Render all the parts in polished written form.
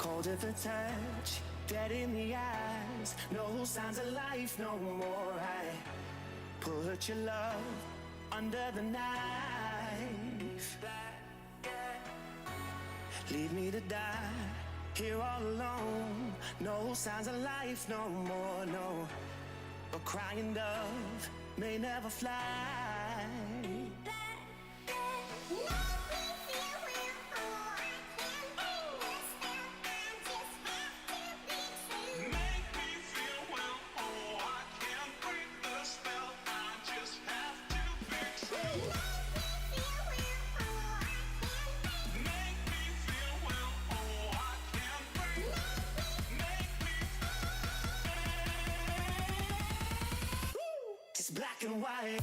cold at the touch, dead in the eyes, no signs of life no more. I put your love under the knife. Leave me to die here all alone. No signs of life no more, no. A crying dove may never fly. Black and white.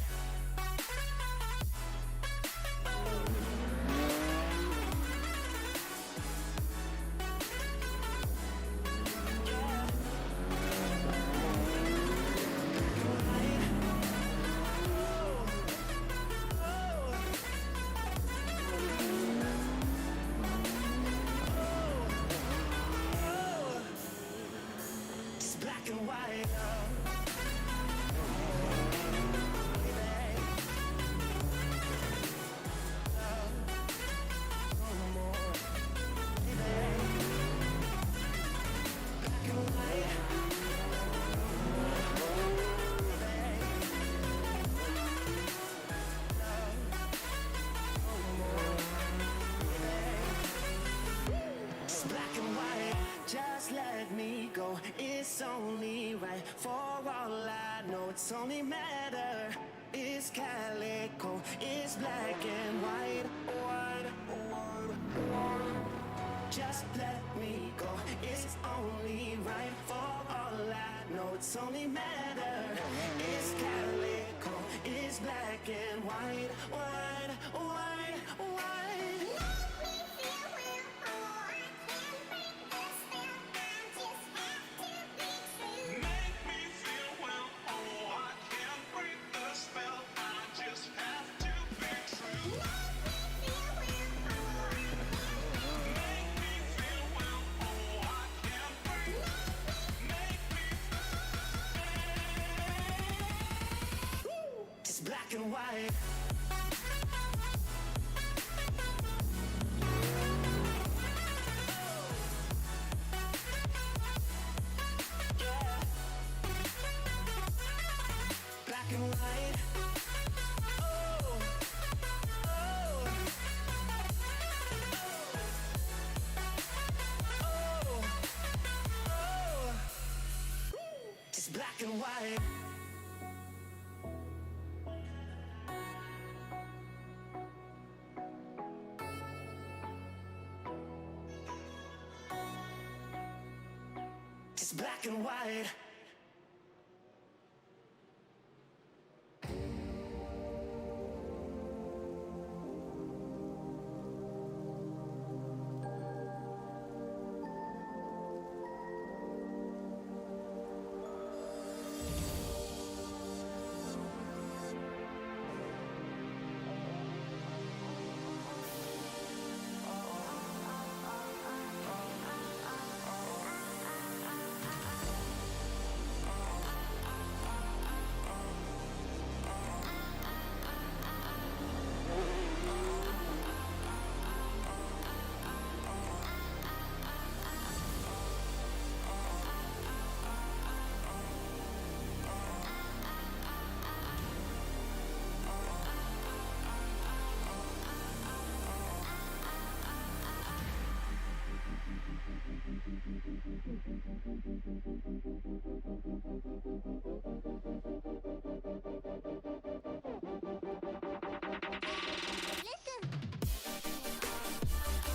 It's black and white. Just let me go, it's only right. For all I know, it's only matter. It's calico, it's black and white. Just let me go, it's only right. For all I know, it's only matter. It's calico, it's black and white. Black and white. Yeah. Black and white. Oh. Oh. Oh. Oh. Just black and white. Just black and white.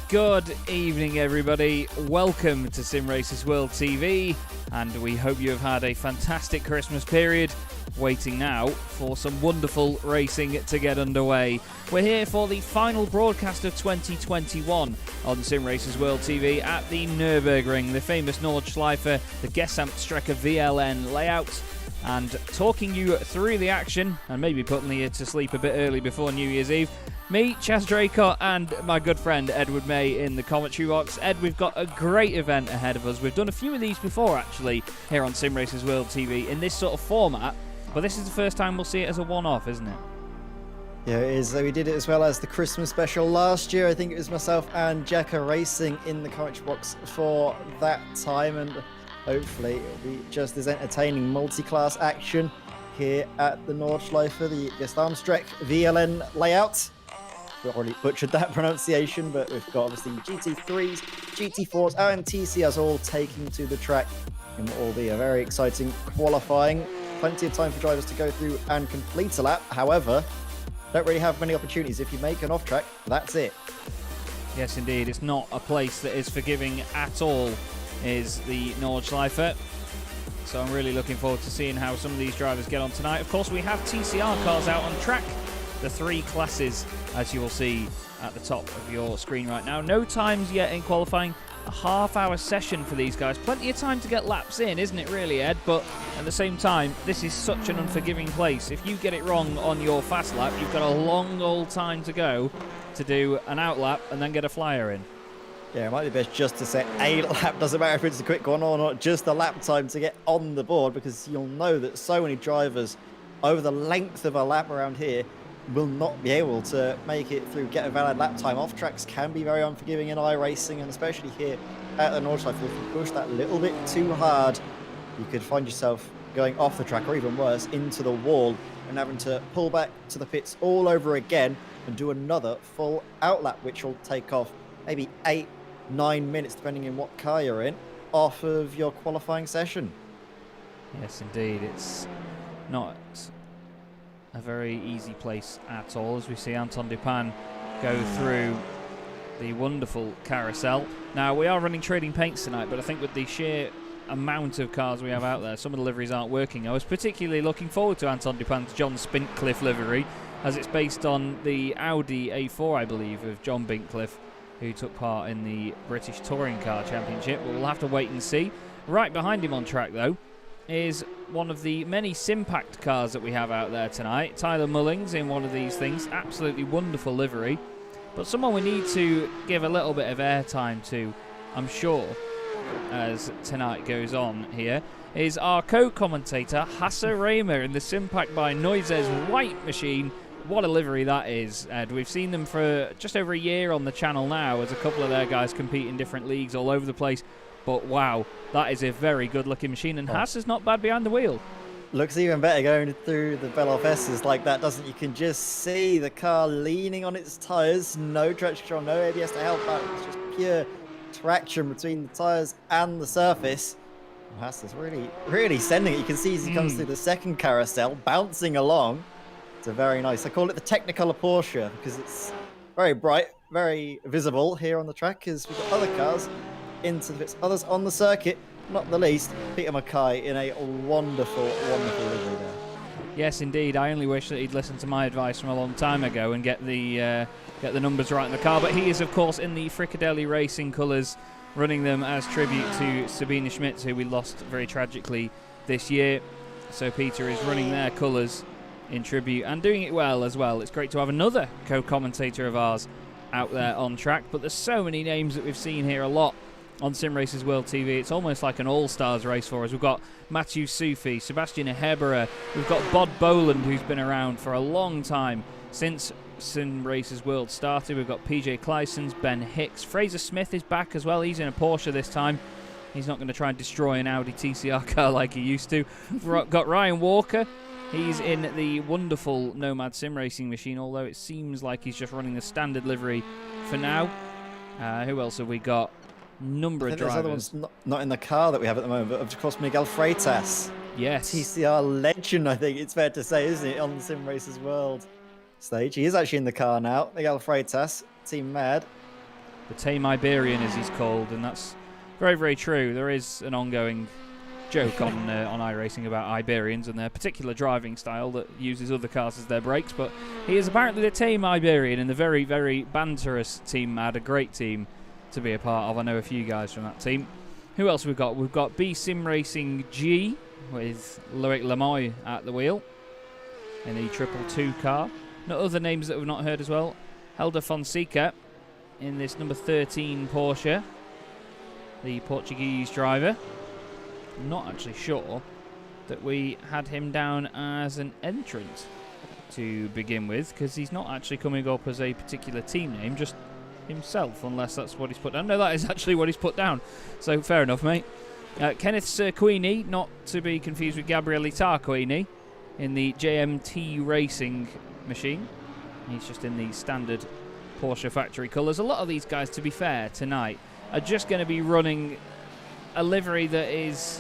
Good evening, everybody. Welcome to Simracersworld TV, and we hope you have had a fantastic Christmas period. Waiting now for some wonderful racing to get underway. We're here for the final broadcast of 2021 on Simracersworld TV at the Nurburgring, the famous Nordschleife, the Gesamtstrecke VLN layout, and talking you through the action and maybe putting you to sleep a bit early before New Year's Eve. Me, Chaz Draycott, and my good friend Edward May in the commentary box. Ed, we've got a great event ahead of us. We've done a few of these before, actually, here on Simracersworld TV in this sort of format, but this is the first time we'll see it as a one-off, isn't it? Yeah, it is. We did it as well as the Christmas special last year. I think it was myself and Jacka racing in the commentary box for that time, and hopefully it'll be just as entertaining multi-class action here at the Nordschleife, the Gesamtstrecke VLN layout. We already butchered that pronunciation, but we've got obviously GT3s, GT4s, and TCRs all taking to the track, and it will all be a very exciting qualifying. Plenty of time for drivers to go through and complete a lap. However, don't really have many opportunities. If you make an off-track, that's it. Yes, indeed. It's not a place that is forgiving at all, is the Nordschleife. So I'm really looking forward to seeing how some of these drivers get on tonight. Of course, we have TCR cars out on track. The 3 classes, as you will see at the top of your screen right now. No times yet in qualifying. A half-hour session for these guys. Plenty of time to get laps in, isn't it really, Ed? But at the same time, this is such an unforgiving place. If you get it wrong on your fast lap, you've got a long old time to go to do an out lap and then get a flyer in. Yeah, it might be best just to set a lap. Doesn't matter if it's a quick one or not, just a lap time to get on the board, because you'll know that so many drivers over the length of a lap around here will not be able to make it through, get a valid lap time. Off tracks can be very unforgiving in iRacing, and especially here at the Nordschleife, if you push that little bit too hard, you could find yourself going off the track, or even worse, into the wall, and having to pull back to the pits all over again and do another full out lap, which will take off maybe 8-9 minutes, depending on what car you're in, off of your qualifying session. Yes, indeed. It's not a very easy place at all, as we see Anton Dupin go through the wonderful carousel. Now, we are running trading paints tonight, but I think with the sheer amount of cars we have out there, some of the liveries aren't working. I was particularly looking forward to Anton Dupin's John Spincliffe livery, as it's based on the Audi A4, I believe, of John Bincliffe, who took part in the British Touring Car Championship. But we'll have to wait and see. Right behind him on track, though, is one of the many Simpact cars that we have out there tonight. Tyler Mullings in one of these things. Absolutely wonderful livery. But someone we need to give a little bit of airtime to, I'm sure, as tonight goes on here, is our co-commentator, Hasse Raymer, in the Simpact by Noises white machine. What a livery that is, Ed. We've seen them for just over a year on the channel now, as a couple of their guys compete in different leagues all over the place. But wow, that is a very good-looking machine, and Haas is not bad behind the wheel. Looks even better going through the Beloff S's like that, doesn't it? You can just see the car leaning on its tyres, no traction control, no ABS to help out. It's just pure traction between the tyres and the surface. Haas is really sending it. You can see as he comes through the second carousel, bouncing along. It's a very nice. I call it the Technicolor Porsche because it's very bright, very visible here on the track, as we've got other cars into the bits. Others on the circuit, not the least, Peter Mackay in a wonderful livery there. Yes, indeed. I only wish that he'd listened to my advice from a long time ago and get the numbers right in the car. But he is, of course, in the Fricadelli Racing colours, running them as tribute to Sabine Schmitz, who we lost very tragically this year. So Peter is running their colours in tribute and doing it well as well. It's great to have another co-commentator of ours out there on track. But there's so many names that we've seen here a lot on Simracersworld TV. It's almost like an all-stars race for us. We've got Matthew Sufi, Sebastian Heberer, we've got Bod Boland, who's been around for a long time since Simracersworld started. We've got PJ Clysons, Ben Hicks, Fraser Smith is back as well. He's in a Porsche this time. He's not going to try and destroy an Audi TCR car like he used to. We've got Ryan Walker. He's in the wonderful Nomad Sim Racing machine, although it seems like he's just running the standard livery for now. Who else have we got? Number of drivers. There's other ones not in the car that we have at the moment, but of course Miguel Freitas. Yes. TCR legend, I think it's fair to say, isn't it, on the Simracersworld stage. He is actually in the car now. Miguel Freitas, Team Mad. The Tame Iberian, as he's called, and that's very, very true. There is an ongoing joke on iRacing about Iberians and their particular driving style that uses other cars as their brakes, but he is apparently the Tame Iberian in the very, very banterous Team Mad, a great team to be a part of. I know a few guys from that team. Who else we've got? We've got B Sim Racing G with Loic Lemoy at the wheel in the 222 car. No other names that we've not heard as well. Helder Fonseca in this number 13 Porsche, the Portuguese driver. I'm not actually sure that we had him down as an entrant to begin with, because he's not actually coming up as a particular team name, just himself, unless that's what he's put down. No, that is actually what he's put down. So fair enough, mate. Kenneth Sirquini, not to be confused with Gabriele Tarquini, in the JMT Racing machine. He's just in the standard Porsche factory colours. A lot of these guys, to be fair, tonight are just going to be running a livery that is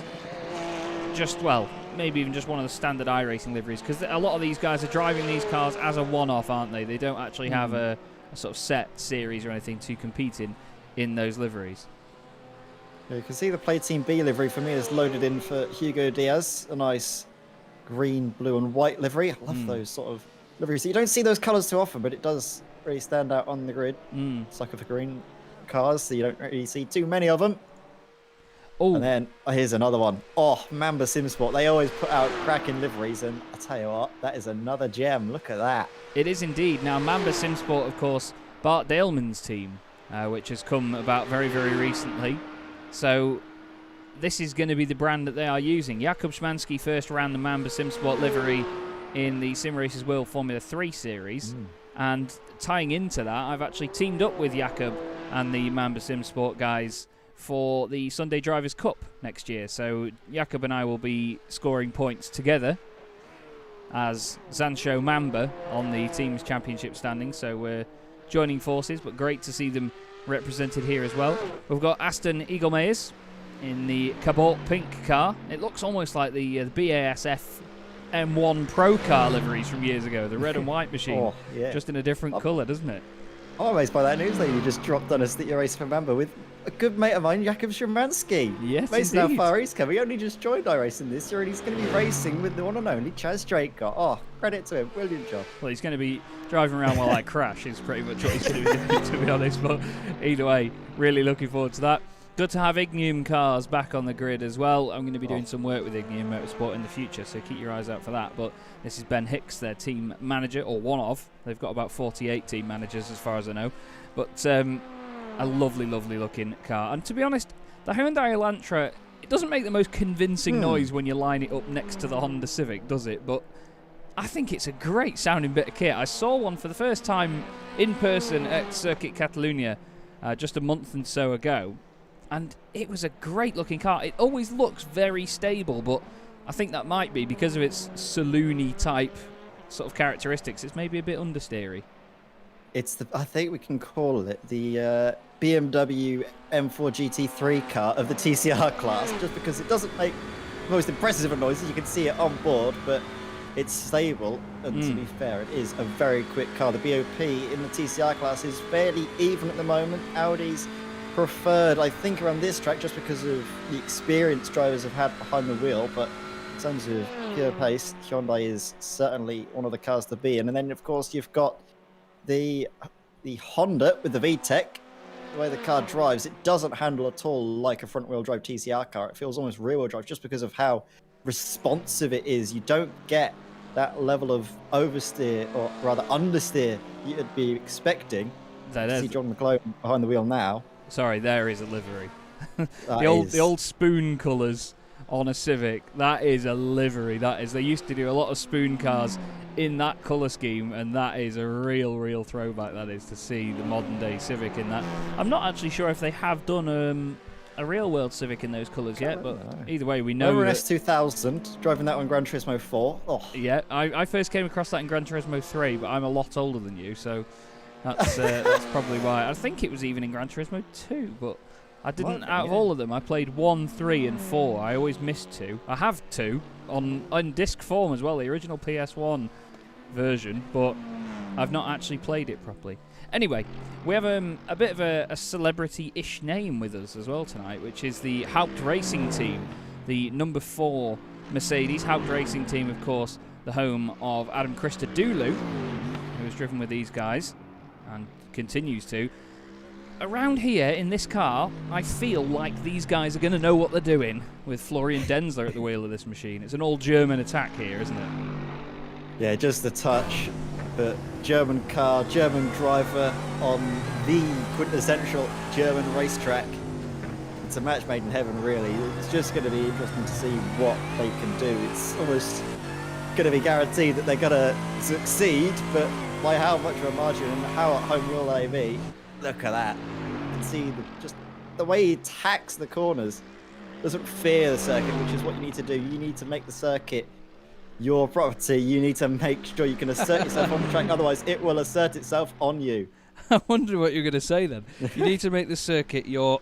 just, well, maybe even just one of the standard iRacing liveries, because a lot of these guys are driving these cars as a one-off, aren't they? They don't actually have a sort of set series or anything to compete in those liveries. Yeah, you can see the Play Team B livery for me is loaded in for Hugo Diaz, a nice green, blue and white livery. I love those sort of liveries. You don't see those colours too often, but it does really stand out on the grid. Sucker for green cars, so you don't really see too many of them. Oh, and then here's another one. Oh, Mamba Simsport. They always put out cracking liveries, and I tell you what, that is another gem. Look at that. It is indeed. Now, Mamba Simsport, of course, Bart Daleman's team, which has come about very, very recently. So this is going to be the brand that they are using. Jakub Szymanski first ran the Mamba Simsport livery in the Simracers World Formula 3 series. And tying into that, I've actually teamed up with Jakub and the Mamba Simsport guys for the Sunday Drivers' Cup next year. So Jakub and I will be scoring points together as Zansho Mamba on the team's championship standing. So we're joining forces, but great to see them represented here as well. We've got Aston Eaglemeyers in the Cabot pink car. It looks almost like the BASF M1 Pro car liveries from years ago, the red and white machine, just in a different colour, doesn't it? I'm amazed by that news that you just dropped on us that you're racing for Mamba with a good mate of mine, Jakub Szymanski. Yes, amazing indeed. how far he's come. He only just joined iRacing this year, and he's going to be racing with the one and only Chaz Draycott. Oh, credit to him. Brilliant job. Well, he's going to be driving around while I crash is pretty much what he's going to be doing, to be honest. But either way, really looking forward to that. Good to have Ignium cars back on the grid as well. I'm going to be doing some work with Ignium Motorsport in the future, so keep your eyes out for that. But this is Ben Hicks, their team manager, or one of. They've got about 48 team managers as far as I know. But a lovely, lovely looking car. And to be honest, the Hyundai Elantra, it doesn't make the most convincing noise when you line it up next to the Honda Civic, does it? But I think it's a great sounding bit of kit. I saw one for the first time in person at Circuit Catalunya just a month and so ago. And it was a great looking car. It always looks very stable, but I think that might be because of its saloony type sort of characteristics. It's maybe a bit understeery. It's the, I think we can call it the BMW M4 GT3 car of the TCR class, just because it doesn't make the most impressive of noises. You can see it on board, but it's stable, and to be fair, it is a very quick car. The BOP in the TCR class is fairly even at the moment. Audi's preferred, I think, around this track just because of the experience drivers have had behind the wheel, but in terms of pure pace, Hyundai is certainly one of the cars to be in. And then, of course, you've got the Honda with the VTEC. The way the car drives, it doesn't handle at all like a front-wheel drive TCR car. It feels almost rear-wheel drive just because of how responsive it is. You don't get that level of oversteer, or rather understeer, you'd be expecting. See John McClone behind the wheel now. Sorry, there is a livery. the old spoon colours on a Civic. That is a livery. That is. They used to do a lot of spoon cars in that colour scheme, and that is a real throwback. That is, to see the modern day Civic in that. I'm not actually sure if they have done a real world Civic in those colours yet, but either way, we know. Over S2000, driving that on Gran Turismo 4. Oh. Yeah, I first came across that in Gran Turismo 3, but I'm a lot older than you, so that's probably why. I think it was even in Gran Turismo 2, but I didn't. Out of all of them, I played 1, 3, and 4. I always missed 2. I have 2 on disc form as well, the original PS1 version, but I've not actually played it properly. Anyway, we have a bit of a celebrity-ish name with us as well tonight, which is the Haupt Racing Team, the number 4 Mercedes. Haupt Racing Team, of course, the home of Adam Christodoulou, who has driven with these guys and continues to. Around here in this car, I feel like these guys are going to know what they're doing with Florian Denzler at the wheel of this machine. It's an all German attack here, isn't it? Yeah, just a touch but German car, German driver on the quintessential German racetrack. It's a match made in heaven, really. It's just going to be interesting to see what they can do. It's almost going to be guaranteed that they're going to succeed, but by how much of a margin and how at home will they be? Look at that. You can see just the way he tacks the corners. Doesn't fear the circuit, which is what you need to do. You need to make the circuit your property. You need to make sure you can assert yourself on the track, otherwise it will assert itself on you. I wonder what you're going to say then. You need to make the circuit your...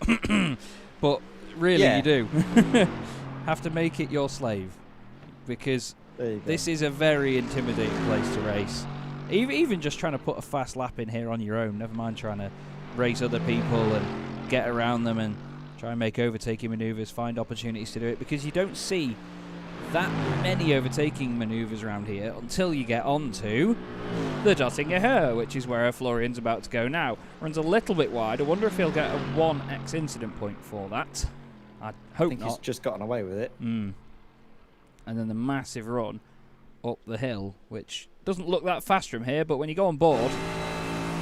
but really you do. Have to make it your slave. Because this is a very intimidating place to race. Even just trying to put a fast lap in here on your own, never mind trying to race other people and get around them and try and make overtaking manoeuvres, find opportunities to do it, because you don't see that many overtaking manoeuvres around here until you get onto the Dottinger Her, which is where Florian's about to go now. Runs a little bit wide. I wonder if he'll get a 1x incident point for that. I hope not. He's just gotten away with it. And then the massive run up the hill, which doesn't look that fast from here, but when you go on board,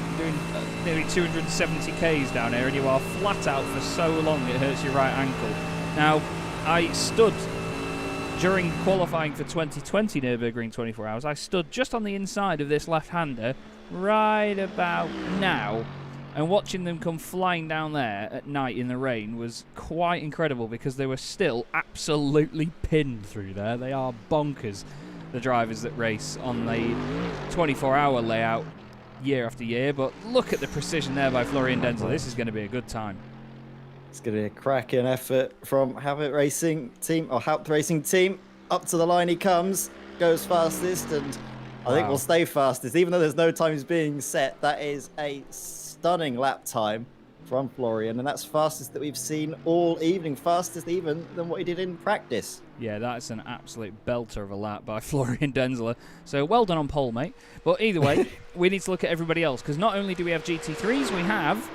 you're doing nearly 270 k's down here, and you are flat out for so long it hurts your right ankle. Now, I stood during qualifying for 2020 Nurburgring 24 Hours, I stood just on the inside of this left-hander right about now, and watching them come flying down there at night in the rain was quite incredible, because they were still absolutely pinned through there. They are bonkers, the drivers that race on the 24-hour layout year after year. But look at the precision there by Florian Denzel. This is going to be a good time. It's going to be a cracking effort from Haupt Racing Team, or Haupt Racing Team. Up to the line he comes, goes fastest, and I think will stay fastest. Even though there's no times being set, that is a stunning lap time from Florian, and that's fastest that we've seen all evening, fastest even than what he did in practice. Yeah, that's an absolute belter of a lap by Florian Denzler. So well done on pole, mate. But either way, we need to look at everybody else, because not only do we have GT3s, we have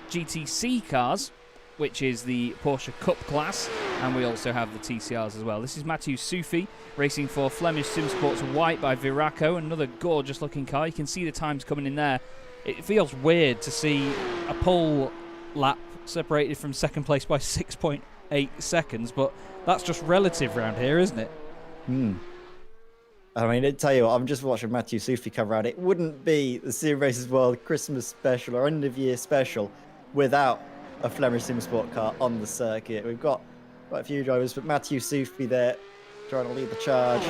GTC cars, which is the Porsche Cup class, and we also have the TCRs as well. This is Mathieu Soufi racing for Flemish Simsports White by Viraco, another gorgeous looking car. You can see the times coming in there. It feels weird to see a pole lap separated from second place by 6.8 seconds, but that's just relative around here, isn't it? I mean, I tell you what, I'm just watching Mathieu Soufi come around. It wouldn't be the Simracersworld Christmas special or end of year special without a Flemish Simsport car on the circuit. We've got quite a few drivers, but Mathieu Soufi there trying to lead the charge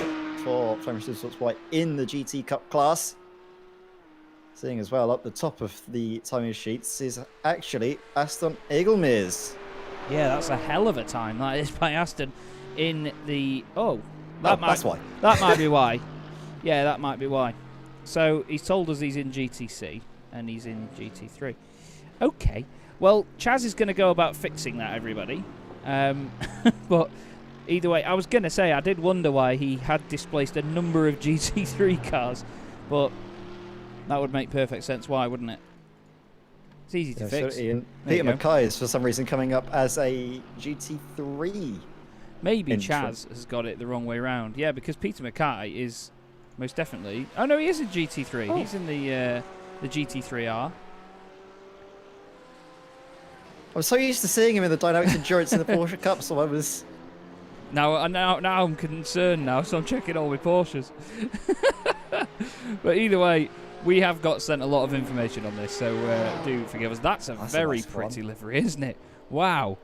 for Flemish Simsports White in the GT Cup class. Seeing as well up the top of the timing sheets is actually Aston Egelmeers. Yeah, that's a hell of a time. That is by Aston in the... that's why. That might be why. Yeah, that might be why. So he's told us he's in GTC and he's in GT3. Okay. Well, Chaz is going to go about fixing that, everybody. But either way, I was going to say, I did wonder why he had displaced a number of GT3 cars, but that would make perfect sense why, wouldn't it? It's easy to fix. Peter Mackay is for some reason coming up as a GT3. Maybe Chaz has got it the wrong way around. Yeah, because Peter Mackay is most definitely... Oh, no, he is in GT3. Oh. He's in the GT3R. I was so used to seeing him in the Dynamics Endurance in the Porsche Cup, so I was... Now I'm concerned now, so I'm checking all my Porsches. But either way, we have got sent a lot of information on this, so do forgive us. That's a very pretty livery, isn't it? Wow.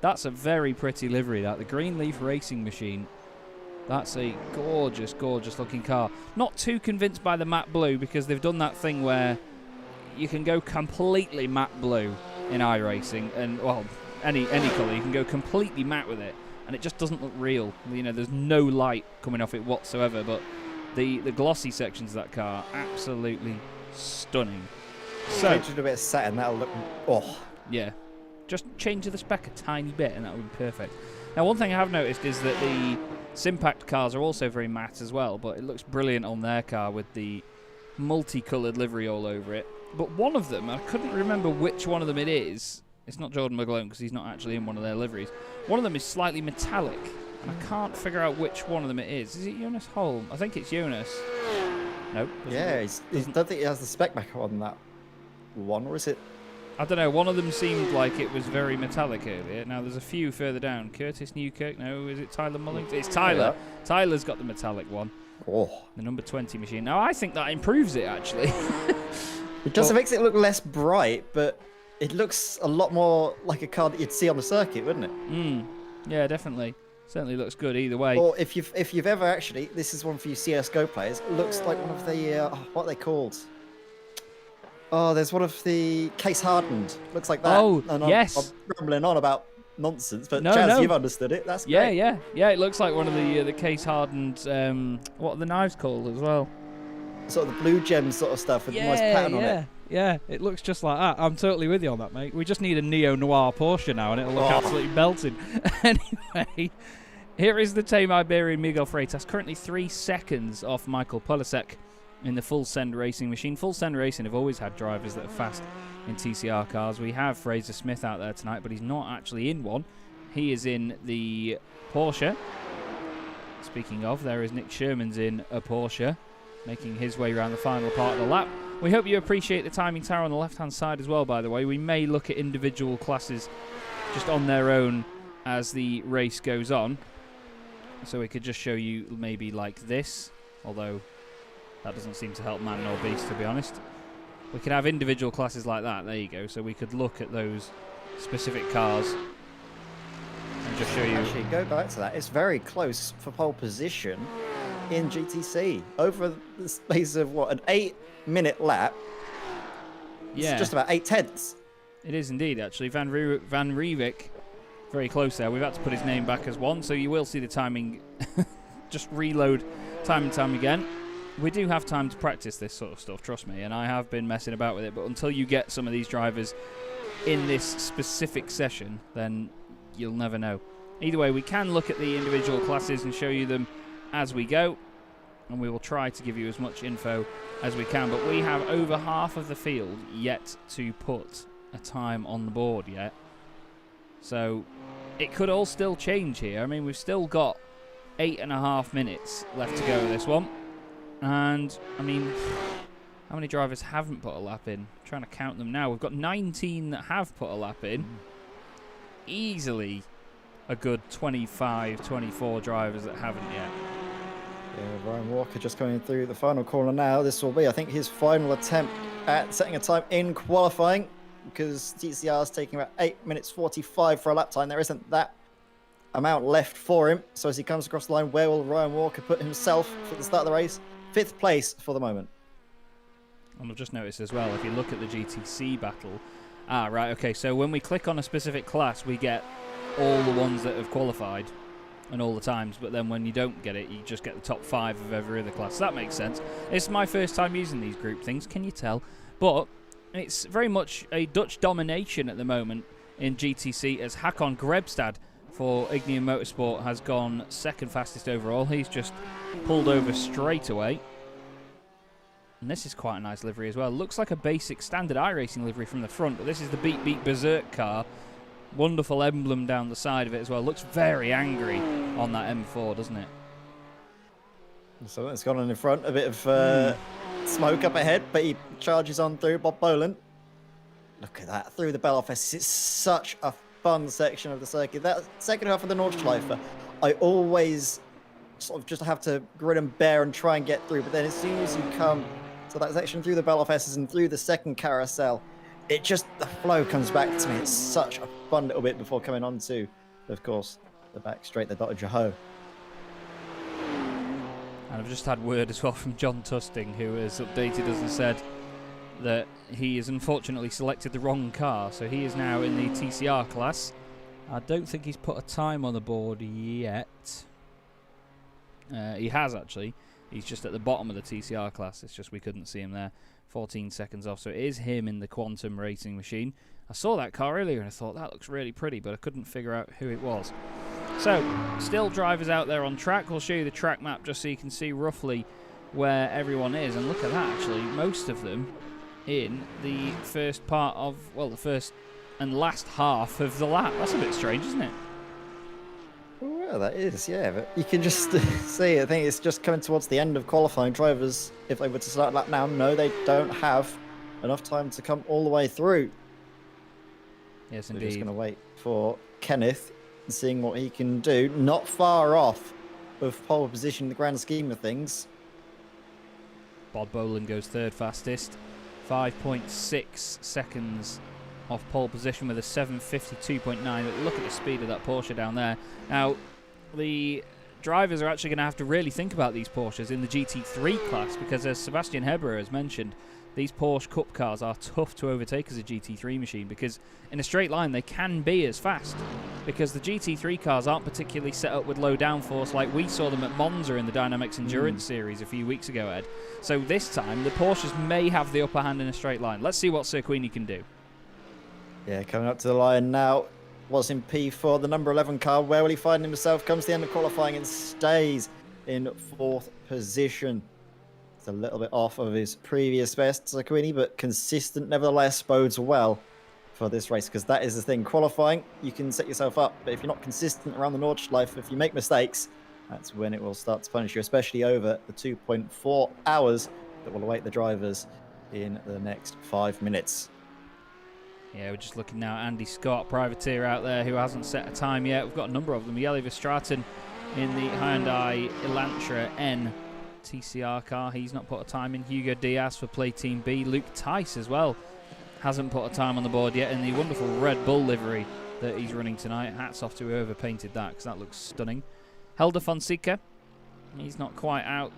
That's a very pretty livery, that. The Greenleaf Racing Machine. That's a gorgeous, gorgeous looking car. Not too convinced by the matte blue, because they've done that thing where you can go completely matte blue in iRacing, and well, any colour, you can go completely matte with it, and it just doesn't look real. You know, there's no light coming off it whatsoever, but the glossy sections of that car, absolutely stunning. So, just a bit of satin, that'll look... Oh. Yeah. Just change the spec a tiny bit, and that would be perfect. Now, one thing I have noticed is that the Simpact cars are also very matte as well, but it looks brilliant on their car with the multicoloured livery all over it. But one of them, I couldn't remember which one of them it is. It's not Jordan McGlone, because he's not actually in one of their liveries. One of them is slightly metallic, and I can't figure out which one of them it is. Is it Jonas Holm? I think it's Jonas. Nope. Yeah, I don't think he has the spec back on that one, or is it? I don't know. One of them seemed like it was very metallic earlier. Now there's a few further down. Curtis Newkirk. No, is it Tyler Mullings? It's Tyler. Yeah. Tyler's got the metallic one. Oh. The number 20 machine. Now I think that improves it actually. It just makes it look less bright, but it looks a lot more like a car that you'd see on the circuit, wouldn't it? Yeah, definitely. Certainly looks good either way. Or if you've ever actually, this is one for you CS:GO players. It looks like one of the what are they called? Oh, there's one of the case hardened. Looks like that. Oh, and yes. I'm rambling on about nonsense, but No, Chaz, no. you've understood it. That's Yeah, great. yeah. It looks like one of the case hardened. What are the knives called as well? Sort of the blue gem sort of stuff with the nice pattern on it. Yeah, it looks just like that. I'm totally with you on that, mate. We just need a neo-noir Porsche now, and it'll look absolutely belting. Anyway, here is the Tame Iberian Miguel Freitas, currently 3 seconds off Michael Polasek in the Full Send Racing machine. Full Send Racing have always had drivers that are fast in TCR cars. We have Fraser Smith out there tonight, but he's not actually in one. He is in the Porsche. Speaking of, there is Nick Sherman's in a Porsche, making his way around the final part of the lap. We hope you appreciate the timing tower on the left-hand side as well, by the way. We may look at individual classes just on their own as the race goes on. So we could just show you maybe like this, although that doesn't seem to help man nor beast, to be honest. We could have individual classes like that. There you go. So we could look at those specific cars and just show you. Actually, go back to that. It's very close for pole position in GTC. Over the space of, what, an 8-minute lap? Yeah. It's just about 8 tenths. It is indeed, actually. Van Riebeck, very close there. We've had to put his name back as one, so you will see the timing just reload time and time again. We do have time to practice this sort of stuff, trust me, and I have been messing about with it, but until you get some of these drivers in this specific session, then you'll never know. Either way, we can look at the individual classes and show you them as we go, and we will try to give you as much info as we can, but we have over half of the field yet to put a time on the board yet, so it could all still change here. I mean, we've still got 8.5 minutes left to go with this one, and I mean, how many drivers haven't put a lap in? I'm trying to count them now. We've got 19 that have put a lap in. Easily a good 25, 24 drivers that haven't yet. Yeah, Ryan Walker just coming through the final corner now. This will be, I think, his final attempt at setting a time in qualifying, because TCR is taking about 8 minutes 45 for a lap time. There isn't that amount left for him. So as he comes across the line, where will Ryan Walker put himself for the start of the race? 5th place for the moment. And I've just noticed as well, if you look at the GTC battle, right, okay, so when we click on a specific class, we get all the ones that have qualified and all the times, but then when you don't get it, you just get the top 5 of every other class. So that makes sense. It's my first time using these group things, can you tell? But it's very much a Dutch domination at the moment in GTC, as Hakon Grebstad for Ignium Motorsport has gone 2nd fastest overall. He's just pulled over straight away. And this is quite a nice livery as well. Looks like a basic standard iRacing livery from the front, but this is the Beat Beat Berserk car. Wonderful emblem down the side of it as well. Looks very angry on that M4, doesn't it? So it's gone on in front. A bit of smoke up ahead, but he charges on through Bob Boland. Look at that, through the bell office. It's such a fun section of the circuit. That second half of the Nordschleife, I always sort of just have to grin and bear and try and get through. But then as soon as you come to that section through the bell offices and through the second carousel, it just, the flow comes back to me. It's such a fun little bit before coming on to, of course, the back straight, the Dr. Jaho. And I've just had word as well from John Tusting, who has updated us and said that he has unfortunately selected the wrong car, so he is now in the TCR class. I don't think he's put a time on the board yet. He has actually. He's just at the bottom of the TCR class. It's just we couldn't see him there. 14 seconds off, so it is him in the Quantum Racing machine. I saw that car earlier and I thought that looks really pretty, but I couldn't figure out who it was. So, still drivers out there on track. We'll show you the track map just so you can see roughly where everyone is. And look at that, actually, most of them in the first part of, well, the first and last half of the lap. That's a bit strange, isn't it? Oh, that is, yeah. But you can just see, I think it's just coming towards the end of qualifying. Drivers, if they were to start lap now, no, they don't have enough time to come all the way through. Yes, We're indeed. just going to wait for Kenneth and seeing what he can do. Not far off of pole position in the grand scheme of things. Bob Boland goes third fastest. 5.6 seconds off pole position with a 7:52.9. Look at the speed of that Porsche down there. Now, the drivers are actually going to have to really think about these Porsches in the GT3 class because, as Sebastian Heber has mentioned, these Porsche Cup cars are tough to overtake as a GT3 machine because in a straight line they can be as fast because the GT3 cars aren't particularly set up with low downforce like we saw them at Monza in the Dynamics Endurance series a few weeks ago, Ed. So this time the Porsches may have the upper hand in a straight line. Let's see what Sirquini can do. Yeah, coming up to the line now. Was in P4, the number 11 car. Where will he find himself? Comes to the end of qualifying and stays in 4th position. It's a little bit off of his previous best, Sirquini, but consistent nevertheless bodes well for this race because that is the thing. Qualifying, you can set yourself up, but if you're not consistent around the Nordschleife, if you make mistakes, that's when it will start to punish you, especially over the 2.4 hours that will await the drivers in the next 5 minutes. Yeah, we're just looking now at Andy Scott, privateer out there who hasn't set a time yet. We've got a number of them. Jelle Verstraeten in the Hyundai Elantra N TCR car. He's not put a time in. Hugo Diaz for Play Team B. Luke Tice as well hasn't put a time on the board yet in the wonderful Red Bull livery that he's running tonight. Hats off to whoever painted that because that looks stunning. Helder Fonseca, he's not quite out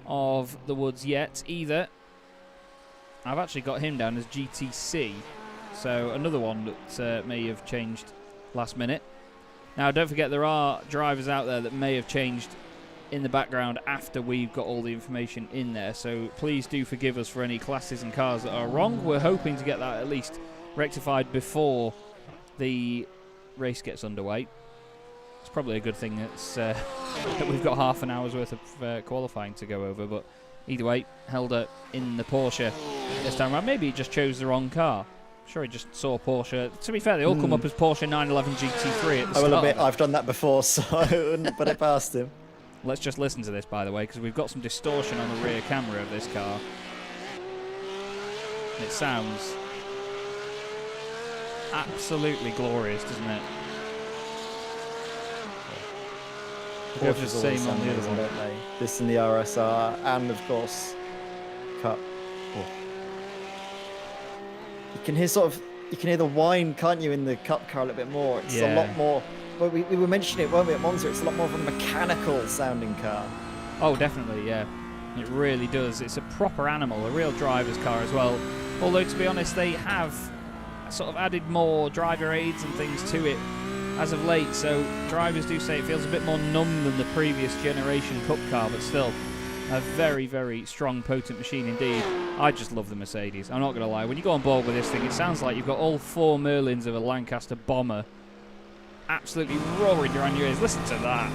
of the woods yet either. I've actually got him down as GTC. So another one that may have changed last minute. Now don't forget there are drivers out there that may have changed in the background after we've got all the information in there. So please do forgive us for any classes and cars that are wrong. We're hoping to get that at least rectified before the race gets underway. It's probably a good thing that we've got half an hour's worth of qualifying to go over. But either way, Helder in the Porsche this time around. Maybe he just chose the wrong car. Sure, he just saw Porsche. To be fair, they all come up as Porsche 911 GT3 at the I will start. admit, I've done that before, so I wouldn't put it past him. Let's just listen to this, by the way, because we've got some distortion on the rear camera of this car. And it sounds absolutely glorious, doesn't it? Porsche's Porsche's same always on the other amazing, one. don't they? This in the RSR, and of course, Cup. Oh. You can hear you can hear the whine, can't you, in the Cup car a little bit more? It's a lot more. Well, we were mentioning it, weren't we, at Monza? It's a lot more of a mechanical sounding car. Oh, definitely, yeah. It really does. It's a proper animal, a real driver's car as well. Although, to be honest, they have sort of added more driver aids and things to it as of late. So drivers do say it feels a bit more numb than the previous generation Cup car, but still a very, very strong, potent machine indeed. I just love the Mercedes. I'm not going to lie. When you go on board with this thing, it sounds like you've got all 4 Merlins of a Lancaster bomber absolutely roaring around your ears. Listen to that.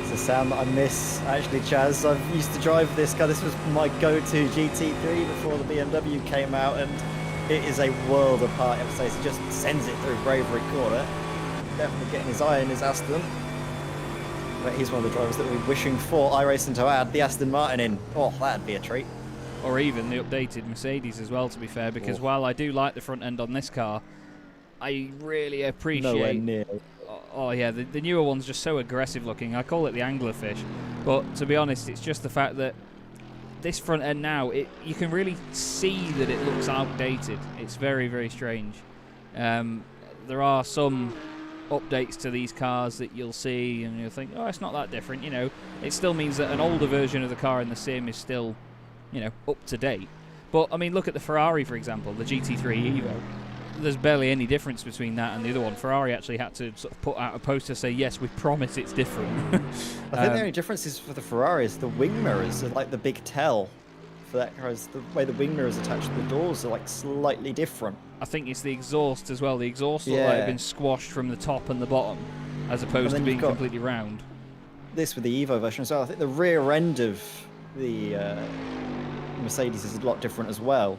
It's a sound that I miss, actually, Chaz. I used to drive this car. This was my go-to GT3 before the BMW came out, and it is a world apart. I have to say, it just sends it through Bravery Corner. Definitely getting his eye in his Aston. But he's one of the drivers that we're wishing for iRacing to add the Aston Martin in. Oh, that'd be a treat. Or even the updated Mercedes as well, to be fair, because while I do like the front end on this car, I really appreciate... Nowhere near. Oh yeah, the newer one's just so aggressive looking. I call it the anglerfish. But to be honest, it's just the fact that this front end now, you can really see that it looks outdated. It's very, very strange. There are some updates to these cars that you'll see and you'll think, oh, it's not that different. You know, it still means that an older version of the car in the sim is still, you know, up to date. But I mean, look at the Ferrari, for example, the GT3 Evo. There's barely any difference between that and the other one. Ferrari actually had to sort of put out a poster to say, yes, we promise it's different. I think the only difference is for the Ferrari is the wing mirrors are like the big tell for that car. Is the way the wing mirrors attached to the doors are like slightly different. I think it's the exhaust as well. The exhaust look like they've been squashed from the top and the bottom as opposed to being completely round. This with the Evo version as well. I think the rear end of the Mercedes is a lot different as well.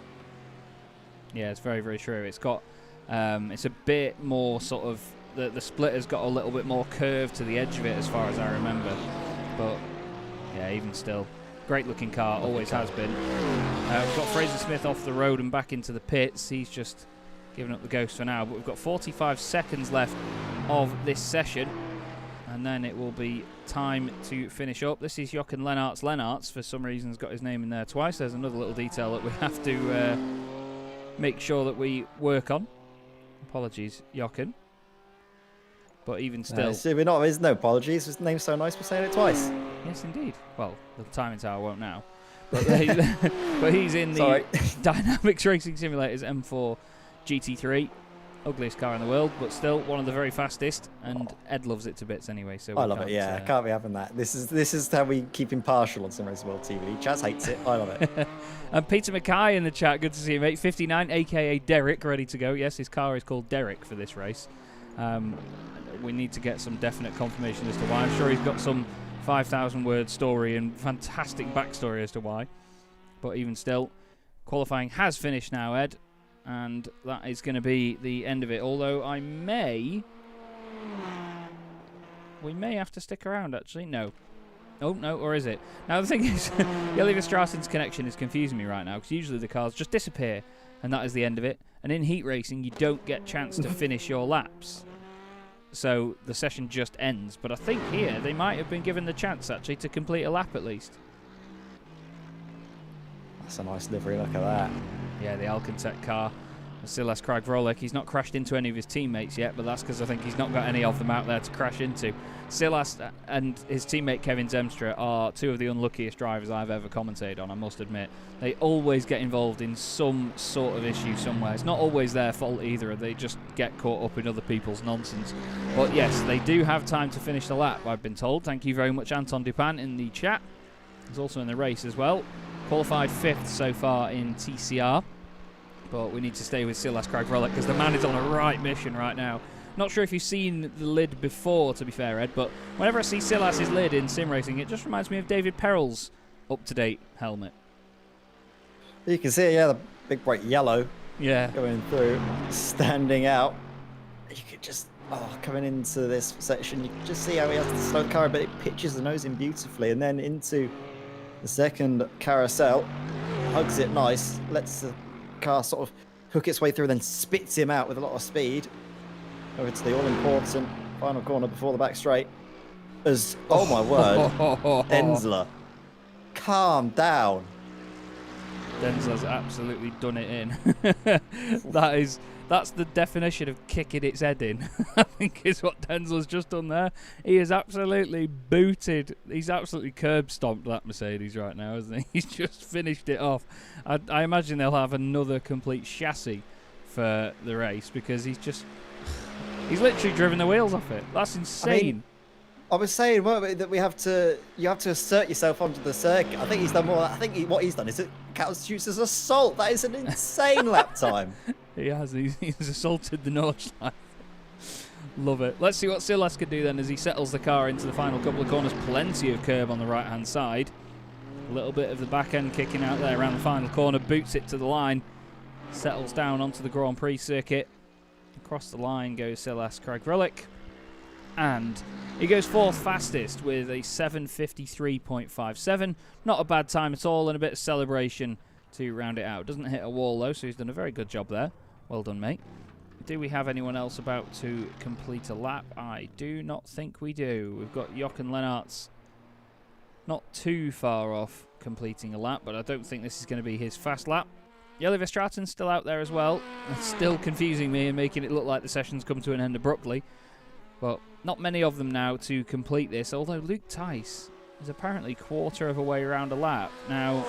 Yeah, it's very, very true. It's got It's a bit more sort of, the split has got a little bit more curve to the edge of it as far as I remember. But yeah, even still, great looking car, always has been. We've got Fraser Smith off the road and back into the pits. He's just giving up the ghost for now, but we've got 45 seconds left of this session, and then it will be time to finish up. This is Jochen Lennart's. Lennart's, for some reason, has got his name in there twice. There's another little detail that we have to make sure that we work on. Apologies, Jochen. But even still... there's no apologies. His name's so nice, we're saying it twice. Yes, indeed. Well, the timing tower won't now. But, but he's in the Dynamics Racing Simulator's M4 GT3. Ugliest car in the world, but still one of the very fastest, and Ed loves it to bits anyway. So I love it, yeah. I can't be having that. This is how we keep impartial on Simracersworld TV. Chaz hates it. I love it. And Peter Mackay in the chat. Good to see you, mate. 59, a.k.a. Derek, ready to go. Yes, his car is called Derek for this race. We need to get some definite confirmation as to why. I'm sure he's got some 5,000-word story and fantastic backstory as to why. But even still, qualifying has finished now, Ed. And that is going to be the end of it. Although we may have to stick around, actually. No. Oh, no, or is it? Now, the thing is, Oliver Strassen's connection is confusing me right now, because usually the cars just disappear, and that is the end of it. And in heat racing, you don't get a chance to finish your laps. So the session just ends. But I think here, they might have been given the chance, actually, to complete a lap at least. That's a nice livery, look at that. Yeah, the Alcantec car. Silas Craig-Vrolik. He's not crashed into any of his teammates yet, but that's because I think he's not got any of them out there to crash into. Silas and his teammate Kevin Zemstra are two of the unluckiest drivers I've ever commentated on, I must admit. They always get involved in some sort of issue somewhere. It's not always their fault either. They just get caught up in other people's nonsense. But yes, they do have time to finish the lap, I've been told. Thank you very much, Anton Dupin, in the chat. He's also in the race as well. Qualified 5th so far in TCR. But we need to stay with Silas Craig-Vrolik because the man is on a right mission right now. Not sure if you've seen the lid before, to be fair, Ed, but whenever I see Silas's lid in sim racing, it just reminds me of David Perrell's up-to-date helmet. You can see it, yeah, the big bright yellow going through, standing out. You could just, coming into this section, you can just see how he has to slow the car, but it pitches the nose in beautifully, and then into the second carousel, hugs it nice, lets the car sort of hook its way through, then spits him out with a lot of speed over to the all-important final corner before the back straight. As oh my word, Denzler, calm down. Denzler's absolutely done it in. That's the definition of kicking its head in. I think is what Denzler's just done there. He is absolutely booted. He's absolutely curb stomped that Mercedes right now, isn't he? He's just finished it off. I imagine they'll have another complete chassis for the race because he's literally driven the wheels off it. That's insane. I was saying that you have to assert yourself onto the circuit. I think he's done more. I think what he's done is it constitutes as assault. That is an insane lap time. He has. He's assaulted the Nordschleife. Love it. Let's see what Silas can do then as he settles the car into the final couple of corners. Plenty of curb on the right-hand side. A little bit of the back end kicking out there around the final corner. Boots it to the line. Settles down onto the Grand Prix circuit. Across the line goes Silas Craig-Vrolik. And he goes fourth fastest with a 7:53.57. Not a bad time at all, and a bit of celebration to round it out. Doesn't hit a wall though, so he's done a very good job there. Well done, mate. Do we have anyone else about to complete a lap? I do not think we do. We've got Jochen Lennart's not too far off completing a lap, but I don't think this is going to be his fast lap. Jelle Verstraeten's still out there as well. It's still confusing me and making it look like the session's come to an end abruptly. But not many of them now to complete this, although Luke Tice is apparently quarter of a way around a lap. Now,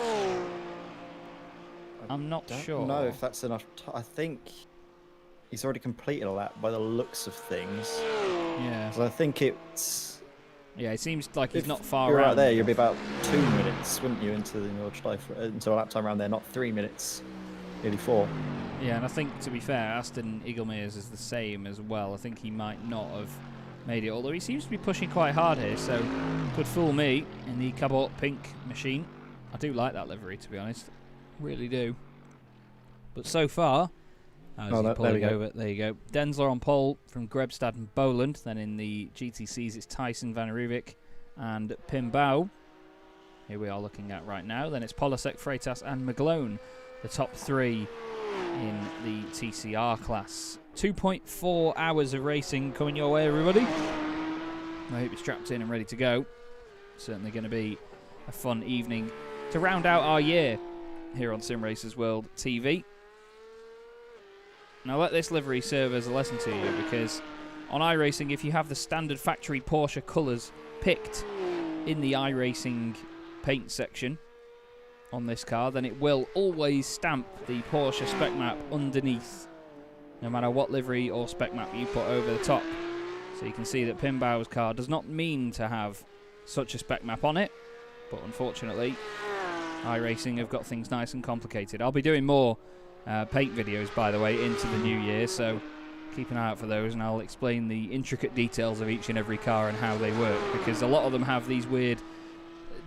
I'm not sure. I don't know if that's enough. I think he's already completed a lap by the looks of things. Yeah. So I think it's... Yeah, it seems like he's not far you're around. Out there, you'd be about 2 minutes, wouldn't you, into the Nordschleife, into a lap time around there, not 3 minutes, nearly 4. Yeah, and I think, to be fair, Aston Eaglemeers is the same as well. I think he might not have made it, although he seems to be pushing quite hard here, so could fool me in the Cabot pink machine. I do like that livery, to be honest. Really do. But so far, As Oh, he's there we pulling go. over. There you go. Denzler on pole from Grebstad and Boland. Then in the GTCs, it's Tyson, Van Ruvik, and Pimbau. Here we are looking at right now. Then it's Polasek, Freitas, and McGlone, the top 3 in the TCR class. 2.4 hours of racing coming your way, everybody. I hope you're strapped in and ready to go. Certainly going to be a fun evening to round out our year here on Simracersworld TV. Now let this livery serve as a lesson to you, because on iRacing, if you have the standard factory Porsche colours picked in the iRacing paint section on this car, then it will always stamp the Porsche spec map underneath, no matter what livery or spec map you put over the top. So you can see that Pimbau's car does not mean to have such a spec map on it, but unfortunately iRacing have got things nice and complicated. I'll be doing more paint videos, by the way, into the new year, so keep an eye out for those, and I'll explain the intricate details of each and every car and how they work, because a lot of them have these weird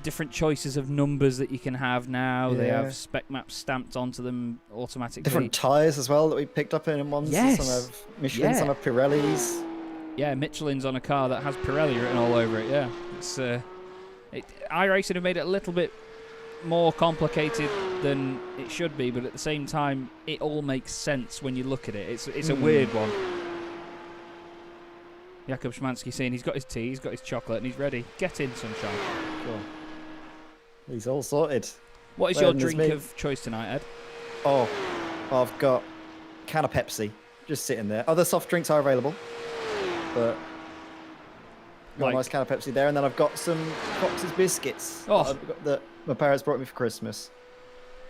different choices of numbers that you can have now. Yeah. They have spec maps stamped onto them automatically. Different tyres as well that we picked up in ones. Yes. Some have Michelin, some have Pirellis. Yeah, Michelin's on a car that has Pirelli written all over it, yeah. It's iRacing have made it a little bit more complicated than it should be, but at the same time, it all makes sense when you look at it. It's a weird one. Jakub Szymanski saying he's got his tea, he's got his chocolate, and he's ready. Get in, sunshine. Go on. He's all sorted. What is Well, your and there's drink me. of choice tonight, Ed? Oh, I've got a can of Pepsi just sitting there. Other soft drinks are available, but got Right. a nice can of Pepsi there, and then I've got some Fox's biscuits Oh. that my parents brought me for Christmas.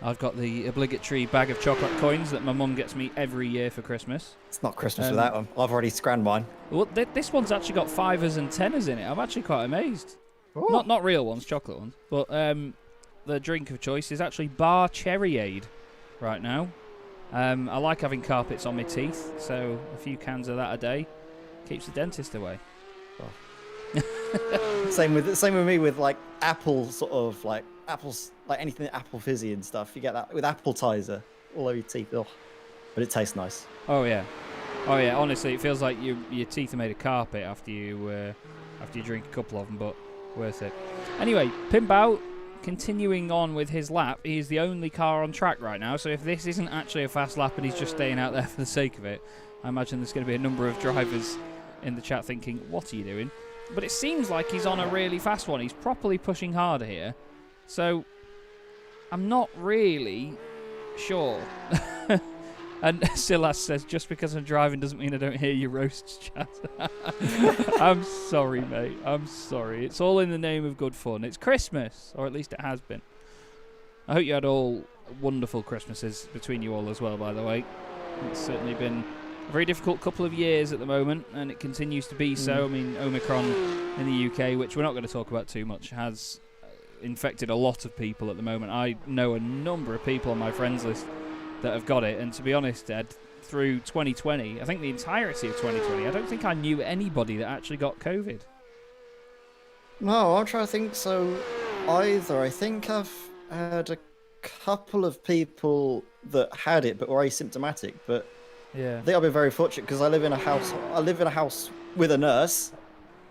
I've got the obligatory bag of chocolate coins that my mum gets me every year for Christmas. It's not Christmas without one. I've already scranned mine. Well, this one's actually got 5s and 10s in it. I'm actually quite amazed. Oh. Not real ones, chocolate ones. But the drink of choice is actually Bar Cherryade right now. I like having carpets on my teeth, so a few cans of that a day keeps the dentist away. Same with me with like apple sort of like apples, like anything apple fizzy and stuff. You get that with Appletizer all over your teeth. Oh, but it tastes nice. Oh yeah. Honestly, it feels like your teeth are made of carpet after you drink a couple of them, but worth it. Anyway, Pimbau continuing on with his lap. He is the only car on track right now, so if this isn't actually a fast lap and he's just staying out there for the sake of it, I imagine there's going to be a number of drivers in the chat thinking, what are you doing? But it seems like he's on a really fast one. He's properly pushing harder here, so I'm not really sure. And Silas says, just because I'm driving doesn't mean I don't hear your roasts, chat. I'm sorry, mate. I'm sorry. It's all in the name of good fun. It's Christmas, or at least it has been. I hope you had all wonderful Christmases between you all as well, by the way. It's certainly been a very difficult couple of years at the moment, and it continues to be so. I mean, Omicron in the UK, which we're not going to talk about too much, has infected a lot of people at the moment. I know a number of people on my friends list that have got it, and to be honest, Ed, through 2020, I think the entirety of 2020, I don't think I knew anybody that actually got COVID. No, I'm trying to think so either. I think I've had a couple of people that had it but were asymptomatic, but Yeah. I think I've been very fortunate because I live in a house with a nurse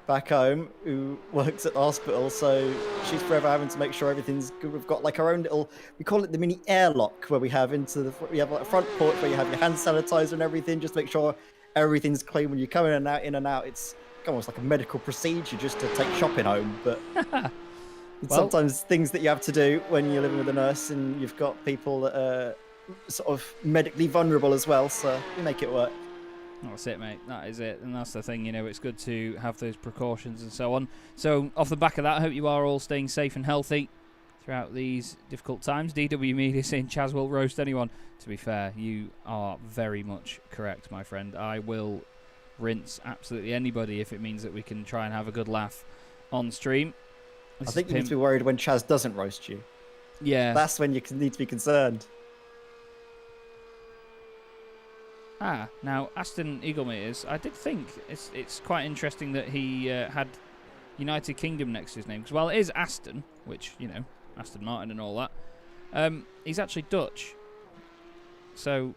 back home who works at the hospital, so she's forever having to make sure everything's good. We've got like our own little, we call it the mini airlock, where we have we have like a front porch where you have your hand sanitizer and everything, just to make sure everything's clean when you come in and out. It's almost like a medical procedure just to take shopping home, but sometimes things that you have to do when you're living with a nurse and you've got people that are sort of medically vulnerable as well, so we make it work. That's it, mate. That is it. And that's the thing, you know, it's good to have those precautions and so on. So, off the back of that, I hope you are all staying safe and healthy throughout these difficult times. DW Media saying Chaz will roast anyone. To be fair, you are very much correct, my friend. I will rinse absolutely anybody if it means that we can try and have a good laugh on stream. I think you need to be worried when Chaz doesn't roast you. Yeah. That's when you need to be concerned. Now, Aston Eaglemeters, I did think it's quite interesting that he had United Kingdom next to his name. Because while it is Aston, which, you know, Aston Martin and all that, he's actually Dutch. So,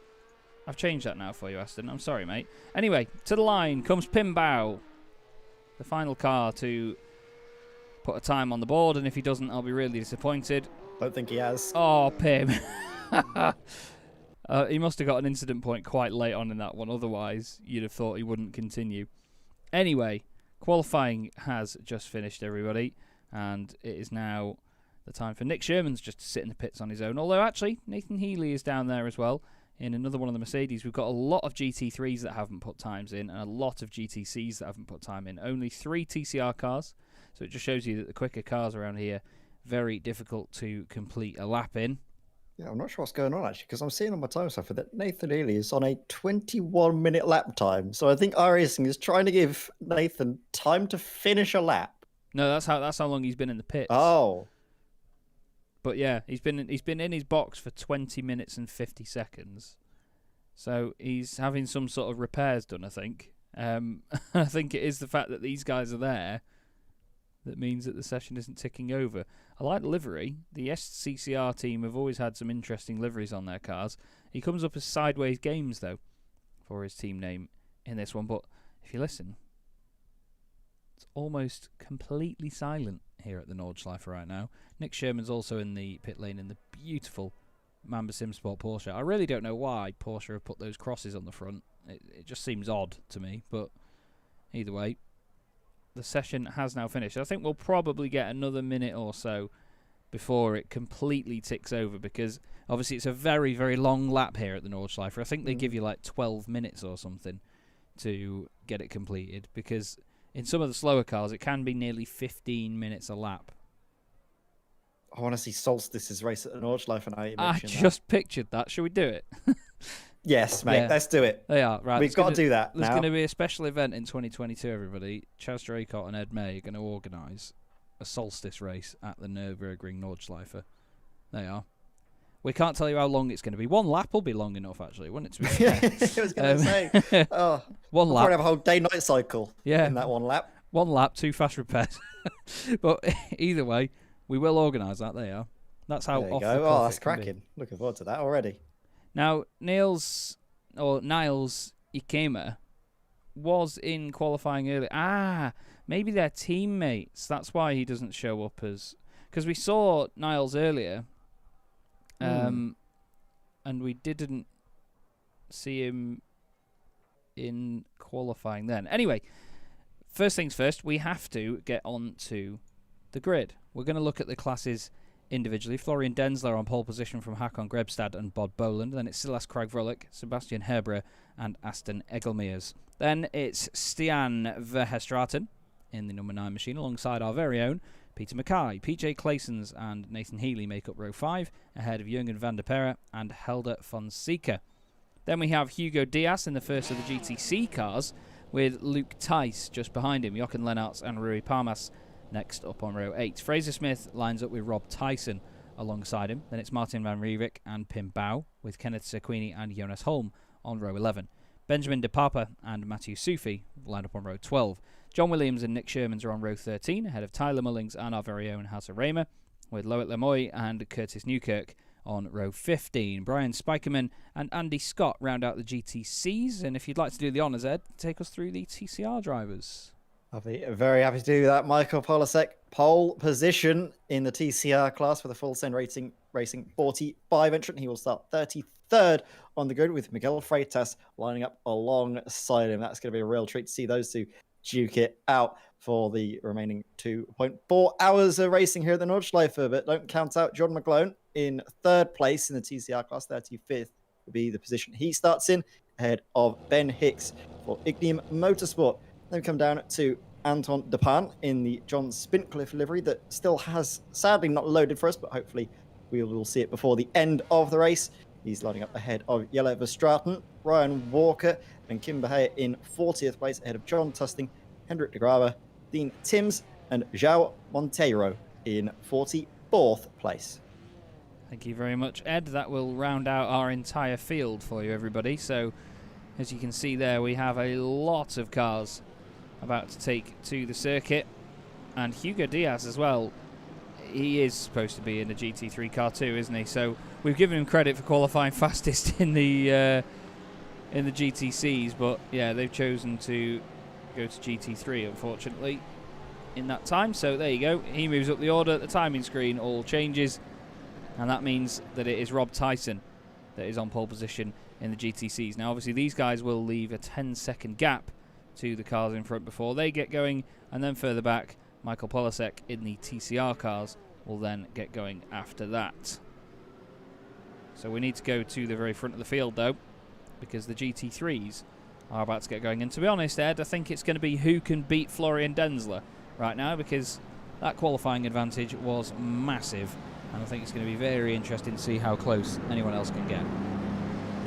I've changed that now for you, Aston. I'm sorry, mate. Anyway, to the line comes Pimbao, the final car to put a time on the board, and if he doesn't, I'll be really disappointed. Don't think he has. Oh, Pim. He must have got an incident point quite late on in that one, otherwise you'd have thought he wouldn't continue. Anyway, qualifying has just finished, everybody, and it is now the time for Nick Sherman's just to sit in the pits on his own, although actually Nathan Healy is down there as well in another one of the Mercedes. We've got a lot of GT3s that haven't put times in and a lot of GTCs that haven't put time in. Only 3 TCR cars, so it just shows you that the quicker cars around here, very difficult to complete a lap in. Yeah, I'm not sure what's going on, actually, because I'm seeing on my time software that Nathan Healy is on a 21-minute lap time. So I think iRacing is trying to give Nathan time to finish a lap. No, that's how long he's been in the pits. Oh. But yeah, he's been in his box for 20 minutes and 50 seconds. So he's having some sort of repairs done, I think. I think it is the fact that these guys are there that means that the session isn't ticking over. I like the livery. The SCCR team have always had some interesting liveries on their cars. He comes up as Sideways Games, though, for his team name in this one. But if you listen, it's almost completely silent here at the Nordschleife right now. Nick Sherman's also in the pit lane in the beautiful Mamba Simsport Porsche. I really don't know why Porsche have put those crosses on the front. It just seems odd to me, but either way, the session has now finished. I think we'll probably get another minute or so before it completely ticks over, because obviously it's a very, very long lap here at the Nordschleife. I think they give you like 12 minutes or something to get it completed, because in some of the slower cars it can be nearly 15 minutes a lap. I want to see Solstice's race at the Nordschleife, and I just pictured that. Should we do it? Yes, mate. Yeah. Let's do it. They are right. We've got to do that. There's going to be a special event in 2022. Everybody, Chaz, Draycott, and Ed May are going to organise a Solstice race at the Nurburgring Nordschleife. They are. We can't tell you how long it's going to be. One lap will be long enough, actually, wouldn't it? To be fair? I was going to say. Oh, one lap. Probably have a whole day-night cycle. Yeah. In that one lap. One lap, 2 fast repairs. But either way, we will organise that. They are. That's how. There you off go. the cuff Oh, that's it can be. cracking. Looking forward to that already. Now, Niles Ikema was in qualifying earlier. Maybe they're teammates. That's why he doesn't show up as... Because we saw Niles earlier, and we didn't see him in qualifying then. Anyway, first things first, we have to get on to the grid. We're going to look at the classes individually. Florian Denzler on pole position from Hakon Grebstad and Bod Boland. Then it's Silas Kragvrolic, Sebastian Herbrer and Aston Egelmeers. Then it's Stian Verhestraten in the number 9 machine alongside our very own Peter Mackay. PJ Claessens and Nathan Healy make up row 5 ahead of Jürgen van der Perre and Helder Fonseca. Then we have Hugo Diaz in the first of the GTC cars with Luke Tice just behind him, Jochen Lennartz and Rui Parmas next up on row 8. Fraser Smith lines up with Rob Tyson alongside him. Then it's Martin van Riebeck and Pim Bao with Kenneth Sequini and Jonas Holm on row 11. Benjamin De Papa and Matthew Sufi line up on row 12. John Williams and Nick Shermans are on row 13 ahead of Tyler Mullings and our very own Hasse Raymer, with Loic Lemoy and Curtis Newkirk on row 15. Brian Spikerman and Andy Scott round out the GTCs. And if you'd like to do the honours, Ed, take us through the TCR drivers. I'll be very happy to do that. Michael Polasek, pole position in the TCR class for the full send racing 45 entrant. He will start 33rd on the grid with Miguel Freitas lining up alongside him. That's going to be a real treat to see those two duke it out for the remaining 2.4 hours of racing here at the Nordschleife. But don't count out John McGlone in 3rd place in the TCR class. 35th will be the position he starts in, ahead of Ben Hicks for Ignium Motorsport. Then we come down to Anton Depan in the John Spincliffe livery that still has sadly not loaded for us, but hopefully we will see it before the end of the race. He's lining up ahead of Jelle Verstraeten, Ryan Walker, and Kim Bahia in 40th place ahead of John Tusting, Hendrik de Grawe, Dean Timms, and João Monteiro in 44th place. Thank you very much, Ed. That will round out our entire field for you, everybody. So, as you can see there, we have a lot of cars about to take to the circuit. And Hugo Diaz as well. He is supposed to be in the GT3 car too, isn't he? So we've given him credit for qualifying fastest in the in the GTCs, but yeah, they've chosen to go to GT3, unfortunately, in that time. So there you go. He moves up the order. The timing screen all changes, and that means that it is Rob Tyson that is on pole position in the GTCs. Now, obviously, these guys will leave a 10-second gap to the cars in front before they get going, and then further back, Michael Polasek in the TCR cars will then get going after that. So we need to go to the very front of the field, though, because the GT3s are about to get going. And to be honest, Ed, I think it's going to be who can beat Florian Denzler right now, because that qualifying advantage was massive, and I think it's going to be very interesting to see how close anyone else can get.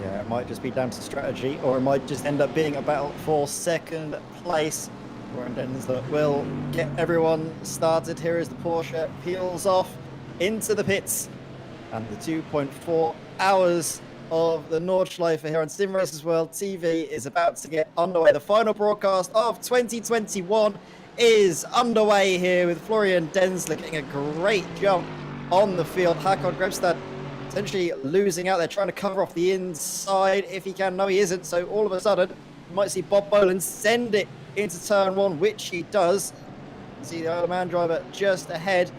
Yeah, it might just be down to strategy, or it might just end up being a battle for second place. Florian Denzler will get everyone started here as the Porsche peels off into the pits. And the 2.4 hours of the Nordschleife here on Simracersworld TV is about to get underway. The final broadcast of 2021 is underway here with Florian Denzler getting a great jump on the field. Håkon Grebstad essentially losing out there, trying to cover off the inside if he can. No, he isn't. So all of a sudden, you might see Bob Boland send it into turn one, which he does. You see the other man driver just ahead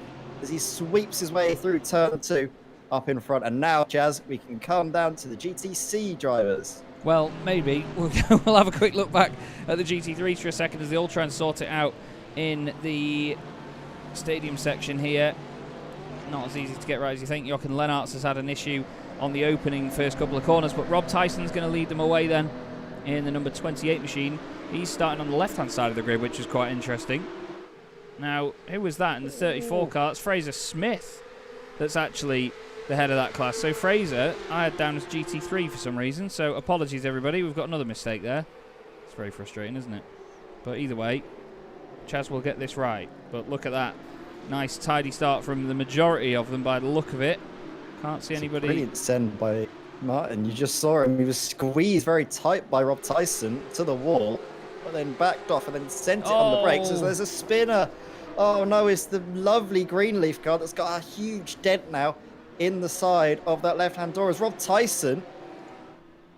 as he sweeps his way through turn two up in front. And now, Chaz, we can come down to the GTC drivers. Well, maybe. We'll have a quick look back at the GT3s for a second as they all try and sort it out in the stadium section here. Not as easy to get right as you think. Jochen Lennartz has had an issue on the opening first couple of corners, but Rob Tyson's going to lead them away then in the number 28 machine. He's starting on the left-hand side of the grid, which is quite interesting. Now, who was that in the 34 car? It's Fraser Smith that's actually the head of that class. So Fraser, I had down as GT3 for some reason, so apologies everybody, we've got another mistake there. It's very frustrating, isn't it? But either way, Chaz will get this right. But look at that. Nice tidy start from the majority of them by the look of it. Can't see anybody. Brilliant send by Martin. You just saw him. He was squeezed very tight by Rob Tyson to the wall, but then backed off and then sent it on the brakes. So there's a spinner. Oh no, it's the lovely Greenleaf car that's got a huge dent now in the side of that left-hand door as Rob Tyson,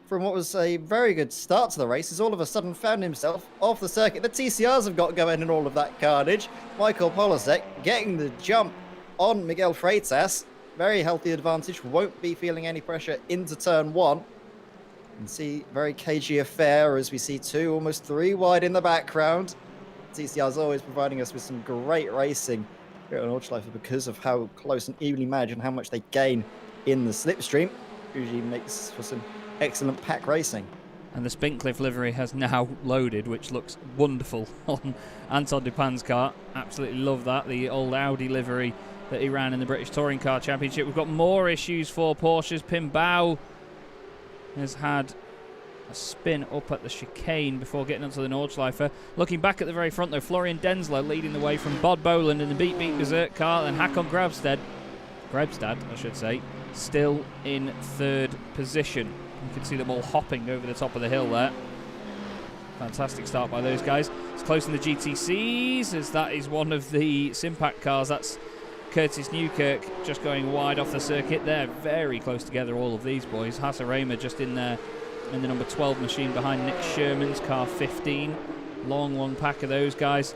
from what was a very good start to the race, has all of a sudden found himself off the circuit. The TCRs have got going in all of that carnage. Michael Polasek getting the jump on Miguel Freitas. Very healthy advantage, won't be feeling any pressure into turn one. And see, very cagey affair as we see two, almost three wide in the background. TCR's always providing us with some great racing here at Nordschleife because of how close and evenly managed and how much they gain in the slipstream. Usually makes for some excellent pack racing. And the Spincliffe livery has now loaded, which looks wonderful on Anton Dupin's car. Absolutely love that. The old Audi livery that he ran in the British Touring Car Championship. We've got more issues for Porsches. Pim Bao has had a spin up at the chicane before getting onto the Nordschleife. Looking back at the very front, though, Florian Denzler leading the way from Bob Boland in the Beat Berserk car, and Håkon Grebstad, I should say, still in third position. You can see them all hopping over the top of the hill there. Fantastic start by those guys. It's close in the GTCs, as that is one of the Simpac cars. That's Curtis Newkirk just going wide off the circuit. They're very close together, all of these boys. Hasse Raymer just in there in the number 12 machine behind Nick Sherman's car 15. Long pack of those guys.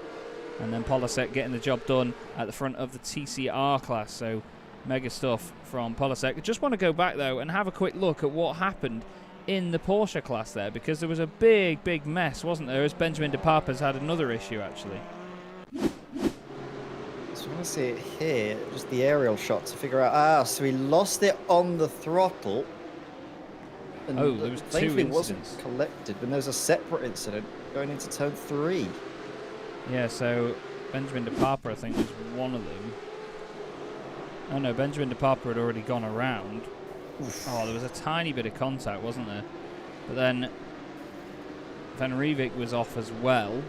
And then Polasek getting the job done at the front of the TCR class. So mega stuff from Polasek. I just want to go back, though, and have a quick look at what happened in the Porsche class there, because there was a big mess, wasn't there, as Benjamin de Papa's had another issue, actually. So I want to see it here, just the aerial shot to figure out, so he lost it on the throttle. And oh, there was two thankfully incidents. It wasn't collected, but there was a separate incident going into turn 3. Yeah, so Benjamin de Papa, I think, was one of them. Oh no, Benjamin de Papa had already gone around. Oof. Oh, there was a tiny bit of contact, wasn't there? But then Van Riebeek was off as well.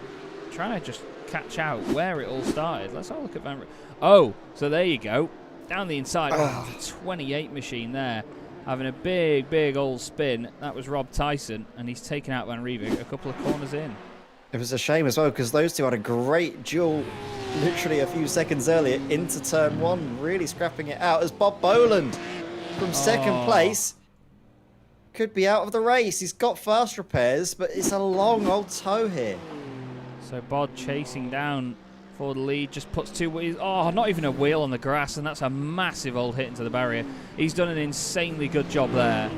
Trying to just catch out where it all started. Let's have a look at Van Riebeek. Oh, so there you go. Down the inside. Oh, the 28 machine there. Having a big old spin. That was Rob Tyson, and he's taken out Van Riebeek a couple of corners in. It was a shame as well, because those two had a great duel literally a few seconds earlier into turn 1, really scrapping it out as Bob Boland from second place could be out of the race. He's got fast repairs, but it's a long old tow here. So Bod chasing down for the lead, just puts two wheels. Oh, not even a wheel on the grass, and that's a massive old hit into the barrier. He's done an insanely good job there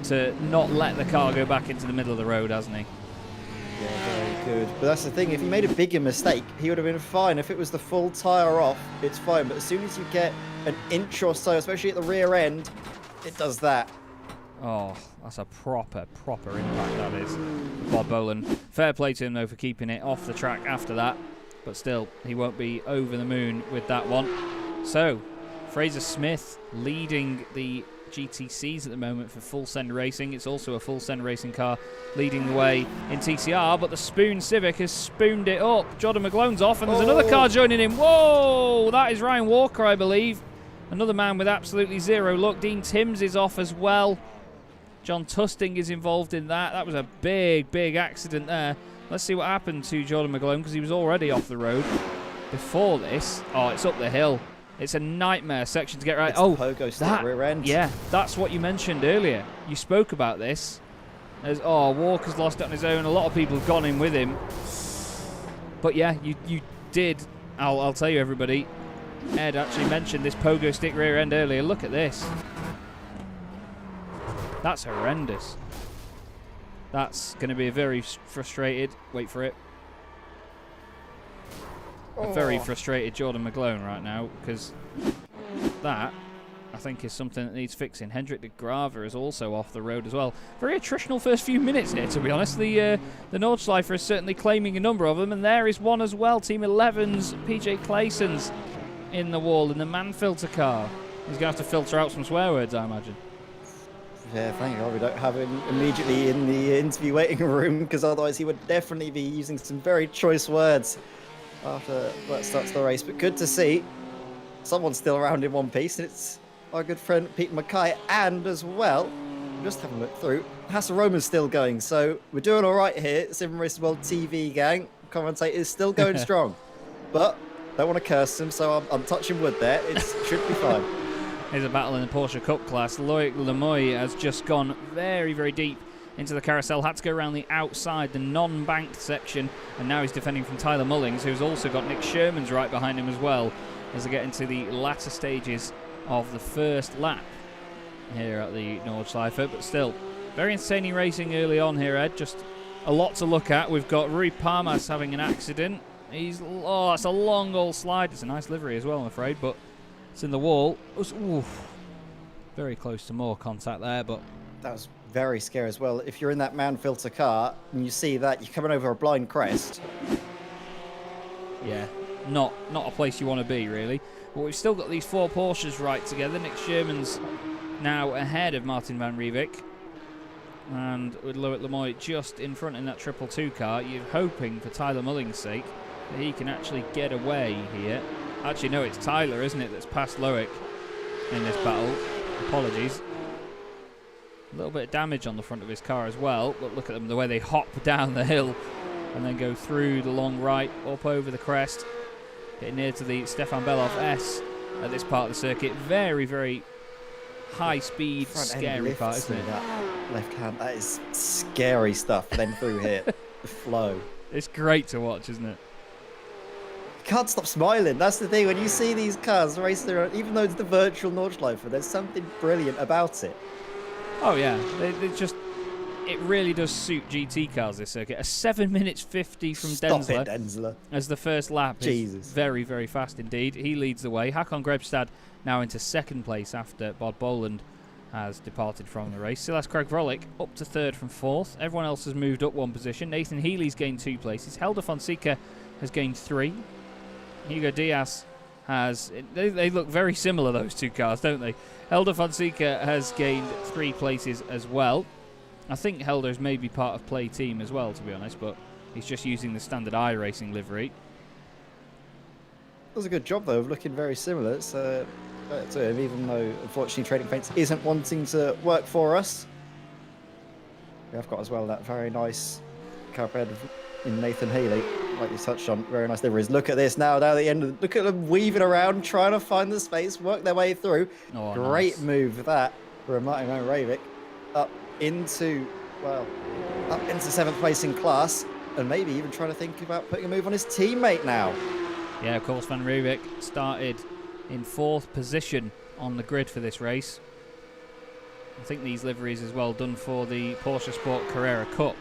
to not let the car go back into the middle of the road, hasn't he? Yeah, very good. But that's the thing, if he made a bigger mistake, he would have been fine. If it was the full tyre off, it's fine. But as soon as you get an inch or so, especially at the rear end, it does that. Oh, that's a proper impact, that is. Bob Boland. Fair play to him, though, for keeping it off the track after that. But still, he won't be over the moon with that one. So, Fraser Smith leading the GTCs at the moment for Full Send Racing. It's also a Full Send Racing car leading the way in TCR, but the Spoon Civic has spooned it up. Jordan McGlone's off, and there's another car joining him. Whoa! That is Ryan Walker, I believe. Another man with absolutely zero luck. Dean Timms is off as well. John Tusting is involved in that. That was a big accident there. Let's see what happened to Jordan McGlone, because he was already off the road before this. Oh, it's up the hill. It's a nightmare section to get right. It's pogo stick rear end. Yeah, that's what you mentioned earlier. You spoke about this. Walker's lost it on his own. A lot of people have gone in with him. But yeah, you did. I'll tell you, everybody. Ed actually mentioned this pogo stick rear end earlier. Look at this. That's horrendous. That's going to be a very frustrated. Wait for it. A very frustrated Jordan McGlone right now, because that, I think, is something that needs fixing. Hendrik de Grave is also off the road as well. Very attritional first few minutes here, to be honest. The Nordschleife is certainly claiming a number of them, and there is one as well. Team 11's PJ Clayson's in the wall in the man filter car. He's going to have to filter out some swear words, I imagine. Yeah, thank God we don't have him immediately in the interview waiting room, because otherwise he would definitely be using some very choice words after that starts the race. But good to see someone's still around in one piece, and it's our good friend Pete Mackay. And as well, just having a look through, Hassel Roman's still going, so we're doing all right here. Simracersworld TV gang, commentator is still going strong, but don't want to curse him, so I'm touching wood there. It should be fine. Here's a battle in the Porsche Cup class. Loic Lemoy has just gone very deep into the carousel. Had to go around the outside, the non-banked section, and now he's defending from Tyler Mullings, who's also got Nick Sherman's right behind him as well, as they get into the latter stages of the first lap here at the Nordschleife. But still, very entertaining racing early on here, Ed. Just a lot to look at. We've got Rui Parmas having an accident. It's a long old slide. It's a nice livery as well, I'm afraid, but it's in the wall. Very close to more contact there, but that was very scary as well. If you're in that man filter car and you see that, you're coming over a blind crest. Yeah, not a place you want to be, really. But we've still got these four Porsches right together. Nick Sherman's now ahead of Martin van Riebeck, and with Loic Lemoy just in front in that 222 car. You're hoping, for Tyler Mullings' sake, that he can actually get away here. Actually, no, it's Tyler, isn't it, that's passed Loic in this battle. Apologies. A little bit of damage on the front of his car as well, but look at them, the way they hop down the hill and then go through the long right, up over the crest, getting near to the Stefan Beloff S at this part of the circuit. Very high speed, scary part, isn't it? That left hand, that is scary stuff. Then through here, the flow. It's great to watch, isn't it? Can't stop smiling. That's the thing. When you see these cars racing around, even though it's the virtual Nordschleife, there's something brilliant about it. Oh yeah, it really does suit GT cars, this circuit. A 7 minutes 50 from Denzler as the first lap. Jesus. Is very fast indeed. He leads the way. Hakon Grebstad now into second place after Bod Boland has departed from the race. Silas Craig Vrolik up to third from fourth. Everyone else has moved up one position. Nathan Healy's gained 2 places. Helder Fonseca has gained 3. Hugo Diaz has... They look very similar, those two cars, don't they? Helder Fonseca has gained 3 places as well. I think Helder's maybe part of Play Team as well, to be honest, but he's just using the standard iRacing livery. Does a good job, though, of looking very similar. It's, to him, even though, unfortunately, Trading Paints isn't wanting to work for us. We have got as well that very nice carpet in Nathan Healy, like you touched on. Very nice liveries. Look at this now, down at the end. Look at them weaving around, trying to find the space, work their way through. Oh, Great nice move that from Martin van Riebeck. Up into, well, up into 7th place in class, and maybe even trying to think about putting a move on his teammate now. Yeah, of course, Van Rubik started in 4th position on the grid for this race. I think these liveries as well done for the Porsche Sport Carrera Cup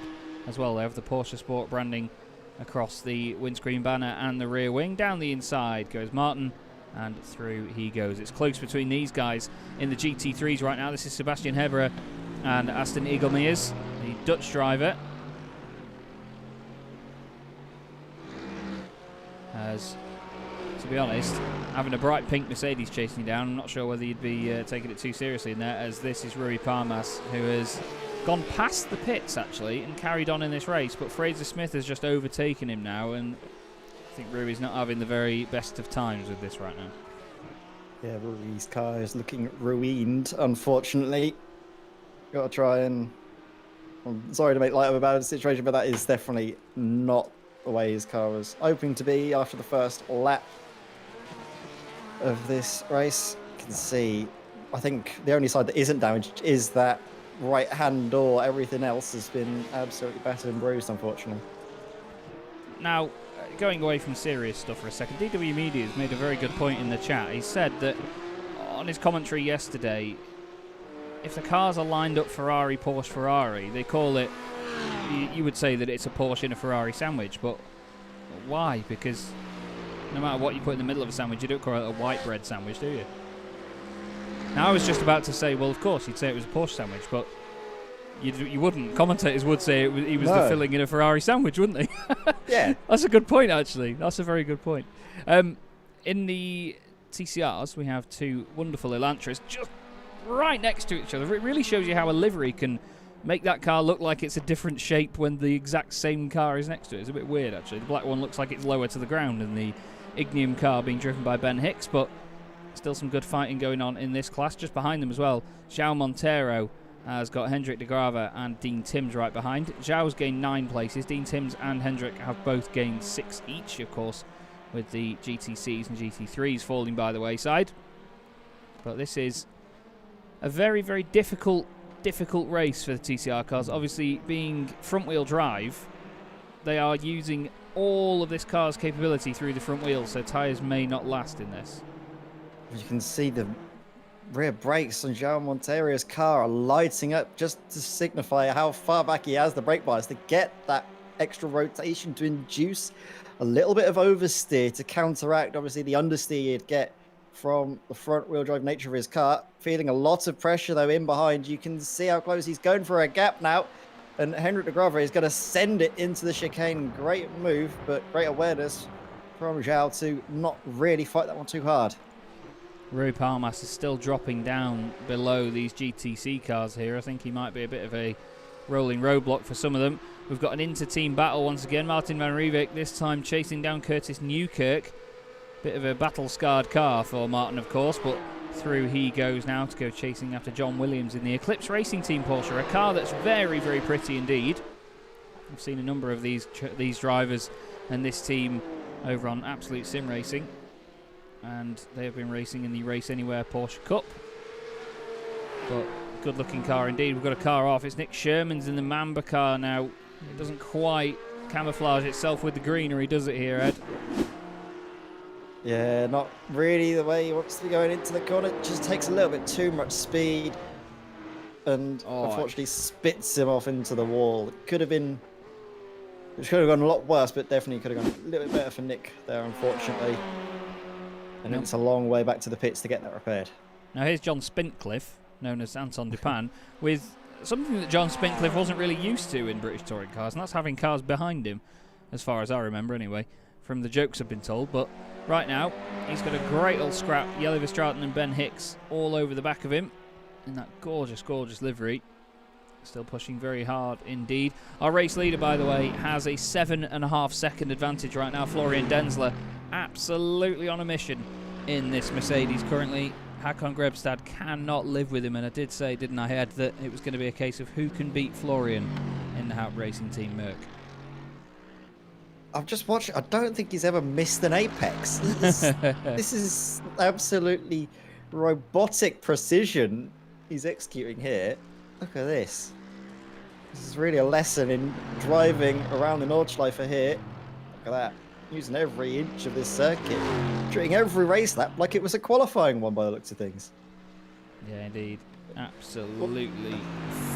as well. They have the Porsche Sport branding across the windscreen banner and the rear wing. Down the inside goes Martin, and through he goes. It's close between these guys in the GT3s right now. This is Sebastian Hebera and Aston Egelmeers, the Dutch driver. As, to be honest, having a bright pink Mercedes chasing you down, I'm not sure whether you'd be taking it too seriously in there, as this is Rui Parmas, who has gone past the pits, actually, and carried on in this race, but Fraser Smith has just overtaken him now, and I think Rui's not having the very best of times with this right now. Yeah, Rui's car is looking ruined, unfortunately. Got to try and... I'm sorry to make light of a bad situation, but that is definitely not the way his car was hoping to be after the first lap of this race. You can see, I think the only side that isn't damaged is that right-hand door. Everything else has been absolutely battered and bruised, unfortunately. Now, going away from serious stuff for a second, DW Media has made a very good point in the chat. He said that on his commentary yesterday, if the cars are lined up Ferrari, Porsche, Ferrari, they call it, you would say that it's a Porsche in a Ferrari sandwich, but why? Because no matter what you put in the middle of a sandwich, you don't call it a white bread sandwich, do you? Now, I was just about to say, well, of course, you'd say it was a Porsche sandwich, but you wouldn't. Commentators would say he was the filling in a Ferrari sandwich, wouldn't they? Yeah. That's a good point, actually. That's a very good point. In the TCRs, we have two wonderful Elantras just right next to each other. It really shows you how a livery can make that car look like it's a different shape when the exact same car is next to it. It's a bit weird, actually. The black one looks like it's lower to the ground than the Ignium car being driven by Ben Hicks, but still some good fighting going on in this class. Just behind them as well, João Monteiro has got Hendrik de Grave and Dean Timms right behind. João's gained 9 places. Dean Timms and Hendrik have both gained 6 each, of course, with the GTCs and GT3s falling by the wayside. But this is a very, very difficult race for the TCR cars. Obviously, being front-wheel drive, they are using all of this car's capability through the front wheels, so tyres may not last in this. You can see the rear brakes on João Monteiro's car are lighting up just to signify how far back he has the brake bias to get that extra rotation to induce a little bit of oversteer to counteract, obviously, the understeer you'd get from the front-wheel drive nature of his car. Feeling a lot of pressure, though, in behind. You can see how close he's going for a gap now. And Hendrik de Grave is going to send it into the chicane. Great move, but great awareness from João to not really fight that one too hard. Rui Palmas is still dropping down below these GTC cars here. I think he might be a bit of a rolling roadblock for some of them. We've got an inter-team battle once again. Martin van Riebeek this time chasing down Curtis Newkirk. Bit of a battle-scarred car for Martin, of course, but through he goes now to go chasing after John Williams in the Eclipse Racing Team Porsche, a car that's very, very pretty indeed. I've seen a number of these drivers and this team over on Absolute Sim Racing, and they have been racing in the Race Anywhere Porsche Cup. But good-looking car indeed. We've got a car off. It's Nick Sherman's in the Mamba car now. It doesn't quite camouflage itself with the greenery, does it here, Ed? Yeah, not really the way he wants to be going into the corner. It just takes a little bit too much speed and unfortunately spits him off into the wall. It could have gone a lot worse, but definitely could have gone a little bit better for Nick there, unfortunately. And it's a long way back to the pits to get that repaired. Now here's John Spintcliffe, known as Anton Dupin, with something that John Spintcliffe wasn't really used to in British touring cars, and that's having cars behind him, as far as I remember anyway, from the jokes I've been told. But right now, he's got a great old scrap, Jelle Verstraeten and Ben Hicks all over the back of him in that gorgeous, gorgeous livery. Still pushing very hard indeed. Our race leader, by the way, has a 7.5 second advantage right now. Florian Denzler, absolutely on a mission in this Mercedes currently. Hakan Grebstad cannot live with him, and I did say, didn't I, Ed, that it was going to be a case of who can beat Florian in the Haupt Racing Team Merc. I've just watched it. I don't think he's ever missed an apex. This is absolutely robotic precision he's executing here. Look at this. This is really a lesson in driving around the Nordschleife here. Look at that. Using every inch of this circuit. Treating every race lap like it was a qualifying one by the looks of things. Yeah, indeed. Absolutely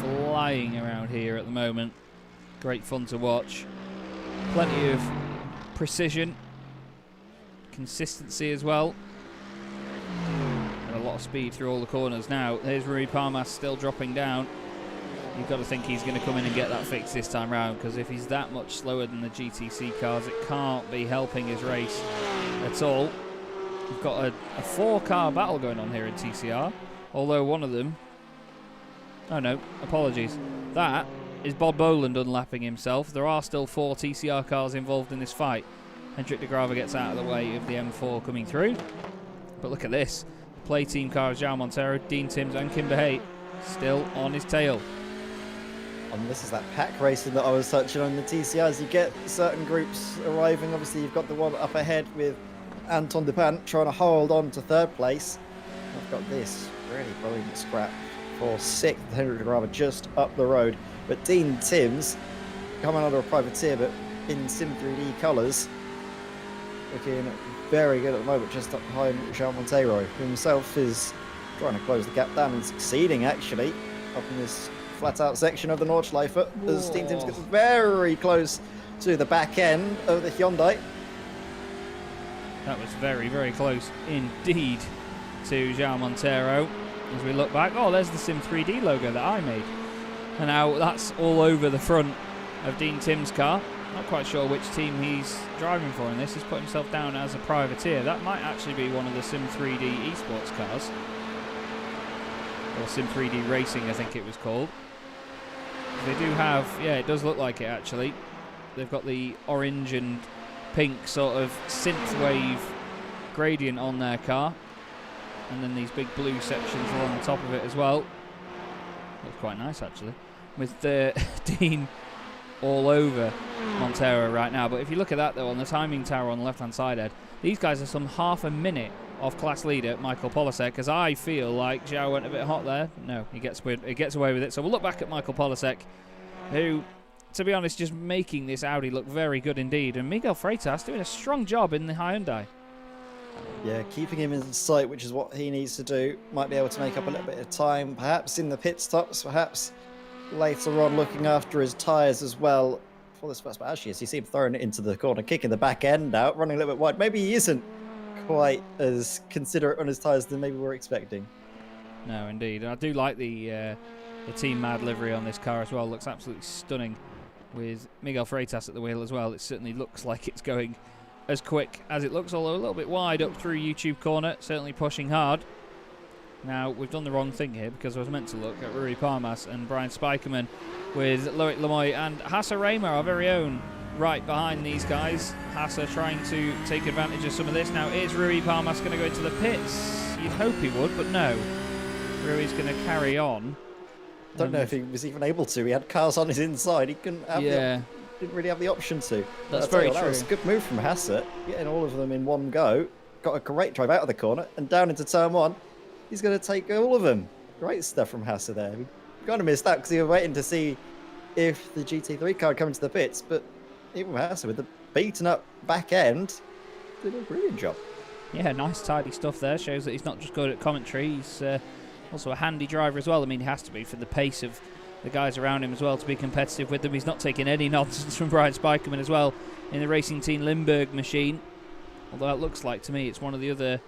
flying around here at the moment. Great fun to watch. Plenty of precision. Consistency as well. And a lot of speed through all the corners. Now, there's Rui Parmas still dropping down. You've got to think he's going to come in and get that fixed this time round, because if he's that much slower than the GTC cars, it can't be helping his race at all. We've got a 4-car battle going on here in TCR, although one of them... Oh no, apologies. That is Bob Boland unlapping himself. There are still 4 TCR cars involved in this fight. Hendrik de Grave gets out of the way of the M4 coming through. But look at this. The play team car of João Montero, Dean Timms and Kimber Haight still on his tail. And this is that pack racing that I was touching on in the TCRs. You get certain groups arriving. Obviously, you've got the one up ahead with Anton Dupont trying to hold on to 3rd place. I've got this really brilliant scrap for 6th. Hendrik de Grave just up the road. But Dean Timms coming under a privateer, but in Sim 3D colours. Looking very good at the moment, just up behind João Monteiro, who himself is trying to close the gap down and succeeding, actually, up in this flat-out section of the Nordschleife, as Dean Timms gets very close to the back end of the Hyundai. That was very, very close indeed to João Montero. As we look back, oh, there's the Sim 3D logo that I made. And now that's all over the front of Dean Timms' car. Not quite sure which team he's driving for in this. He's put himself down as a privateer. That might actually be one of the Sim 3D esports cars. Or Sim 3D Racing, I think it was called. They do have, yeah, it does look like it actually. They've got the orange and pink sort of synthwave gradient on their car. And then these big blue sections along the top of it as well. Looks quite nice actually. With the Dean all over Montero right now. But if you look at that though, on the timing tower on the left hand side, Ed, these guys are some half a minute off class leader Michael Polasek, because I feel like João went a bit hot there. No, he gets away with it. So we'll look back at Michael Polasek, who, to be honest, just making this Audi look very good indeed. And Miguel Freitas doing a strong job in the Hyundai. Yeah, keeping him in sight, which is what he needs to do. Might be able to make up a little bit of time, perhaps in the pit stops, perhaps later on looking after his tyres as well for this first. But actually, as you see him throwing it into the corner, kicking the back end out, running a little bit wide. Maybe he isn't quite as considerate on his tyres than maybe we're expecting. No, indeed. And I do like the Team Mad livery on this car as well. Looks absolutely stunning with Miguel Freitas at the wheel as well. It certainly looks like it's going as quick as it looks, although a little bit wide up through YouTube corner, certainly pushing hard. Now, we've done the wrong thing here, because I was meant to look at Rui Parmas and Brian Speicherman with Loic Lemoy and Hasse Raymer, our very own, right behind these guys. Hasse trying to take advantage of some of this. Now, is Rui Parmas going to go into the pits? You'd hope he would, but no. Rui's going to carry on. Don't know if he was even able to. He had cars on his inside. He couldn't have didn't really have the option to. That's very true. That was a good move from Hasse, getting all of them in one go. Got a great drive out of the corner and down into turn 1. He's going to take all of them. Great stuff from Hasse there. We kind of missed that because he was waiting to see if the GT3 car coming to the pits, but even Hasse with the beaten up back end did a brilliant job. Yeah, nice tidy stuff there. Shows that he's not just good at commentary, he's also a handy driver as well. I mean, he has to be for the pace of the guys around him as well to be competitive with them. He's not taking any nonsense from Brian Speicherman as well in the Racing Team Limburg machine. Although it looks like to me it's one of the other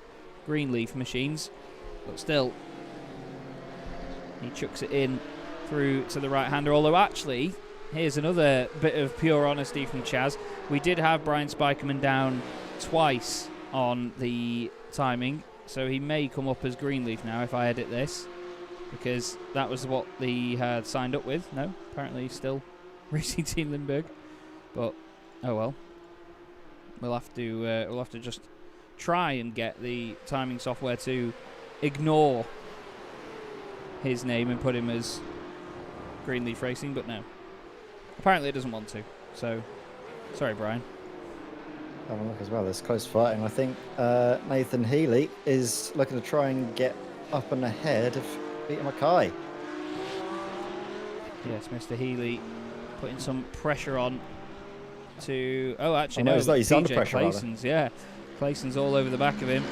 Greenleaf machines. But still, he chucks it in through to the right-hander. Although actually, here's another bit of pure honesty from Chaz. We did have Brian Speicherman down twice on the timing, so he may come up as Greenleaf now if I edit this, because that was what he had signed up with. No, apparently he's still Racing Team Limburg. But oh well, we'll have to just try and get the timing software to ignore his name and put him as Greenleaf Racing, but no, apparently it doesn't want to. So sorry, Brian. Have a look as well. There's close fighting. I think Nathan Healy is looking to try and get up and ahead of Peter Mackay. Yes, Mr. Healy putting some pressure on to... Oh, actually, no, no. he's not. He's under PJ pressure, rather. Clayson's, yeah. Clayson's all over the back of him.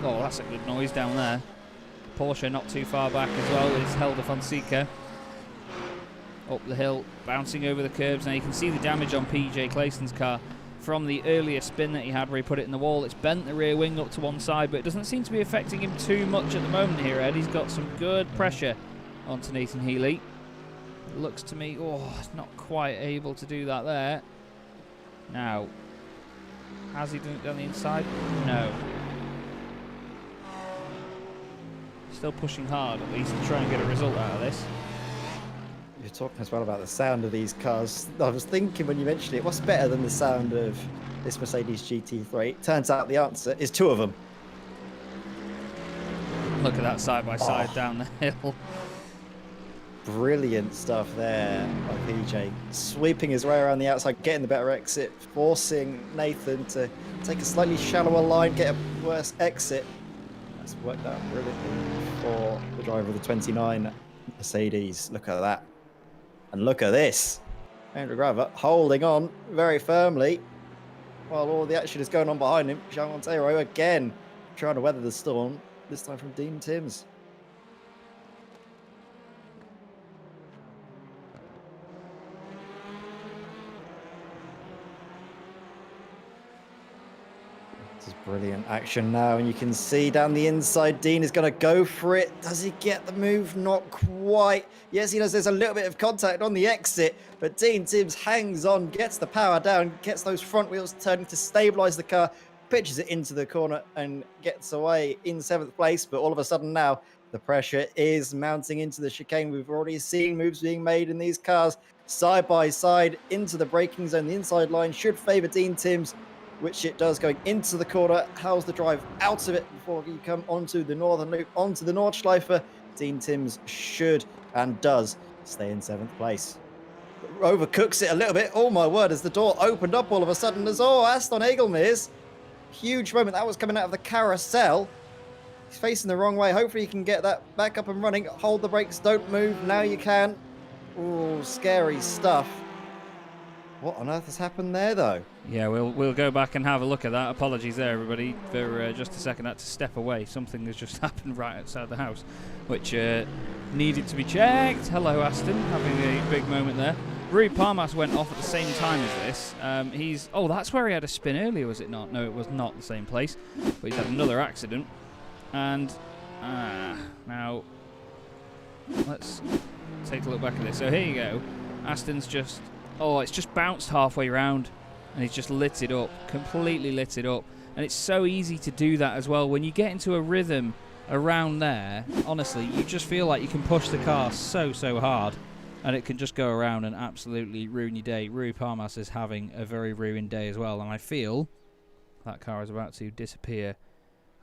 Oh, that's a good noise down there. Porsche not too far back as well is Helder Fonseca. Up the hill, bouncing over the curbs. Now you can see the damage on PJ Clayson's car from the earlier spin that he had where he put it in the wall. It's bent the rear wing up to one side, but it doesn't seem to be affecting him too much at the moment here, Ed. He's got some good pressure onto Nathan Healy. It looks to me, not quite able to do that there. Now, has he done it down the inside? No. Still pushing hard, at least, to try and get a result out of this. You're talking as well about the sound of these cars. I was thinking when you mentioned it, what's better than the sound of this Mercedes GT3? Turns out the answer is two of them. Look at that side-by-side down the hill. Brilliant stuff there by PJ. Sweeping his way around the outside, getting the better exit, forcing Nathan to take a slightly shallower line, get a worse exit. That's worked out brilliantly for the driver of the 29 Mercedes. Look at that. And look at this. Andrew Graver holding on very firmly while all the action is going on behind him. Jean Montero again trying to weather the storm, this time from Dean Timms. This is brilliant action now, and you can see down the inside, Dean is going to go for it. Does he get the move? Not quite. Yes, he does. There's a little bit of contact on the exit, but Dean Timms hangs on, gets the power down, gets those front wheels turning to stabilise the car, pitches it into the corner and gets away in 7th place. But all of a sudden now, the pressure is mounting into the chicane. We've already seen moves being made in these cars side by side into the braking zone. The inside line should favour Dean Timms, which it does, going into the corner. How's the drive out of it before you come onto the northern loop, onto the Nordschleife? Dean Timms should and does stay in 7th place. Overcooks it a little bit. Oh my word, as the door opened up all of a sudden, as Aston Egelmeers. Huge moment. That was coming out of the carousel. He's facing the wrong way. Hopefully he can get that back up and running. Hold the brakes, don't move. Now you can. Oh, scary stuff. What on earth has happened there, though? Yeah, we'll go back and have a look at that. Apologies there, everybody, for just a second. I had to step away. Something has just happened right outside the house, which needed to be checked. Hello, Aston, having a big moment there. Rui Parmas went off at the same time as this. Oh, that's where he had a spin earlier, was it not? No, it was not the same place. But he's had another accident. And now let's take a look back at this. So here you go. Aston's just... Oh, it's just bounced halfway round, and he's just lit it up, completely lit it up. And it's so easy to do that as well. When you get into a rhythm around there, honestly, you just feel like you can push the car so hard, and it can just go around and absolutely ruin your day. Rui Parmas is having a very ruined day as well, and I feel that car is about to disappear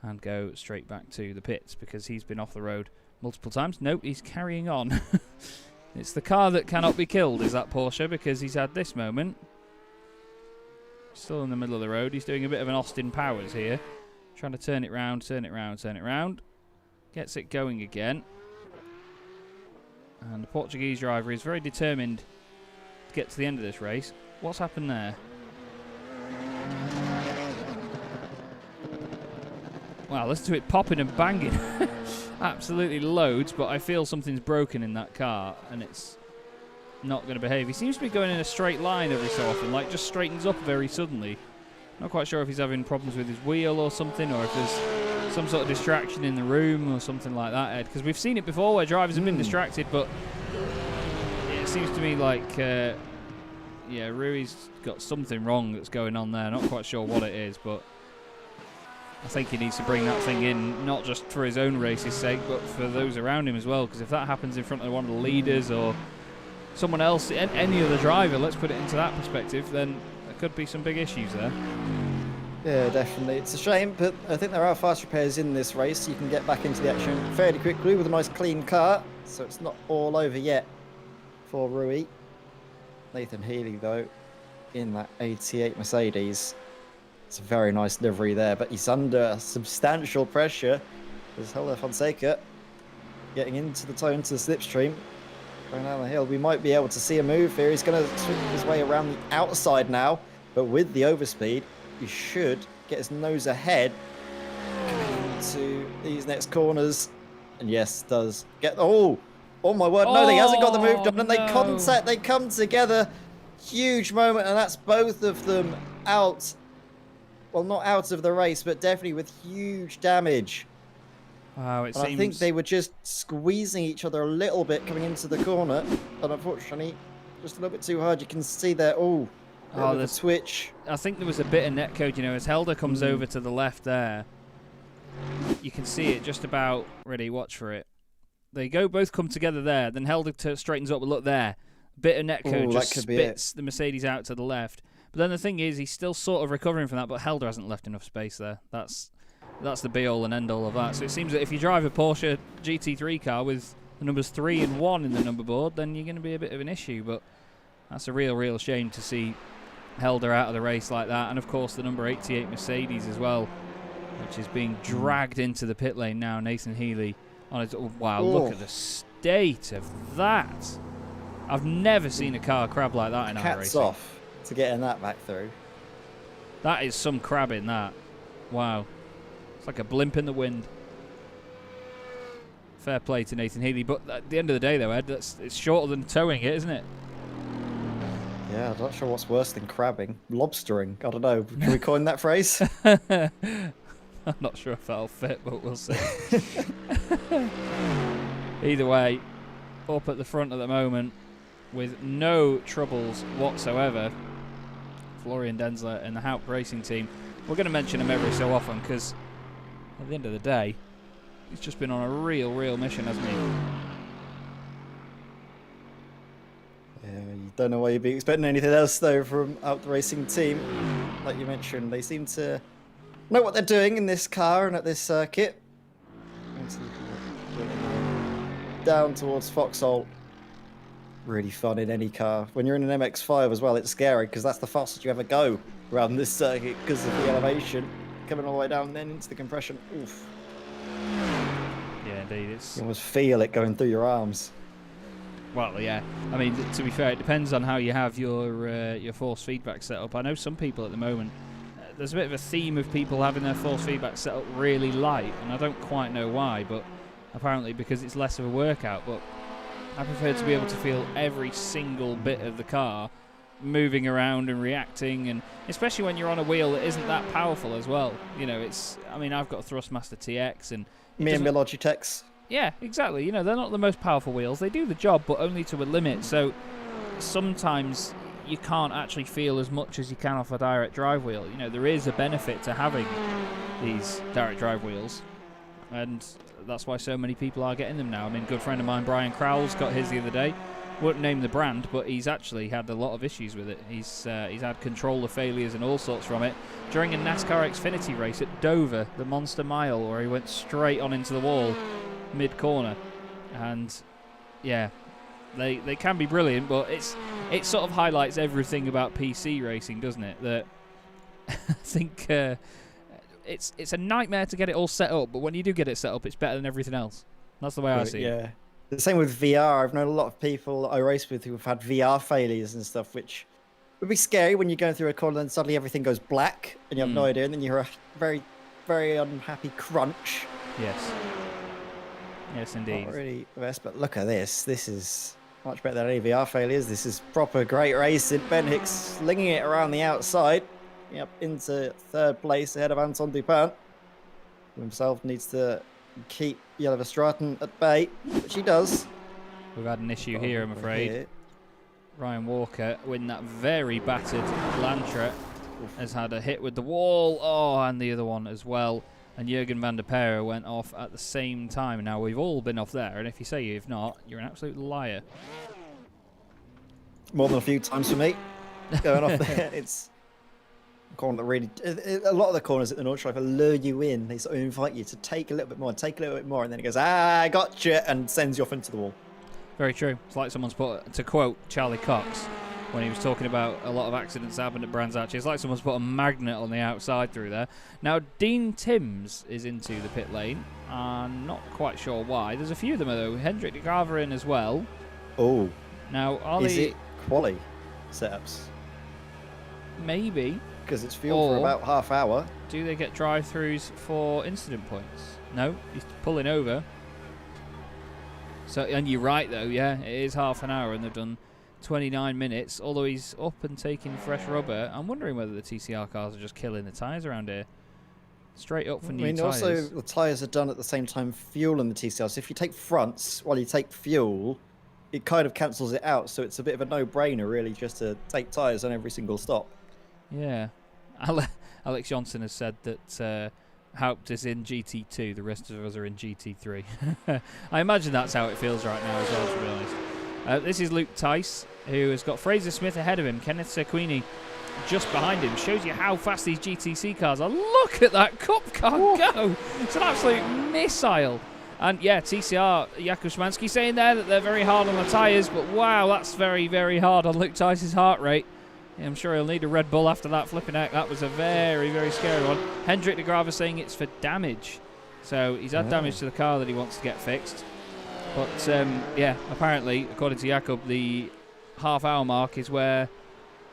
and go straight back to the pits because he's been off the road multiple times. Nope, he's carrying on. It's the car that cannot be killed, is that Porsche, because he's had this moment. Still in the middle of the road. He's doing a bit of an Austin Powers here. Trying to turn it round, turn it round, turn it round. Gets it going again. And the Portuguese driver is very determined to get to the end of this race. What's happened there? Wow, listen to it popping and banging. Absolutely loads, but I feel something's broken in that car, and it's not going to behave. He seems to be going in a straight line every so often, like just straightens up very suddenly. Not quite sure if he's having problems with his wheel or something, or if there's some sort of distraction in the room or something like that, Ed, because we've seen it before where drivers have been distracted, but it seems to me like, yeah, Rui's got something wrong that's going on there. Not quite sure what it is, but I think he needs to bring that thing in, not just for his own race's sake, but for those around him as well, because if that happens in front of one of the leaders or someone else, any other driver, let's put it into that perspective, then there could be some big issues there. Yeah, definitely. It's a shame, but I think there are fast repairs in this race. You can get back into the action fairly quickly with a nice clean car, so it's not all over yet for Rui. Nathan Healy, though, in that 88 Mercedes. It's a very nice livery there, but he's under substantial pressure. There's Helder Fonseca getting into the toe, into the slipstream. going down the hill. We might be able to see a move here. He's going to swing his way around the outside now, but with the overspeed, he should get his nose ahead into these next corners. And yes, does get... Oh my word, no, he hasn't got the move done, and they come together. Huge moment, and that's both of them out. Well, not out of the race, but definitely with huge damage. Wow, it seems... I think they were just squeezing each other a little bit coming into the corner, but unfortunately, just a little bit too hard. You can see there, there's a twitch. I think there was a bit of netcode, you know, as Helder comes over to the left there. You can see it just about... Ready, watch for it. They both come together there, then Helder straightens up, but look there. Bit of netcode just spits the Mercedes out to the left. But then the thing is, he's still sort of recovering from that, but Helder hasn't left enough space there. That's the be-all and end-all of that. So it seems that if you drive a Porsche GT3 car with the numbers 3 and 1 in the number board, then you're going to be a bit of an issue. But that's a real shame to see Helder out of the race like that. And, of course, the number 88 Mercedes as well, which is being dragged into the pit lane now. Nathan Healy on his... Oh, wow, look at the state of that. I've never seen a car crab like that in our racing. Hats off to getting that back through. That is some crabbing, that. Wow. It's like a blimp in the wind. Fair play to Nathan Healy. But at the end of the day, though, Ed, it's shorter than towing it, isn't it? Yeah, I'm not sure what's worse than crabbing. Lobstering. I don't know. Can we coin that phrase? I'm not sure if that'll fit, but we'll see. Either way, up at the front at the moment with no troubles whatsoever. Florian Denzler and the Haupt Racing team. We're going to mention him every so often because at the end of the day, he's just been on a real mission, hasn't he? Yeah, you don't know why you'd be expecting anything else, though, from Haupt Racing team. Like you mentioned, they seem to know what they're doing in this car and at this circuit. Down towards Foxhole. Really fun in any car. When you're in an MX-5 as well, it's scary because that's the fastest you ever go around this circuit because of the elevation. Coming all the way down then into the compression. Oof. Yeah, indeed. You almost feel it going through your arms. Well, yeah. I mean, to be fair, it depends on how you have your force feedback set up. I know some people at the moment, there's a bit of a theme of people having their force feedback set up really light, and I don't quite know why, but apparently because it's less of a workout. But I prefer to be able to feel every single bit of the car moving around and reacting, and especially when you're on a wheel that isn't that powerful as well. You know, I mean, I've got a Thrustmaster TX, and me and my Logitechs. Yeah, exactly. You know, they're not the most powerful wheels. They do the job, but only to a limit. So sometimes you can't actually feel as much as you can off a direct drive wheel. You know, there is a benefit to having these direct drive wheels, and that's why so many people are getting them now. I mean, a good friend of mine, Brian Crowell's got his the other day. Wouldn't name the brand, but he's actually had a lot of issues with it. He's had controller failures and all sorts from it during a NASCAR Xfinity race at Dover, the Monster Mile, where he went straight on into the wall mid-corner. And yeah, they can be brilliant, but it sort of highlights everything about PC racing, doesn't it? That I think it's a nightmare to get it all set up, but when you do get it set up, it's better than everything else. That's the way I see it. Yeah. The same with VR. I've known a lot of people that I race with who have had VR failures and stuff, which would be scary when you're going through a corner and suddenly everything goes black and you have no idea, and then you're a very, very unhappy crunch. Yes. Yes, indeed. Not really the best, but look at this. This is much better than any VR failures. This is proper great racing. Ben Hicks slinging it around the outside. Up into third place ahead of Anton Dupin, who himself needs to keep Jeleva Stratton at bay, which he does. We've had an issue here, I'm afraid. Ryan Walker, with that very battered Lantra, has had a hit with the wall. Oh, and the other one as well. And Jürgen van der Peere went off at the same time. Now, we've all been off there, and if you say you've not, you're an absolute liar. More than a few times for me. Going off there, it's a corner that really... A lot of the corners at the Nordschleife lure you in. They sort of invite you to take a little bit more, and then it goes, I gotcha, and sends you off into the wall. Very true. It's like someone's put, to quote Charlie Cox, when he was talking about a lot of accidents that happened at Brands Hatch, it's like someone's put a magnet on the outside through there. Now, Dean Timms is into the pit lane. I'm not quite sure why. There's a few of them, though. Hendrik de Graver in as well. Oh, Now, are is they... it quali setups? Maybe. Because it's fuel for Or- about half hour. Do they get drive-throughs for incident points? No, he's pulling over. So, and you're right though, yeah, it is half an hour and they've done 29 minutes, although he's up and taking fresh rubber. I'm wondering whether the TCR cars are just killing the tyres around here. Straight up for new tyres. Also, the tyres are done at the same time fuel in the TCR. So if you take fronts while you take fuel, it kind of cancels it out. So it's a bit of a no-brainer, really, just to take tyres on every single stop. Yeah. Alex Johnson has said that Haupt is in GT2, the rest of us are in GT3. I imagine that's how it feels right now as well, to be honest. This is Luke Tice, who has got Fraser Smith ahead of him. Kenneth Sequini just behind him. Shows you how fast these GTC cars are. Look at that Cup car go! It's an absolute missile. And yeah, TCR, Jakub Szymanski saying there that they're very hard on the tyres, but wow, that's very, very hard on Luke Tice's heart rate. I'm sure he'll need a Red Bull after that. Flipping out, that was a very, very scary one. Hendrik de Grave saying it's for damage. So he's had damage to the car that he wants to get fixed. But yeah, apparently, according to Jakob, the half-hour mark is where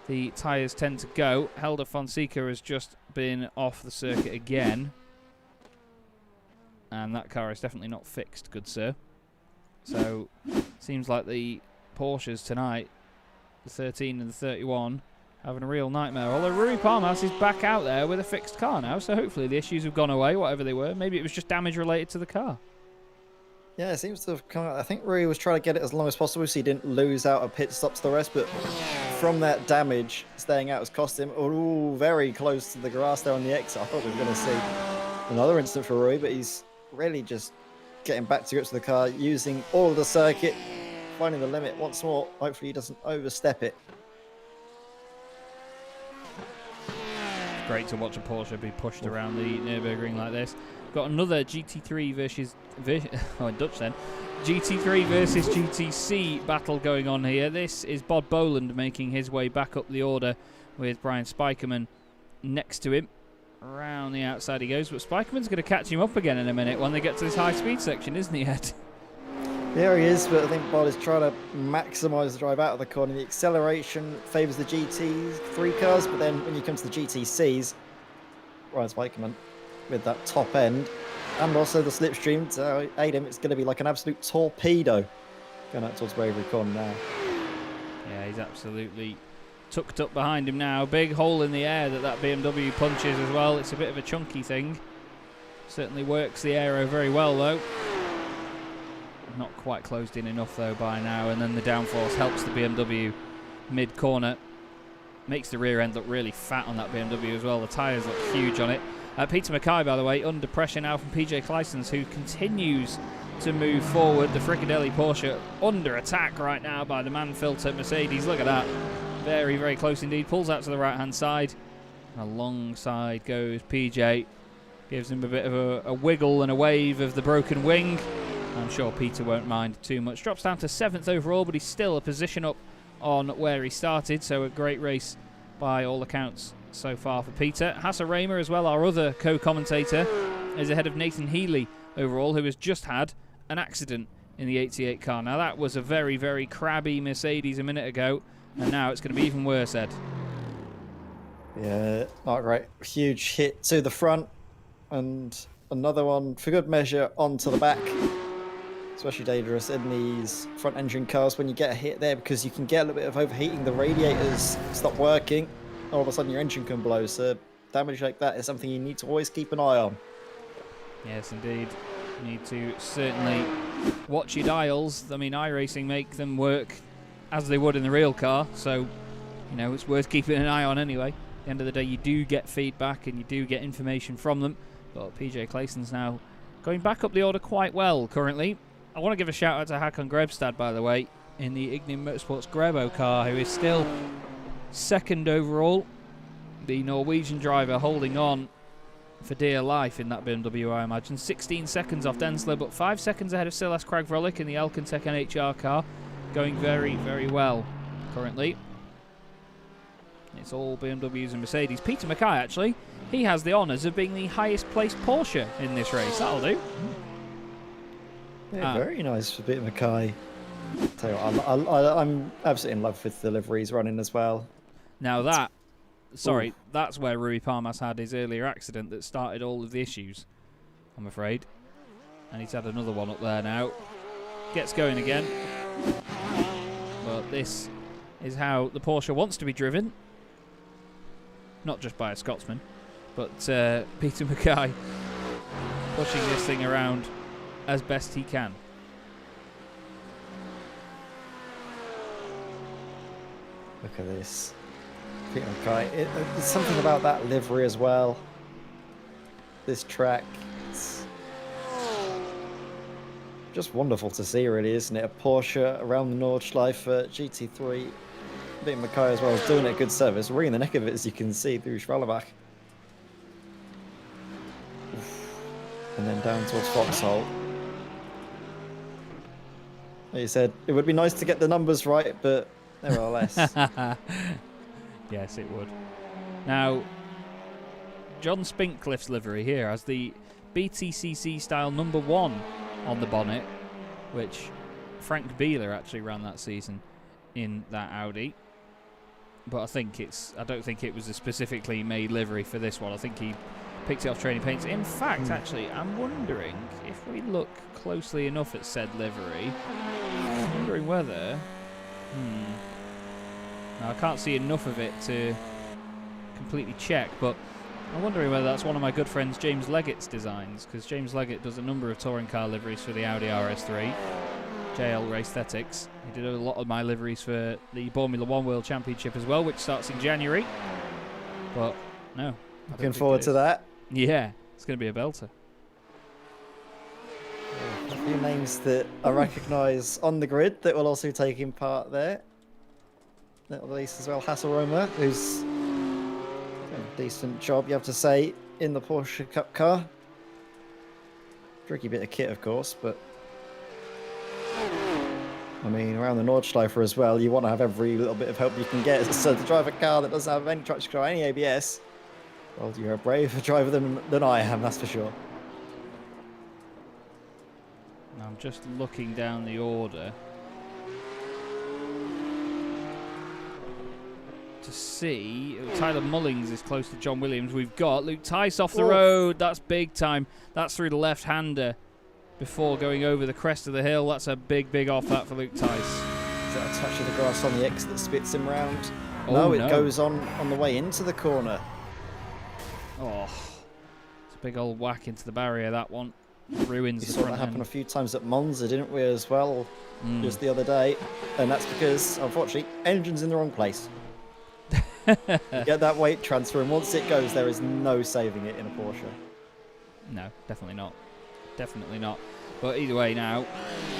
the tyres tend to go. Helder Fonseca has just been off the circuit again. And that car is definitely not fixed, good sir. So, seems like the Porsches tonight, the 13 and the 31, having a real nightmare. Although Rui Palmas is back out there with a fixed car now, so hopefully the issues have gone away, whatever they were. Maybe it was just damage related to the car. Yeah, it seems to have come out. I think Rui was trying to get it as long as possible so he didn't lose out of pit stops to the rest, but from that damage, staying out has cost him. Oh, very close to the grass there on the exit. I thought we were going to see another incident for Rui, but he's really just getting back to grips with the car, using all of the circuit, finding the limit once more. Hopefully he doesn't overstep it. Great to watch a Porsche be pushed around the Nurburgring like this. Got another GT3 versus Dutch then. GT3 versus GTC battle going on here. This is Bod Boland making his way back up the order with Brian Speicherman next to him. Around the outside he goes, but Speicherman's going to catch him up again in a minute when they get to this high speed section, isn't he, Ed? There he is, but I think Bod is trying to maximise the drive out of the corner. The acceleration favours the GT3 cars, but then when you come to the GTCs, Ryan Speicherman with that top end, and also the slipstream to aid him, it's going to be like an absolute torpedo going out towards Bravery Corner now. Yeah, he's absolutely tucked up behind him now. Big hole in the air that BMW punches as well. It's a bit of a chunky thing. Certainly works the aero very well though. Not quite closed in enough though by now, and then the downforce helps the BMW mid-corner. Makes the rear end look really fat on that BMW as well. The tyres look huge on it. Peter Mackay, by the way, under pressure now from PJ Clijstens, who continues to move forward. The Fricadelli Porsche under attack right now by the man-filter Mercedes. Look at that. Very, very close indeed. Pulls out to the right-hand side. Alongside goes PJ. Gives him a bit of a wiggle and a wave of the broken wing. I'm sure Peter won't mind too much. Drops down to 7th overall, but he's still a position up on where he started. So a great race by all accounts so far for Peter. Hasse Raymer as well, our other co-commentator, is ahead of Nathan Healy overall, who has just had an accident in the 88 car. Now that was a very, very crabby Mercedes a minute ago, and now it's going to be even worse, Ed. Yeah, not great. Huge hit to the front, and another one for good measure onto the back. Especially dangerous in these front engine cars when you get a hit there, because you can get a little bit of overheating. The radiators stop working, all of a sudden your engine can blow. So damage like that is something you need to always keep an eye on. Yes, indeed. You need to certainly watch your dials. I mean, iRacing make them work as they would in the real car, so you know it's worth keeping an eye on anyway. At the end of the day, you do get feedback and you do get information from them. But PJ Clijstens now going back up the order quite well currently. I want to give a shout out to Håkon Grebstad, by the way, in the Ignim Motorsports Grebo car, who is still 2nd overall. The Norwegian driver holding on for dear life in that BMW, I imagine. 16 seconds off Densler, but 5 seconds ahead of Silas Kragvrolic in the Alcantec NHR car. Going very, very well currently. It's all BMWs and Mercedes. Peter Mackay, actually, he has the honours of being the highest placed Porsche in this race. That'll do. Yeah, very nice for Peter Mackay. Tell you what, I'm absolutely in love with the liveries running as well. Now that, sorry, that's where Rui Palmas had his earlier accident that started all of the issues, I'm afraid. And he's had another one up there now. Gets going again. But this is how the Porsche wants to be driven. Not just by a Scotsman, but Peter Mackay pushing this thing around as best he can. Look at this. Peter Mackay. There's something about that livery as well. This track. It's just wonderful to see, really, isn't it? A Porsche around the Nordschleife GT3. Peter Mackay as well is doing it a good service, wringing the neck of it, as you can see through Schwallenbach. And then down towards Foxhole. Like you said, it would be nice to get the numbers right, but nevertheless. Yes, it would. Now, John Spinkcliff's livery here has the BTCC style number 1 on the bonnet, which Frank Bieler actually ran that season in that Audi. But I don't think it was a specifically made livery for this one. I think he picked it off Training Paints. In fact, actually, I'm wondering if we look closely enough at said livery, I'm wondering whether... Now, I can't see enough of it to completely check, but I'm wondering whether that's one of my good friends James Leggett's designs, because James Leggett does a number of touring car liveries for the Audi RS3, JL Racethetics. He did a lot of my liveries for the Formula One World Championship as well, which starts in January. But no. Looking forward to that. Yeah, it's going to be a belter. A few names that I recognise on the grid that will also be taking part there. Little Elise as well, Hasselromer, who's done a decent job, you have to say, in the Porsche Cup car. Tricky bit of kit, of course, but I mean, around the Nordschleife as well, you want to have every little bit of help you can get. So to drive a car that doesn't have any traction control, any ABS, well, you're a braver driver than I am, that's for sure. I'm just looking down the order to see. Tyler Mullings is close to John Williams. We've got Luke Tice off the road. That's big time. That's through the left-hander before going over the crest of the hill. That's a big off that for Luke Tice. Is that a touch of the grass on the X that spits him round? Oh, no, it goes on the way into the corner. Oh, it's a big old whack into the barrier, that one. Ruins We the saw front that happen end. a few times at Monza, didn't we, as well, just the other day? And that's because, unfortunately, engine's in the wrong place. You get that weight transfer, and once it goes, there is no saving it in a Porsche. No, definitely not. Definitely not. But either way now,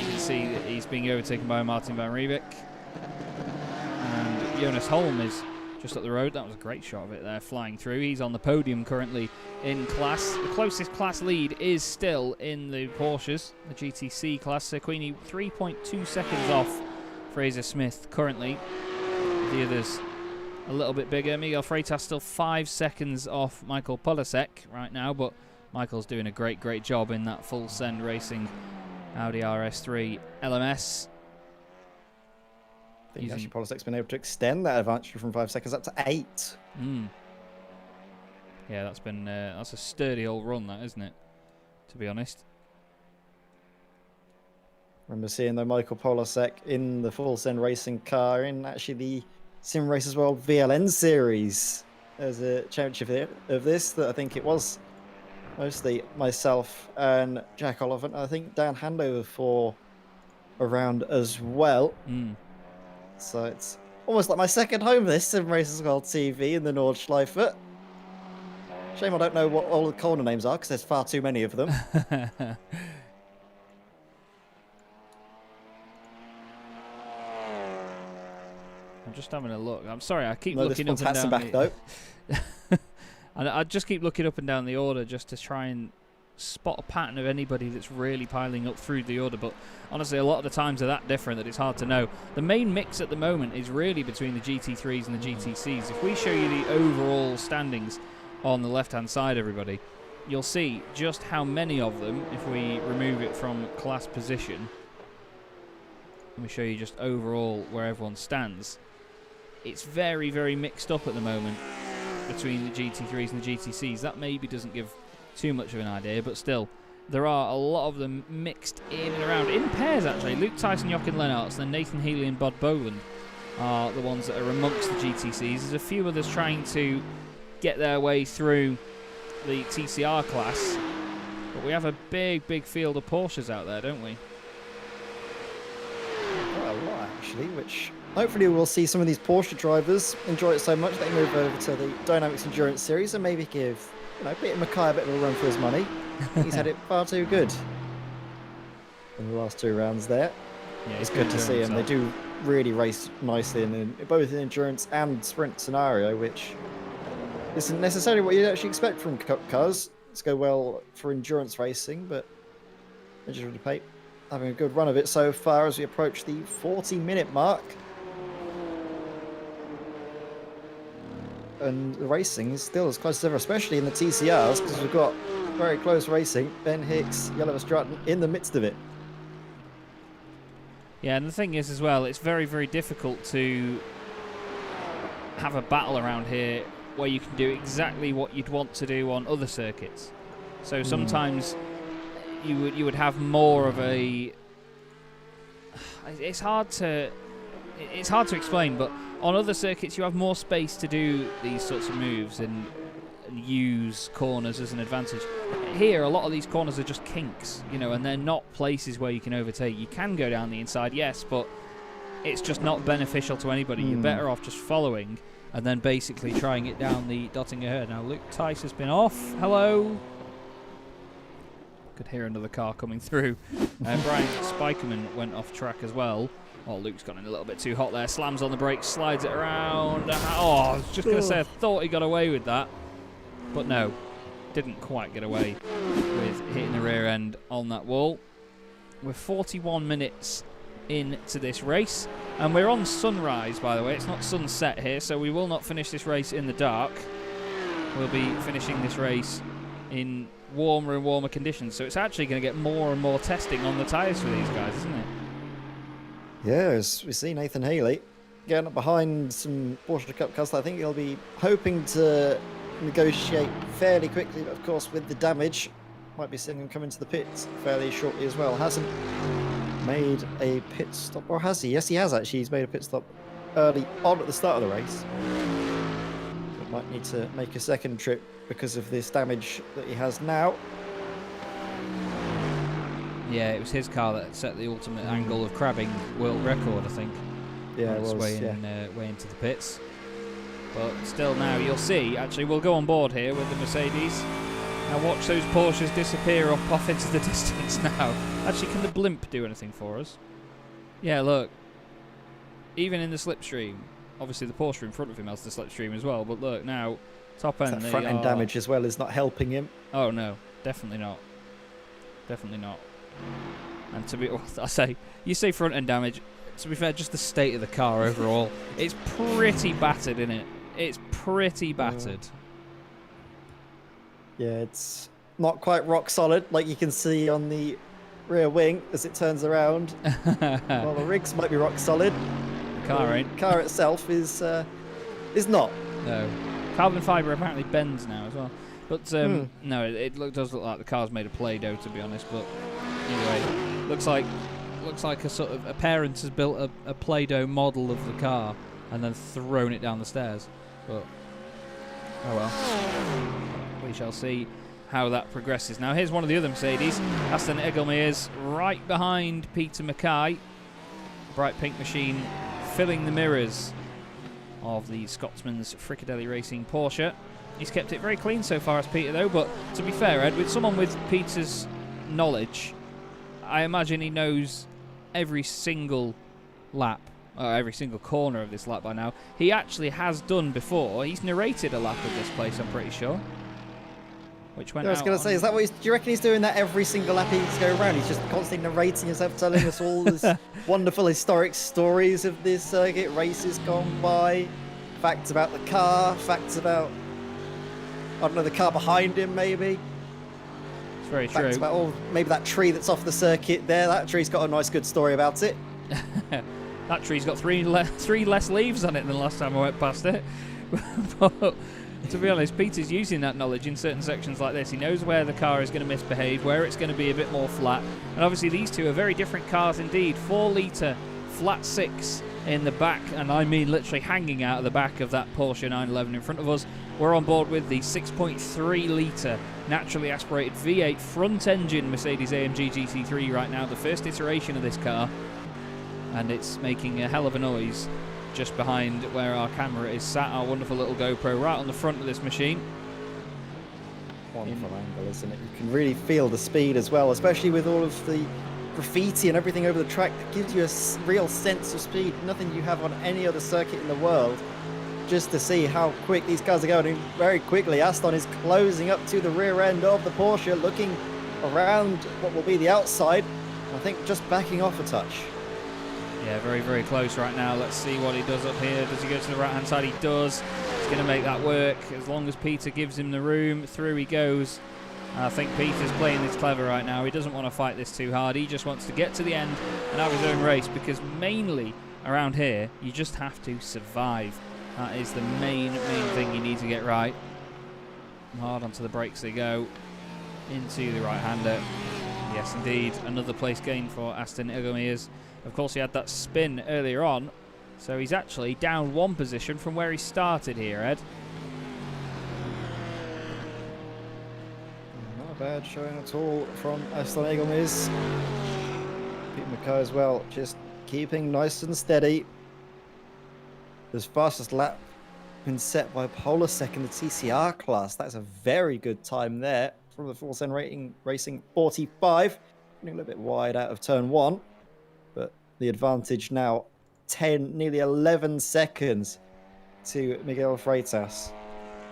you can see that he's being overtaken by Martin van Riebeck. And Jonas Holm is just up the road. That was a great shot of it there, flying through. He's on the podium currently in class. The closest class lead is still in the Porsches, the GTC class. Sequini 3.2 seconds off Fraser Smith currently. The others a little bit bigger. Miguel Freitas still 5 seconds off Michael Polasek right now, but Michael's doing a great job in that full send racing Audi RS3 LMS. I think actually Polisek's been able to extend that advantage from 5 seconds up to 8. Yeah, that's been that's a sturdy old run, that, isn't it? To be honest. Remember seeing though Michael Polasek in the full send racing car in actually the Simracersworld VLN series. There's a championship of this that I think it was mostly myself and Jack Oliphant. I think Dan Handover for around as well. So it's almost like my second home, this Simracersworld TV in the Nordschleife. Shame I don't know what all the corner names are because there's far too many of them. I'm just having a look. I'm sorry, I keep looking up and down. Back, though. And I just keep looking up and down the order just to try and spot a pattern of anybody that's really piling up through the order. But honestly, a lot of the times they're that different that it's hard to know. The main mix at the moment is really between the GT3s and the GTCs. If we show you the overall standings on the left-hand side, everybody, you'll see just how many of them, if we remove it from class position, let me show you just overall where everyone stands. It's very, very mixed up at the moment between the GT3s and the GTCs. That maybe doesn't give too much of an idea, but still, there are a lot of them mixed in and around. In pairs, actually. Luke Tyson, Jochen Lennartz, and then Nathan Healy and Bod Boland are the ones that are amongst the GTCs. There's a few others trying to get their way through the TCR class, but we have a big, big field of Porsches out there, don't we? Quite a lot, actually, which hopefully we'll see some of these Porsche drivers enjoy it so much they move over to the Dynamics Endurance Series and maybe give Peter Mackay a bit of a run for his money. He's had it far too good in the last 2 rounds there. Yeah, it's good to see him. They do really race nicely in both an endurance and sprint scenario, which isn't necessarily what you'd actually expect from cars. It's go well for endurance racing, but they're just really having a good run of it so far as we approach the 40-minute mark. And the racing is still as close as ever, especially in the TCRs, because we've got very close racing. Ben Hicks, Yellow Stratton in the midst of it. Yeah, and the thing is as well, it's very, very difficult to have a battle around here where you can do exactly what you'd want to do on other circuits. So sometimes you would have more of a... It's hard to explain, but on other circuits you have more space to do these sorts of moves and use corners as an advantage. Here, a lot of these corners are just kinks, and they're not places where you can overtake. You can go down the inside, yes, but it's just not beneficial to anybody. You're better off just following and then basically trying it down the Dottinger herd. Now, Luke Tice has been off. Hello. Could hear another car coming through. Brian Spikerman went off track as well. Oh, Luke's gone in a little bit too hot there. Slams on the brakes, slides it around. Oh, I was just going to say, I thought he got away with that. But no, didn't quite get away with hitting the rear end on that wall. We're 41 minutes into this race. And we're on sunrise, by the way. It's not sunset here, so we will not finish this race in the dark. We'll be finishing this race in warmer and warmer conditions. So it's actually going to get more and more testing on the tyres for these guys, isn't it? Yeah, as we see Nathan Healy getting up behind some Porsche Cup cars. I think he'll be hoping to negotiate fairly quickly, but of course with the damage, might be seeing him come into the pits fairly shortly as well. Hasn't made a pit stop, or has he? Yes, he has actually. He's made a pit stop early on at the start of the race. But might need to make a second trip because of this damage that he has now. Yeah, it was his car that set the ultimate angle of crabbing world record, I think. Yeah, it was. Way into the pits. But still now, you'll see, actually, we'll go on board here with the Mercedes. Now watch those Porsches disappear off into the distance now. Actually, can the blimp do anything for us? Yeah, look. Even in the slipstream, obviously the Porsche in front of him has the slipstream as well, but look, now, top end. That front end damage as well is not helping him. Oh, no, definitely not. Definitely not. And to be, I say, you say front end damage, to be fair, just the state of the car overall, it's pretty battered, isn't it? It's pretty battered. Yeah, it's not quite rock solid, like you can see on the rear wing as it turns around. Well, the rigs might be rock solid. The car ain't. The car itself is not. No. Carbon fibre apparently bends now as well. But no, it does look like the car's made of Play-Doh, to be honest. But anyway, looks like a sort of a parent has built a Play-Doh model of the car and then thrown it down the stairs. But oh well, we shall see how that progresses. Now here's one of the other Mercedes, Aston Egelmeers, right behind Peter Mackay. Bright pink machine filling the mirrors of the Scotsman's Fricadelli Racing Porsche. He's kept it very clean so far as Peter though, but to be fair, Ed, with someone with Peter's knowledge, I imagine he knows every single lap, or every single corner of this lap by now. He actually has done before. He's narrated a lap of this place, I'm pretty sure. Which went I was going to say, is that what do you reckon he's doing that every single lap he's going around? He's just constantly narrating himself, telling us all this wonderful historic stories of this circuit, races gone by, facts about the car, facts about, I don't know, the car behind him maybe. It's very Facts true. about, maybe that tree that's off the circuit there. That tree's got a nice good story about it. That tree's got three less leaves on it than last time I went past it. But to be honest, Peter's using that knowledge in certain sections like this. He knows where the car is going to misbehave, where it's going to be a bit more flat. And obviously these two are very different cars indeed. 4-litre flat 6 in the back, and I mean literally hanging out of the back of that Porsche 911 in front of us. We're on board with the 6.3-litre naturally aspirated V8 front-engine Mercedes-AMG GT3 right now, the first iteration of this car. And it's making a hell of a noise just behind where our camera is sat, our wonderful little GoPro right on the front of this machine. Wonderful angle, isn't it? You can really feel the speed as well, especially with all of the graffiti and everything over the track. That gives you a real sense of speed, nothing you have on any other circuit in the world. Just to see how quick these cars are going. And very quickly, Aston is closing up to the rear end of the Porsche, looking around what will be the outside. I think just backing off a touch. Yeah, very, very close right now. Let's see what he does up here. Does he go to the right-hand side? He does. He's going to make that work. As long as Peter gives him the room, through he goes. I think Peter's playing this clever right now. He doesn't want to fight this too hard. He just wants to get to the end and have his own race, because mainly around here, you just have to survive. That is the main thing you need to get right. Hard onto the brakes they go. Into the right-hander. Yes, indeed. Another place gain for Aston Egomiers. Of course, he had that spin earlier on, so he's actually down one position from where he started here, Ed. Not a bad showing at all from Aston Egomiers. Pete McCoy as well, just keeping nice and steady. His fastest lap been set by Polasek in the TCR class. That's a very good time there from the Full Send Racing 45. Running a little bit wide out of turn 1. But the advantage now 10, nearly 11 seconds to Miguel Freitas.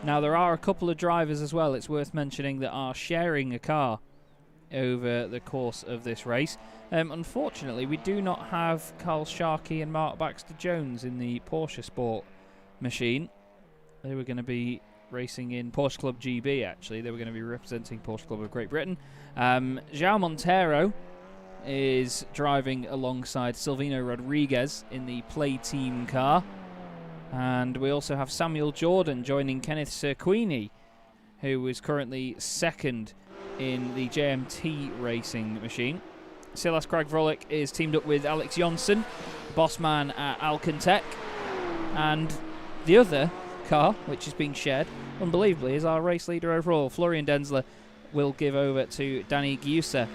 Now, there are a couple of drivers as well, it's worth mentioning, that are sharing a car over the course of this race. Unfortunately, we do not have Carl Sharkey and Mark Baxter-Jones in the Porsche Sport machine. They were going to be racing in Porsche Club GB, actually. They were going to be representing Porsche Club of Great Britain. João Monteiro is driving alongside Silvino Rodriguez in the Play Team car. And we also have Samuel Jordan joining Kenneth Serquini, who is currently second in the JMT racing machine. Silas Kragvrolic is teamed up with Alex Jonsson, boss man at Alcantech. And the other car, which is being shared, unbelievably, is our race leader overall. Florian Denzler will give over to Danny Giusa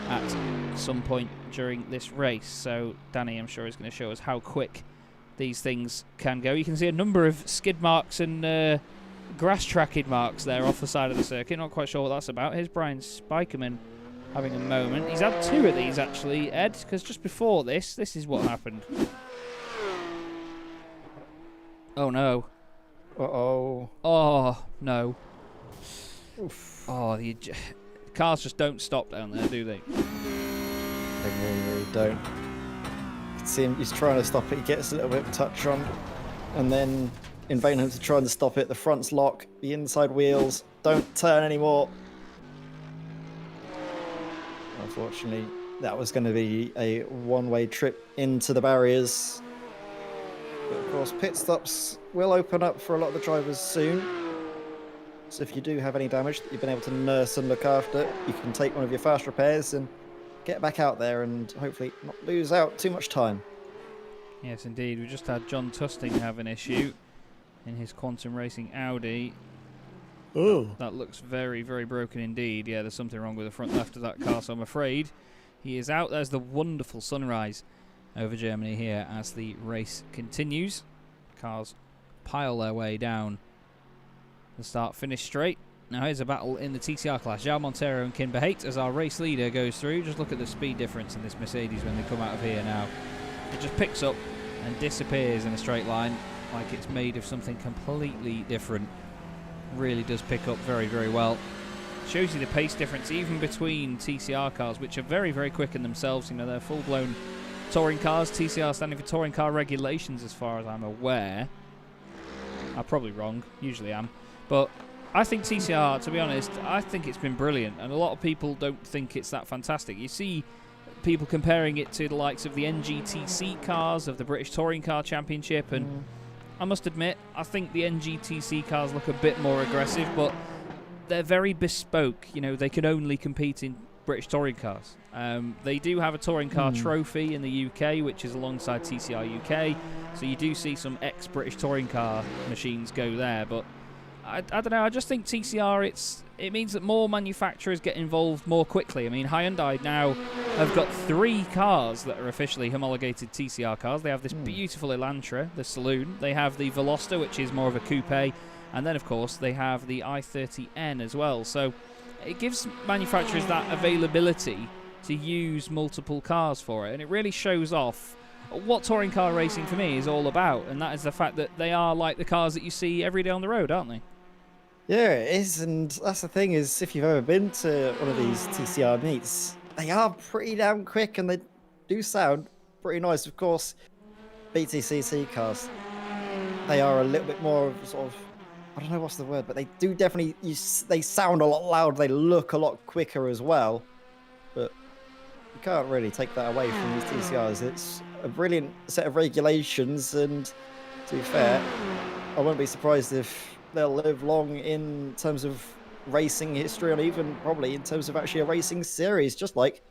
at some point during this race. So Danny, I'm sure, is going to show us how quick these things can go. You can see a number of skid marks and grass tracking marks there off the side of the circuit. Not quite sure what that's about. Here's Brian Spikeman having a moment. He's had two of these actually, Ed, because just before this is what happened. Oh no. Uh-oh. Oh no. Oof. Oh, the cars just don't stop down there, do they? They really don't. You can see him, he's trying to stop it, he gets a little bit of a touch on, and then in vain hopes to try and stop it. The front's lock, the inside wheels don't turn anymore. Unfortunately, that was going to be a one-way trip into the barriers. But of course, pit stops will open up for a lot of the drivers soon. So if you do have any damage that you've been able to nurse and look after, you can take one of your fast repairs and get back out there and hopefully not lose out too much time. Yes, indeed. We just had John Tusting have an issue in his Quantum Racing Audi. Oh. That looks very, very broken indeed. Yeah, there's something wrong with the front left of that car, so I'm afraid he is out. There's the wonderful sunrise over Germany here as the race continues. Cars pile their way down the start-finish straight. Now here's a battle in the TCR class. João Monteiro and Kimber Haight as our race leader goes through. Just look at the speed difference in this Mercedes when they come out of here now. It just picks up and disappears in a straight line like it's made of something completely different. Really does pick up very, very well. Shows you the pace difference even between TCR cars, which are very, very quick in themselves. You know, they're full-blown touring cars. TCR standing for Touring Car Regulations, as far as I'm aware. I'm probably wrong. Usually am. But I think TCR, to be honest, I think it's been brilliant. And a lot of people don't think it's that fantastic. You see people comparing it to the likes of the NGTC cars of the British Touring Car Championship, and I must admit, I think the NGTC cars look a bit more aggressive, but they're very bespoke. You know, they can only compete in British touring cars. They do have a touring car trophy in the UK, which is alongside TCR UK, so you do see some ex-British touring car machines go there, but I don't know, I just think TCR, it means that more manufacturers get involved more quickly. I mean, Hyundai now have got 3 cars that are officially homologated TCR cars. They have this beautiful Elantra, the saloon. They have the Veloster, which is more of a coupe. And then, of course, they have the i30N as well. So it gives manufacturers that availability to use multiple cars for it. And it really shows off what touring car racing for me is all about. And that is the fact that they are like the cars that you see every day on the road, aren't they? Yeah, it is, and that's the thing is, if you've ever been to one of these TCR meets, they are pretty damn quick, and they do sound pretty nice. Of course, BTCC cars, they are a little bit more of sort of, I don't know what's the word, but they do definitely, they sound a lot louder, they look a lot quicker as well, but you can't really take that away from these TCRs. It's a brilliant set of regulations, and to be fair, I wouldn't be surprised if they'll live long in terms of racing history, and even probably in terms of actually a racing series, just like,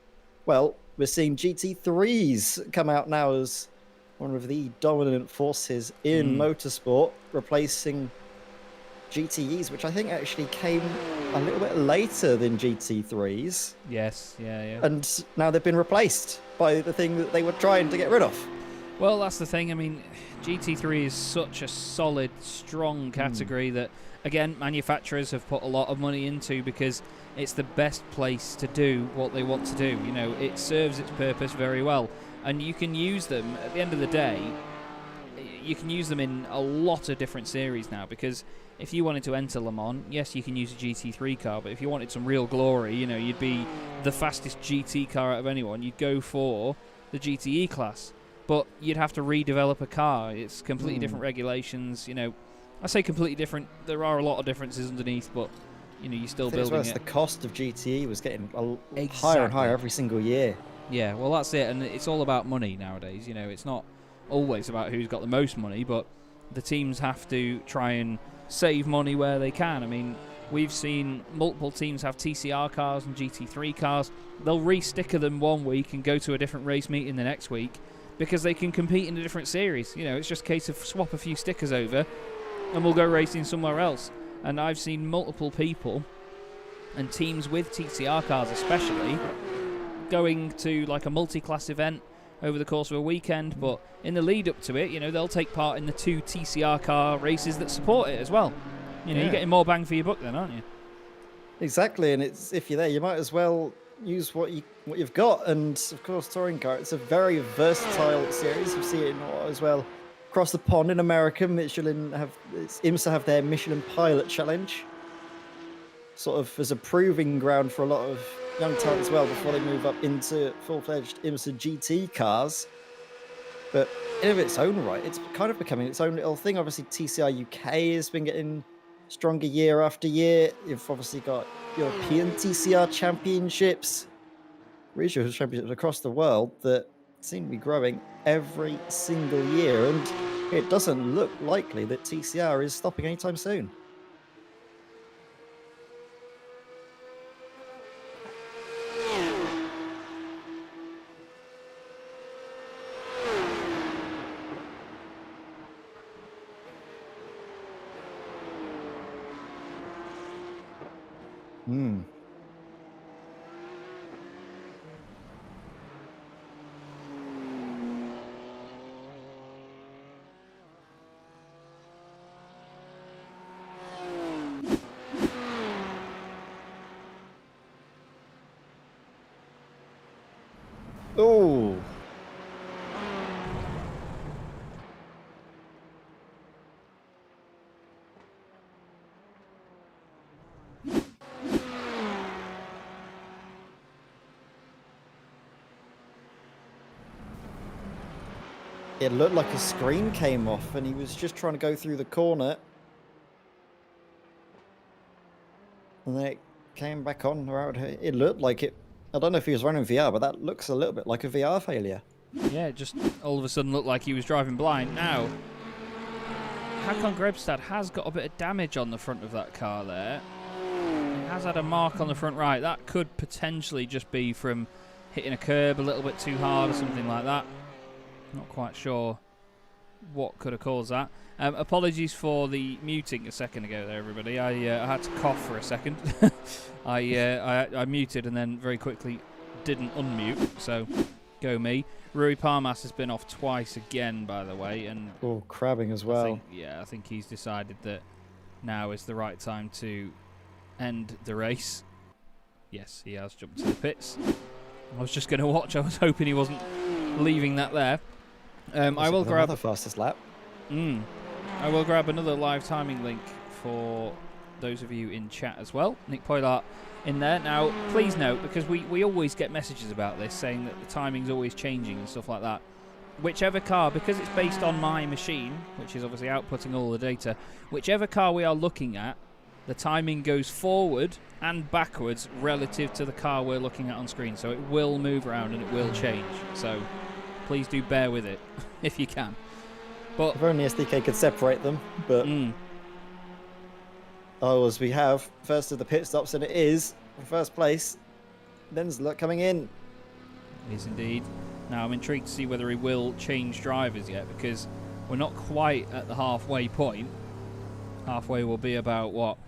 well, we're seeing GT3s come out now as one of the dominant forces in motorsport, replacing GTEs, which I think actually came a little bit later than GT3s. Yes, yeah. And now they've been replaced by the thing that they were trying to get rid of. Well, that's the thing. I mean, GT3 is such a solid, strong category that, again, manufacturers have put a lot of money into because it's the best place to do what they want to do. You know, it serves its purpose very well. And you can use them, at the end of the day, you can use them in a lot of different series now, because if you wanted to enter Le Mans, yes, you can use a GT3 car, but if you wanted some real glory, you know, you'd be the fastest GT car out of anyone, you'd go for the GTE class. But you'd have to redevelop a car. It's completely different regulations. You know, I say completely different. There are a lot of differences underneath, but you know, you're still building it. The cost of GTE was getting higher and higher every single year. Yeah, well, that's it, and it's all about money nowadays. You know, it's not always about who's got the most money, but the teams have to try and save money where they can. I mean, we've seen multiple teams have TCR cars and GT3 cars. They'll re-sticker them one week and go to a different race meeting the next week, because they can compete in a different series. You know, it's just a case of swap a few stickers over and we'll go racing somewhere else. And I've seen multiple people and teams with TCR cars especially going to like a multi-class event over the course of a weekend, but in the lead up to it, you know, they'll take part in the 2 TCR car races that support it as well. You know, you're getting more bang for your buck then, aren't you? Exactly, and it's, if you're there, you might as well use what you've got. And of course, touring car, it's a very versatile series. You see it as well across the pond in America. IMSA have their Michelin Pilot Challenge, sort of as a proving ground for a lot of young talent as well before they move up into full-fledged IMSA GT cars. But in of its own right, it's kind of becoming its own little thing. Obviously, TCR UK has been getting stronger year after year. You've obviously got European TCR championships, regional championships across the world that seem to be growing every single year, and it doesn't look likely that TCR is stopping anytime soon. Oh. It looked like a screen came off and he was just trying to go through the corner. And then it came back on around here. It looked like it I don't know if he was running VR, but that looks a little bit like a VR failure. Yeah, it just all of a sudden looked like he was driving blind. Now, Hakon Grebstad has got a bit of damage on the front of that car there. He has had a mark on the front right. That could potentially just be from hitting a curb a little bit too hard or something like that. Not quite sure what could have caused that. Apologies for the muting a second ago there, everybody. I had to cough for a second. I muted and then very quickly didn't unmute, so go me. Rui Parmas has been off twice again, by the way, and crabbing as well. I think he's decided that now is the right time to end the race. Yes, he has jumped to the pits. I was just going to watch. I was hoping he wasn't leaving that there. I will grab the fastest lap. I will grab another live timing link for those of you in chat as well. Nick Poylart in there. Now, please note, because we always get messages about this saying that the timing's always changing and stuff like that. Whichever car, because it's based on my machine, which is obviously outputting all the data, whichever car we are looking at, the timing goes forward and backwards relative to the car we're looking at on screen. So it will move around and it will change. So please do bear with it if you can. But if only SDK could separate them, but as we have first of the pit stops, and it is in first place. Lenzler coming in. It is indeed. Now I'm intrigued to see whether he will change drivers yet, because we're not quite at the halfway point. Halfway will be about, what,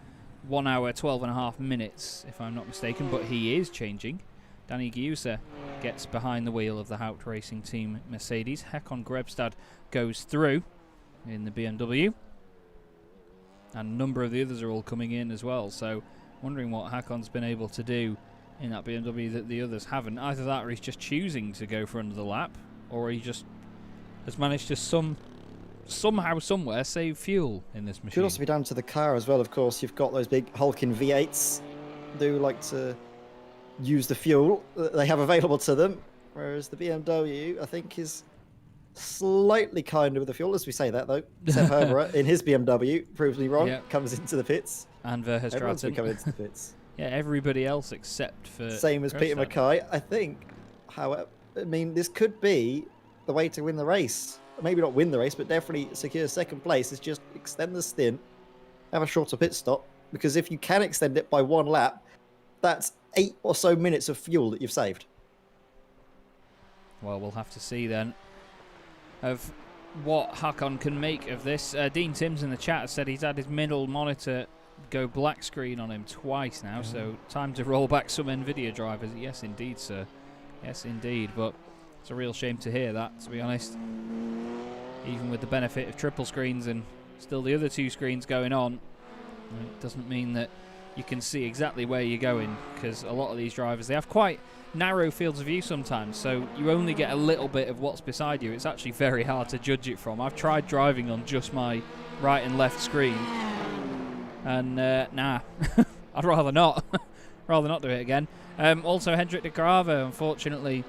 1 hour, 12 and a half minutes, if I'm not mistaken, but he is changing. Danny Giusa gets behind the wheel of the Haupt Racing Team Mercedes. Hakon Grebstad goes through in the BMW. And a number of the others are all coming in as well. So, wondering what Hakon's been able to do in that BMW that the others haven't. Either that or he's just choosing to go for under the lap, or he just has managed to somehow, somewhere, save fuel in this machine. Could also be down to the car as well, of course. You've got those big hulking V8s. Do like to use the fuel that they have available to them, whereas the BMW, I think, is slightly kinder with the fuel. As we say that, though, Seb Herber in his BMW proves me wrong. Yep. Comes into the pits. And Verhofstadt. Everyone's been coming into the pits. Yeah, everybody else except for same as Peter Mackay. I think, however, I mean, this could be the way to win the race. Maybe not win the race, but definitely secure second place. Is just extend the stint, have a shorter pit stop, because if you can extend it by 1 lap, that's 8 or so minutes of fuel that you've saved. Well, we'll have to see then of what Hakon can make of this. Dean Timms in the chat has said he's had his middle monitor go black screen on him twice now, so time to roll back some NVIDIA drivers. Yes, indeed, sir. Yes, indeed. But it's a real shame to hear that, to be honest. Even with the benefit of triple screens and still the other 2 screens going on, it doesn't mean that you can see exactly where you're going, because a lot of these drivers, they have quite narrow fields of view sometimes, so you only get a little bit of what's beside you. It's actually very hard to judge it from. I've tried driving on just my right and left screen, and nah, I'd rather not. Rather not do it again. Also, Hendrik de Grave, unfortunately,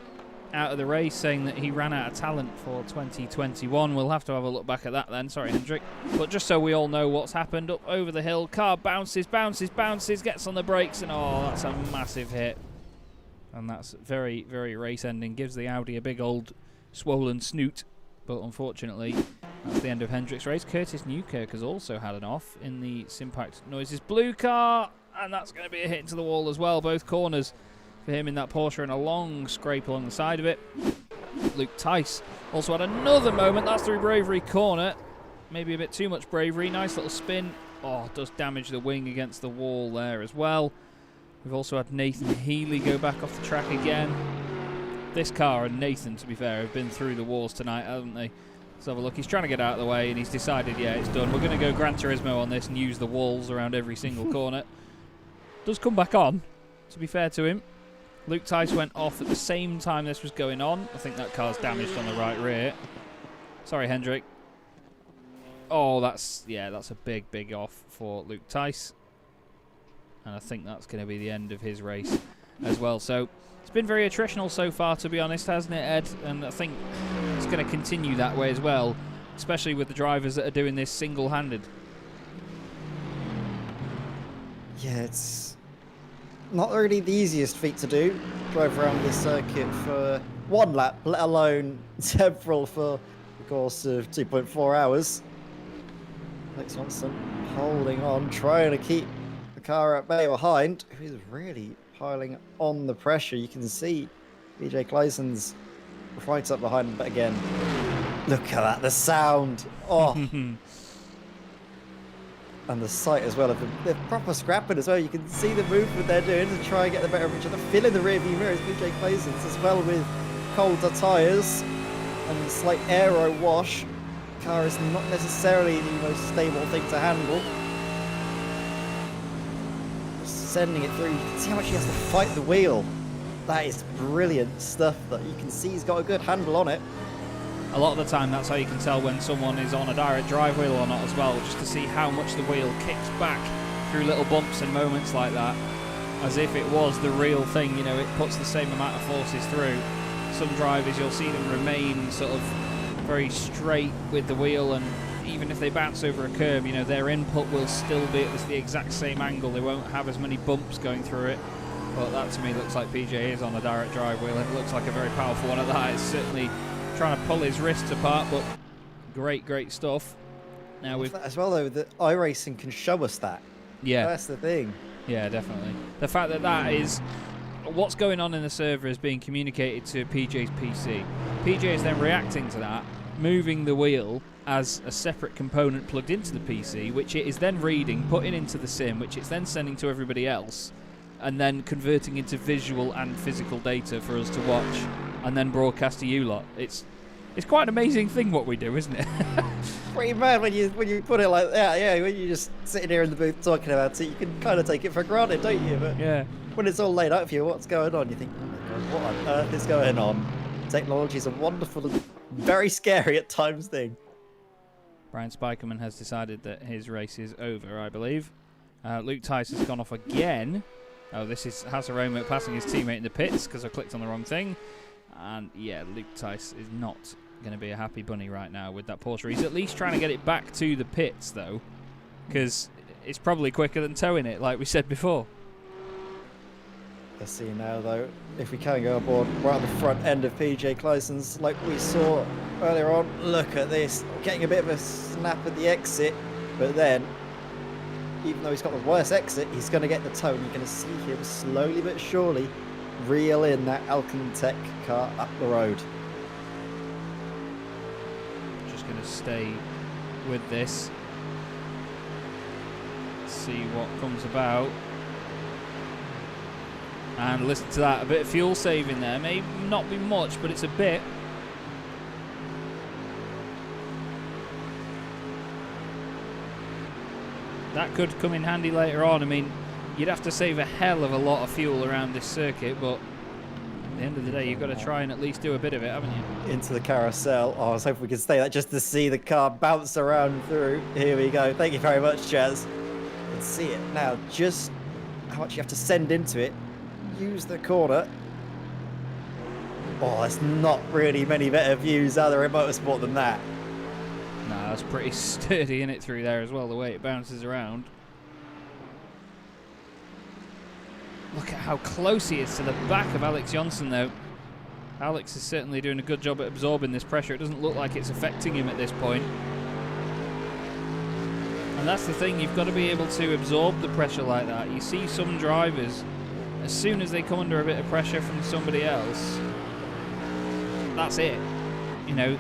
out of the race, saying that he ran out of talent for 2021. We'll have to have a look back at that then. Sorry, Hendrik. But just so we all know what's happened, up over the hill, car bounces, gets on the brakes, and oh, that's a massive hit. And that's very, very race-ending. Gives the Audi a big old swollen snoot. But unfortunately, that's the end of Hendrik's race. Curtis Newkirk has also had an off in the Simpact Noises blue car. And that's going to be a hit into the wall as well. Both corners for him in that Porsche, and a long scrape along the side of it. Luke Tice also had another moment. That's through Bravery corner. Maybe a bit too much bravery. Nice little spin. Oh, does damage the wing against the wall there as well. We've also had Nathan Healy go back off the track again. This car and Nathan, to be fair, have been through the walls tonight, haven't they? Let's have a look. He's trying to get out of the way, and he's decided, yeah, it's done. We're going to go Gran Turismo on this and use the walls around every single corner. Does come back on, to be fair to him. Luke Tice went off at the same time this was going on. I think that car's damaged on the right rear. Sorry, Hendrik. Oh, that's a big, big off for Luke Tice. And I think that's going to be the end of his race as well. So it's been very attritional so far, to be honest, hasn't it, Ed? And I think it's going to continue that way as well, especially with the drivers that are doing this single-handed. Yeah, it's not really the easiest feat to do. Drive around this circuit for one lap, let alone several for the course of 2.4 hours. Alex Johnson holding on, trying to keep the car at bay behind, who's really piling on the pressure. You can see PJ Clyson's right up behind him, but again, look at that, the sound. Oh. And the sight as well of them. They're proper scrapping as well. You can see the movement they're doing to try and get the better of each other. Fill in the rear view mirrors, PJ Clyson's as well with colder tyres and slight aero wash. The car is not necessarily the most stable thing to handle. Sending it through, you can see how much he has to fight the wheel. That is brilliant stuff that you can see he's got a good handle on it. A lot of the time that's how you can tell when someone is on a direct drive wheel or not as well, just to see how much the wheel kicks back through little bumps and moments like that, as if it was the real thing. You know, it puts the same amount of forces through. Some drivers, you'll see them remain sort of very straight with the wheel, and even if they bounce over a curb, you know, their input will still be at the exact same angle. They won't have as many bumps going through it. But that to me looks like PJ is on a direct drive wheel. It looks like a very powerful one at that. It's certainly trying to pull his wrists apart, but great stuff. Now we've as well though that iRacing can show us that. Yeah, that's the thing. Yeah, definitely. The fact that that is what's going on in the server is being communicated to PJ's PC. PJ is then reacting to that, moving the wheel as a separate component plugged into the PC, which it is then reading, putting into the sim, which it's then sending to everybody else, and then converting into visual and physical data for us to watch, and then broadcast to you lot. It's quite an amazing thing what we do, isn't it? Pretty mad when you put it like that. Yeah, when you're just sitting here in the booth talking about it, you can kind of take it for granted, don't you? But yeah, when it's all laid out for you, what's going on? You think, oh my god, what on earth is going on? Technology is a wonderful and very scary at times thing. Brian Spikerman has decided that his race is over, I believe. Luke Tice has gone off again. Oh, this is Hasaromo passing his teammate in the pits because I clicked on the wrong thing. And yeah, Luke Tice is not going to be a happy bunny right now with that Porsche. He's at least trying to get it back to the pits, though, because it's probably quicker than towing it, like we said before. Let's see now, though, if we can go aboard right at the front end of PJ Clyson's, like we saw earlier on. Look at this, getting a bit of a snap at the exit, but then, even though he's got the worst exit, he's going to get the tow. You're going to see him slowly but surely reel in that Alcantech car up the road. Just going to stay with this. See what comes about. And listen to that, a bit of fuel saving there. May not be much, but it's a bit. That could come in handy later on. I mean, you'd have to save a hell of a lot of fuel around this circuit, but at the end of the day, you've got to try and at least do a bit of it, haven't you? Into the carousel. Oh, I was hoping we could stay that just to see the car bounce around through. Here we go. Thank you very much, Chaz. You can see it now, just how much you have to send into it. Use the corner. Oh, there's not really many better views out there in motorsport than that. No, that's pretty sturdy in it through there as well, the way it bounces around. Look at how close he is to the back of Alex Johnson, though. Alex is certainly doing a good job at absorbing this pressure. It doesn't look like it's affecting him at this point. And that's the thing, you've got to be able to absorb the pressure like that. You see some drivers, as soon as they come under a bit of pressure from somebody else, that's it. You know,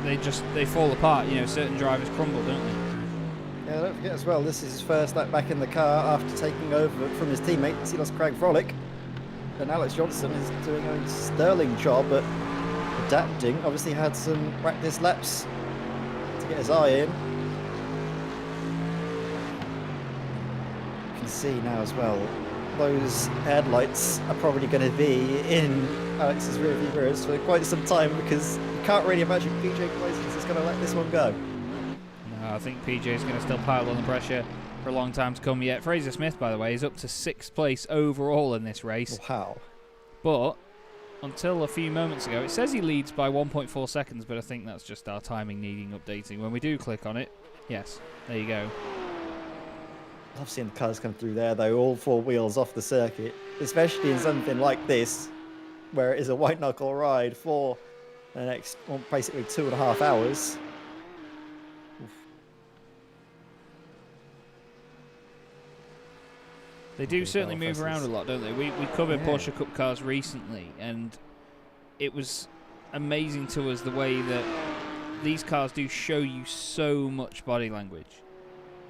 they fall apart. You know, certain drivers crumble, don't they? Yeah, don't forget as well, this is his first lap back in the car after taking over from his teammate, Silas Craig Frolic. And Alex Johnson is doing a sterling job at adapting. Obviously had some practice laps to get his eye in. You can see now as well, those headlights are probably going to be in Alex's rearview mirrors for quite some time, because you can't really imagine PJ Clyson's is going to let this one go. No, I think PJ is going to still pile on the pressure for a long time to come yet. Fraser Smith, by the way, is up to 6th place overall in this race. Wow. But until a few moments ago, it says he leads by 1.4 seconds, but I think that's just our timing needing updating. When we do click on it, yes, there you go. Love seeing the cars come through there, though, all four wheels off the circuit, especially in something like this, where it is a white knuckle ride for the next, well, basically 2.5 hours. They do certainly move around a lot, don't they? We covered Porsche Cup cars recently, and it was amazing to us the way that these cars do show you so much body language.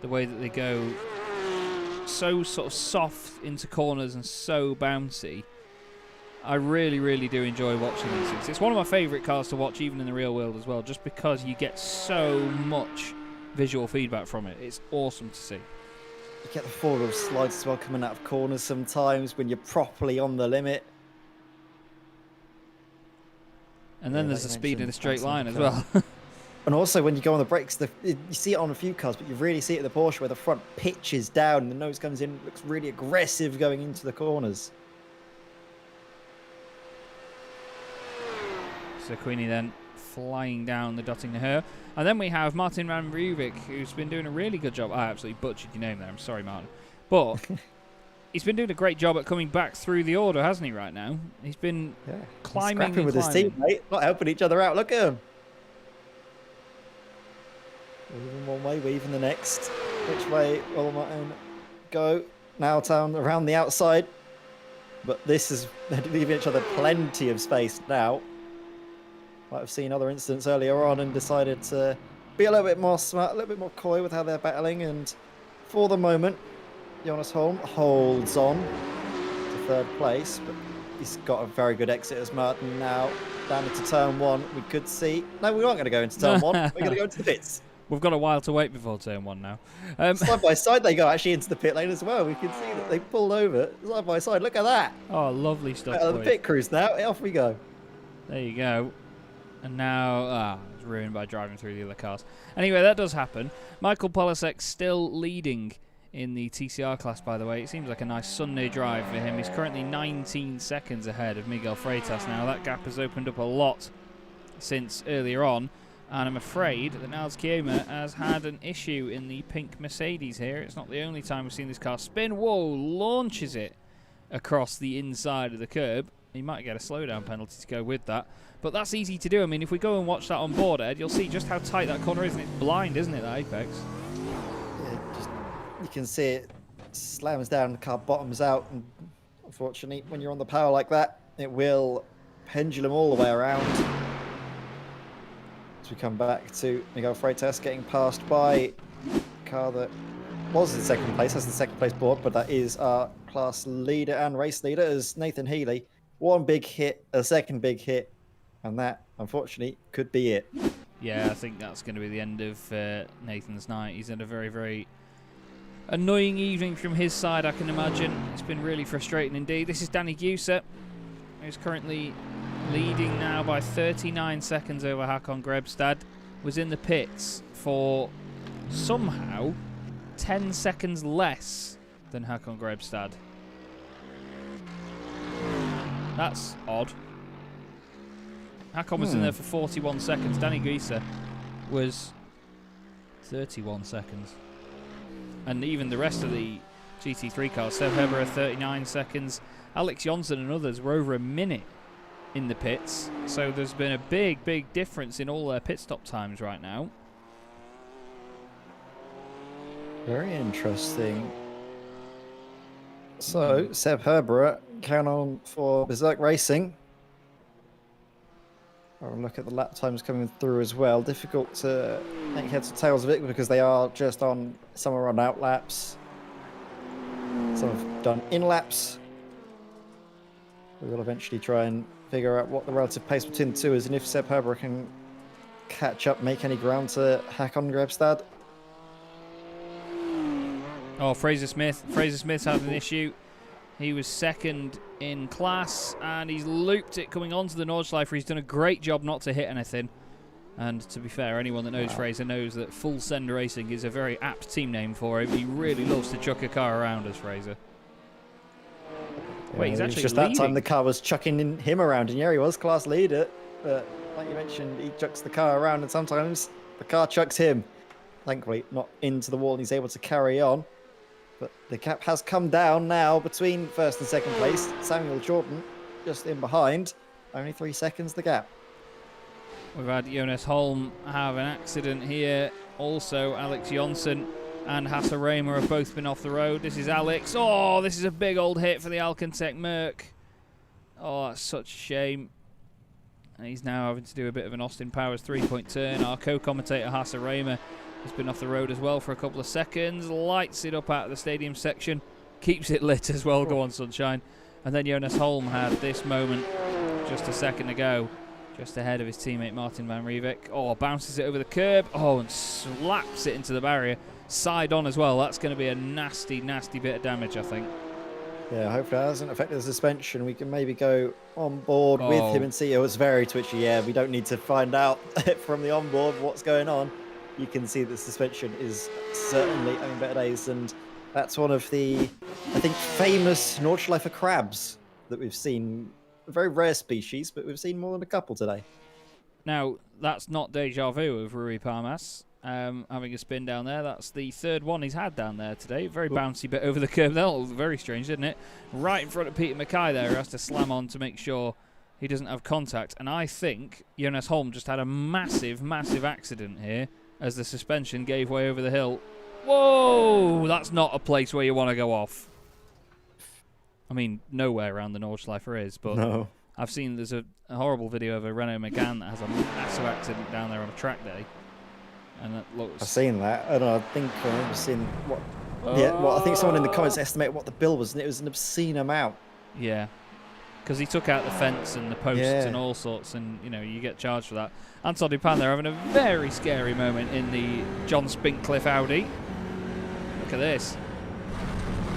The way that they go so sort of soft into corners and so bouncy. I really, really do enjoy watching these things. It's one of my favourite cars to watch even in the real world as well, just because you get so much visual feedback from it. It's awesome to see. You get the four-wheel slides as well coming out of corners sometimes when you're properly on the limit. And then there's the speed in a straight line as well. And also when you go on the brakes, you see it on a few cars, but you really see it in the Porsche where the front pitches down and the nose comes in, looks really aggressive going into the corners. So Queenie then flying down the Dottingher. And then we have Martin van Ruvik, who's been doing a really good job. I absolutely butchered your name there. I'm sorry, Martin. But he's been doing a great job at coming back through the order, hasn't he, right now? He's been climbing and with his teammate, not helping each other out. Look at him. Weaving one way, weaving the next. Which way will Martin go? Now down around the outside. But this is leaving each other plenty of space now. Might have seen other incidents earlier on and decided to be a little bit more smart, a little bit more coy with how they're battling. And for the moment, Jonas Holm holds on to third place, but he's got a very good exit as Martin now down into turn one. We could see. No, we aren't going to go into turn one. We're going to go into the pits. We've got a while to wait before turn one now. Side by side, they go actually into the pit lane as well. We can see that they pulled over side by side. Look at that. Oh, lovely stuff. The pit crews now. Off we go. There you go. And now, it's ruined by driving through the other cars. Anyway, that does happen. Michael Polasek still leading in the TCR class, by the way. It seems like a nice Sunday drive for him. He's currently 19 seconds ahead of Miguel Freitas now. That gap has opened up a lot since earlier on. And I'm afraid that Nils Kiema has had an issue in the pink Mercedes here. It's not the only time we've seen this car spin. Whoa, launches it across the inside of the curb. He might get a slowdown penalty to go with that. But that's easy to do. I mean, if we go and watch that on board, Ed, you'll see just how tight that corner is. And it's blind, isn't it, that apex? Yeah, you can see it slams down, the car bottoms out. And unfortunately, when you're on the power like that, it will pendulum all the way around. As we come back to Miguel Freitas getting passed by a car that was in second place. That's the second place board, but that is our class leader and race leader as Nathan Healy. One big hit, a second big hit, and that, unfortunately, could be it. Yeah, I think that's going to be the end of Nathan's night. He's had a very, very annoying evening from his side, I can imagine. It's been really frustrating indeed. This is Danny Guser, who's currently leading now by 39 seconds over Hakon Grebstad. Was in the pits for somehow 10 seconds less than Hakon Grebstad. That's odd. Hakon was in there for 41 seconds. Danny Guser was 31 seconds. And even the rest of the GT3 cars, Seb Heber 39 seconds. Alex Johnson and others were over a minute in the pits. So there's been a big, big difference in all their pit stop times right now. Very interesting. So, Seb Herbert, count on for Berserk Racing. I'll look at the lap times coming through as well. Difficult to make heads or tails of it because they are just on, some are on out laps. Some have done in laps. We will eventually try and figure out what the relative pace between the two is and if Seb Herbert can catch up, make any ground to Hakon Grebstad. Oh, Fraser Smith. Fraser Smith's had an issue. He was second in class, and he's looped it coming onto the Nordschleife. He's done a great job not to hit anything. And to be fair, anyone that knows Fraser knows that Full Send Racing is a very apt team name for him. He really loves to chuck a car around us, Fraser. Wait, he's actually just leading. That time the car was chucking him around, and yeah, he was class leader. But like you mentioned, he chucks the car around, and sometimes the car chucks him. Thankfully, not into the wall, and he's able to carry on. But the gap has come down now between first and second place. Samuel Jordan just in behind. Only 3 seconds the gap. We've had Jonas Holm have an accident here. Also, Alex Jonsson and Hasse Raymer have both been off the road. This is Alex. Oh, this is a big old hit for the Alcantech Merc. Oh, that's such a shame. And he's now having to do a bit of an Austin Powers three-point turn. Our co-commentator Hasse Raymer has been off the road as well for a couple of seconds. Lights it up out of the stadium section. Keeps it lit as well. Go on, sunshine. And then Jonas Holm had this moment just a second ago, just ahead of his teammate Martin van Riebeck. Oh, bounces it over the curb. Oh, and slaps it into the barrier. Side on as well. That's going to be a nasty, nasty bit of damage, I think. Yeah, hopefully that hasn't affected the suspension. We can maybe go on board with him and see. Oh, it's very twitchy. Yeah, we don't need to find out from the onboard what's going on. You can see the suspension is certainly having better days, and that's one of the, I think, famous Nordschleife crabs that we've seen. A very rare species, but we've seen more than a couple today. Now, that's not deja vu of Rui Parmas having a spin down there. That's the third one he's had down there today. Very bouncy bit over the curb. That was very strange, didn't it? Right in front of Peter Mackay there, who has to slam on to make sure he doesn't have contact. And I think Jonas Holm just had a massive, massive accident here as the suspension gave way over the hill. Whoa! That's not a place where you want to go off. I mean, nowhere around the Nordschleife is, but no. I've seen there's a horrible video of a Renault Megane that has a massive accident down there on a track day. And that looks... I've seen that, and I think I remember seeing what... Yeah, well, I think someone in the comments estimated what the bill was, and it was an obscene amount. Yeah, because he took out the fence and the posts and all sorts, and, you know, you get charged for that. Anton Dupin there having a very scary moment in the John Spinkcliffe Audi. Look at this.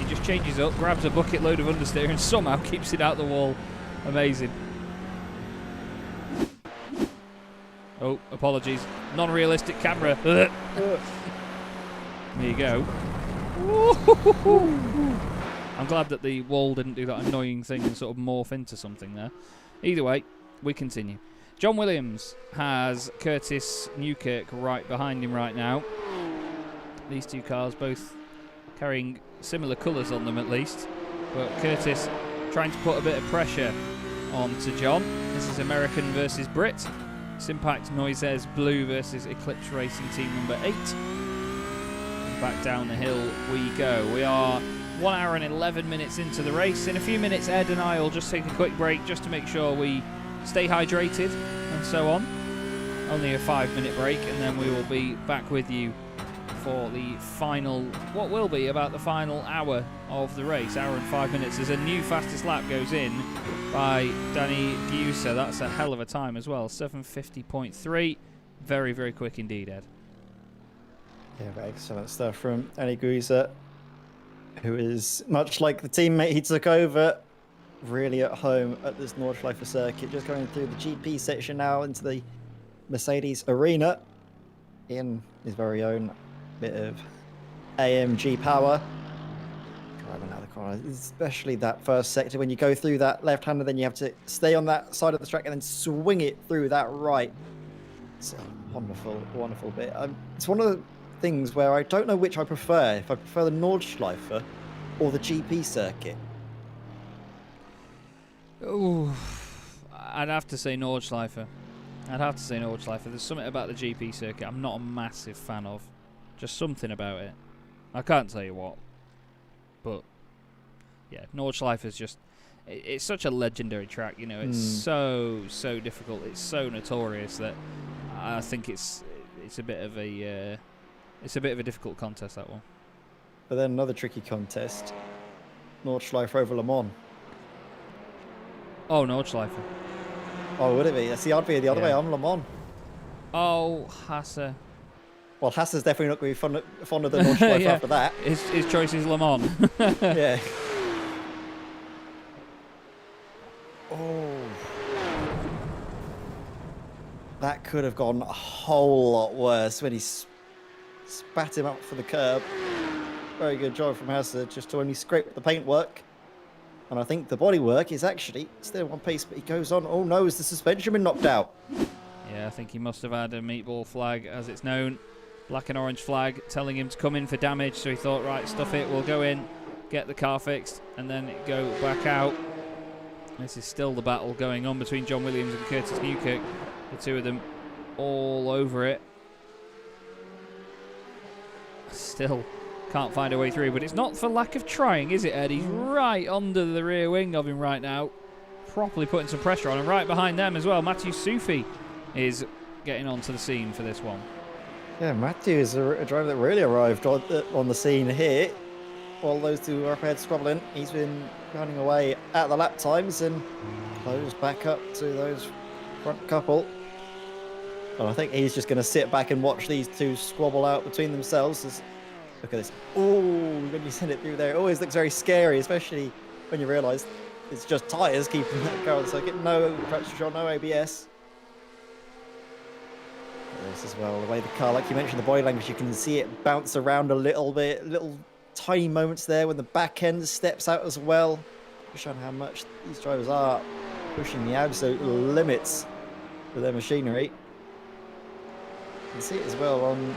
He just changes up, grabs a bucket load of understeer, and somehow keeps it out the wall. Amazing. Oh, apologies. Non-realistic camera. There you go. I'm glad that the wall didn't do that annoying thing and sort of morph into something there. Either way, we continue. John Williams has Curtis Newkirk right behind him right now. These two cars both carrying similar colours on them at least. But Curtis trying to put a bit of pressure onto John. This is American versus Brit. Simpact Noises Blue versus Eclipse Racing Team number 8. And back down the hill we go. We are 1 hour and 11 minutes into the race. In a few minutes, Ed and I will just take a quick break just to make sure we stay hydrated and so on. Only a 5-minute break, and then we will be back with you for the final, what will be about the final hour of the race, hour and 5 minutes, as a new fastest lap goes in by Danny Giusa. That's a hell of a time as well, 7:50.3. Very, very quick indeed, Ed. Yeah, excellent stuff from Danny Giusa, who is much like the teammate he took over, really at home at this Nordschleife circuit. Just going through the GP section now into the Mercedes arena in his very own bit of AMG power. Driving out of the corner, especially that first sector when you go through that left-hander, then you have to stay on that side of the track and then swing it through that right. It's a wonderful, wonderful bit. It's one of the things where I don't know which I prefer, if I prefer the Nordschleife or the GP circuit. Ooh, I'd have to say Nordschleife. There's something about the GP circuit I'm not a massive fan of. Just something about it. I can't tell you what. But, yeah, Nordschleife is just... It's such a legendary track, you know. It's so difficult. It's so notorious that I think it's a bit of a... it's a bit of a difficult contest, that one. But then another tricky contest. Nordschleife over Le Mans. Oh, Nordschleife. Oh, would it be? See, I'd be the other way. I'm Le Mans. Oh, Hasse. Well, Hasse's definitely not going to be fond of the Nordschleife yeah. after that. His choice is Le Mans. Yeah. Oh. That could have gone a whole lot worse when he spat him up for the curb. Very good job from Hasse, just to only scrape the paintwork. And I think the bodywork is actually still in one piece, but he goes on. Oh no, has the suspension been knocked out? Yeah, I think he must have had a meatball flag, as it's known. black and orange flag telling him to come in for damage. So he thought, right, stuff it, we'll go in, get the car fixed, and then go back out. This is still the battle going on between John Williams and Curtis Newkirk. The two of them all over it. Still can't find a way through, but it's not for lack of trying, is it, Ed? He's right under the rear wing of him right now, properly putting some pressure on, and right behind them as well, Matthew Sufi is getting onto the scene for this one. Yeah, Matthew is a driver that really arrived on the scene here. While those two are up ahead scrabbling, he's been running away at the lap times and close back up to those front couple. And I think he's just going to sit back and watch these two squabble out between themselves. Look at this. Oh, when you send it through there, it always looks very scary, especially when you realise it's just tyres keeping that car on the circuit. No traction control, no ABS. This as well, the way the car, like you mentioned, the body language, you can see it bounce around a little bit, little tiny moments there when the back end steps out as well, showing how much these drivers are pushing the absolute limits with their machinery. You can see it as well on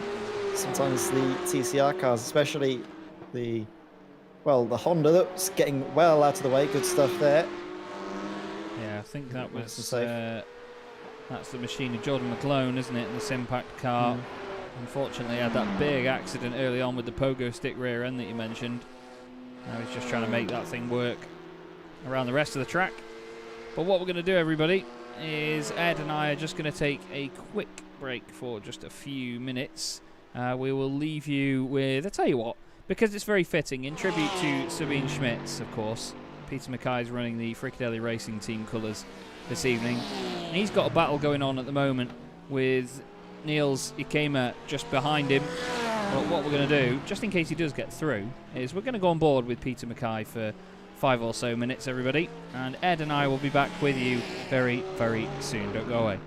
sometimes the TCR cars, especially the Honda that's getting well out of the way. Good stuff there. Yeah, I think that was that's the machine of Jordan McClone, isn't it? The Simpact car. Unfortunately, had that big accident early on with the pogo stick rear end that you mentioned. Now he's just trying to make that thing work around the rest of the track. But what we're going to do, everybody, is Ed and I are just going to take a quick break for just a few minutes. We will leave you with, I tell you what, because it's very fitting, in tribute to Sabine Schmitz, of course. Peter Mackay's running the Fricadelli Racing Team colours this evening. And he's got a battle going on at the moment with Niels Ikema just behind him. But what we're going to do, just in case he does get through, is we're going to go on board with Peter Mackay for 5 or so minutes, everybody. And Ed and I will be back with you very, very soon. Don't go away.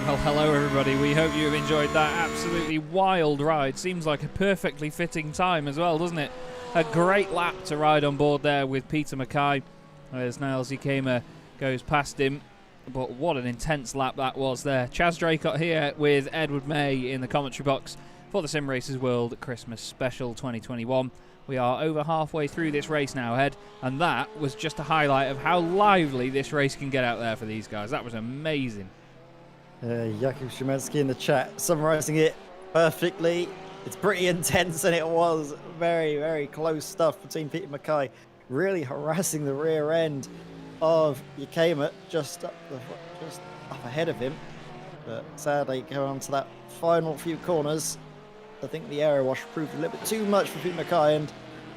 Well, hello everybody. We hope you have enjoyed that absolutely wild ride. Seems like a perfectly fitting time as well, doesn't it? A great lap to ride on board there with Peter Mackay as Niles Ikema goes past him. But what an intense lap that was there. Chaz Draycott here with Edward May in the commentary box for the Sim Racers World Christmas Special 2021. We are over halfway through this race now, Ed, and that was just a highlight of how lively this race can get out there for these guys. That was amazing. Jakub Szymanski in the chat summarising it perfectly. It's pretty intense, and it was very, very close stuff between Peter Mackay really harassing the rear end of Ikema just up ahead of him. But sadly, going on to that final few corners, I think the aero wash proved a little bit too much for Peter Mackay, and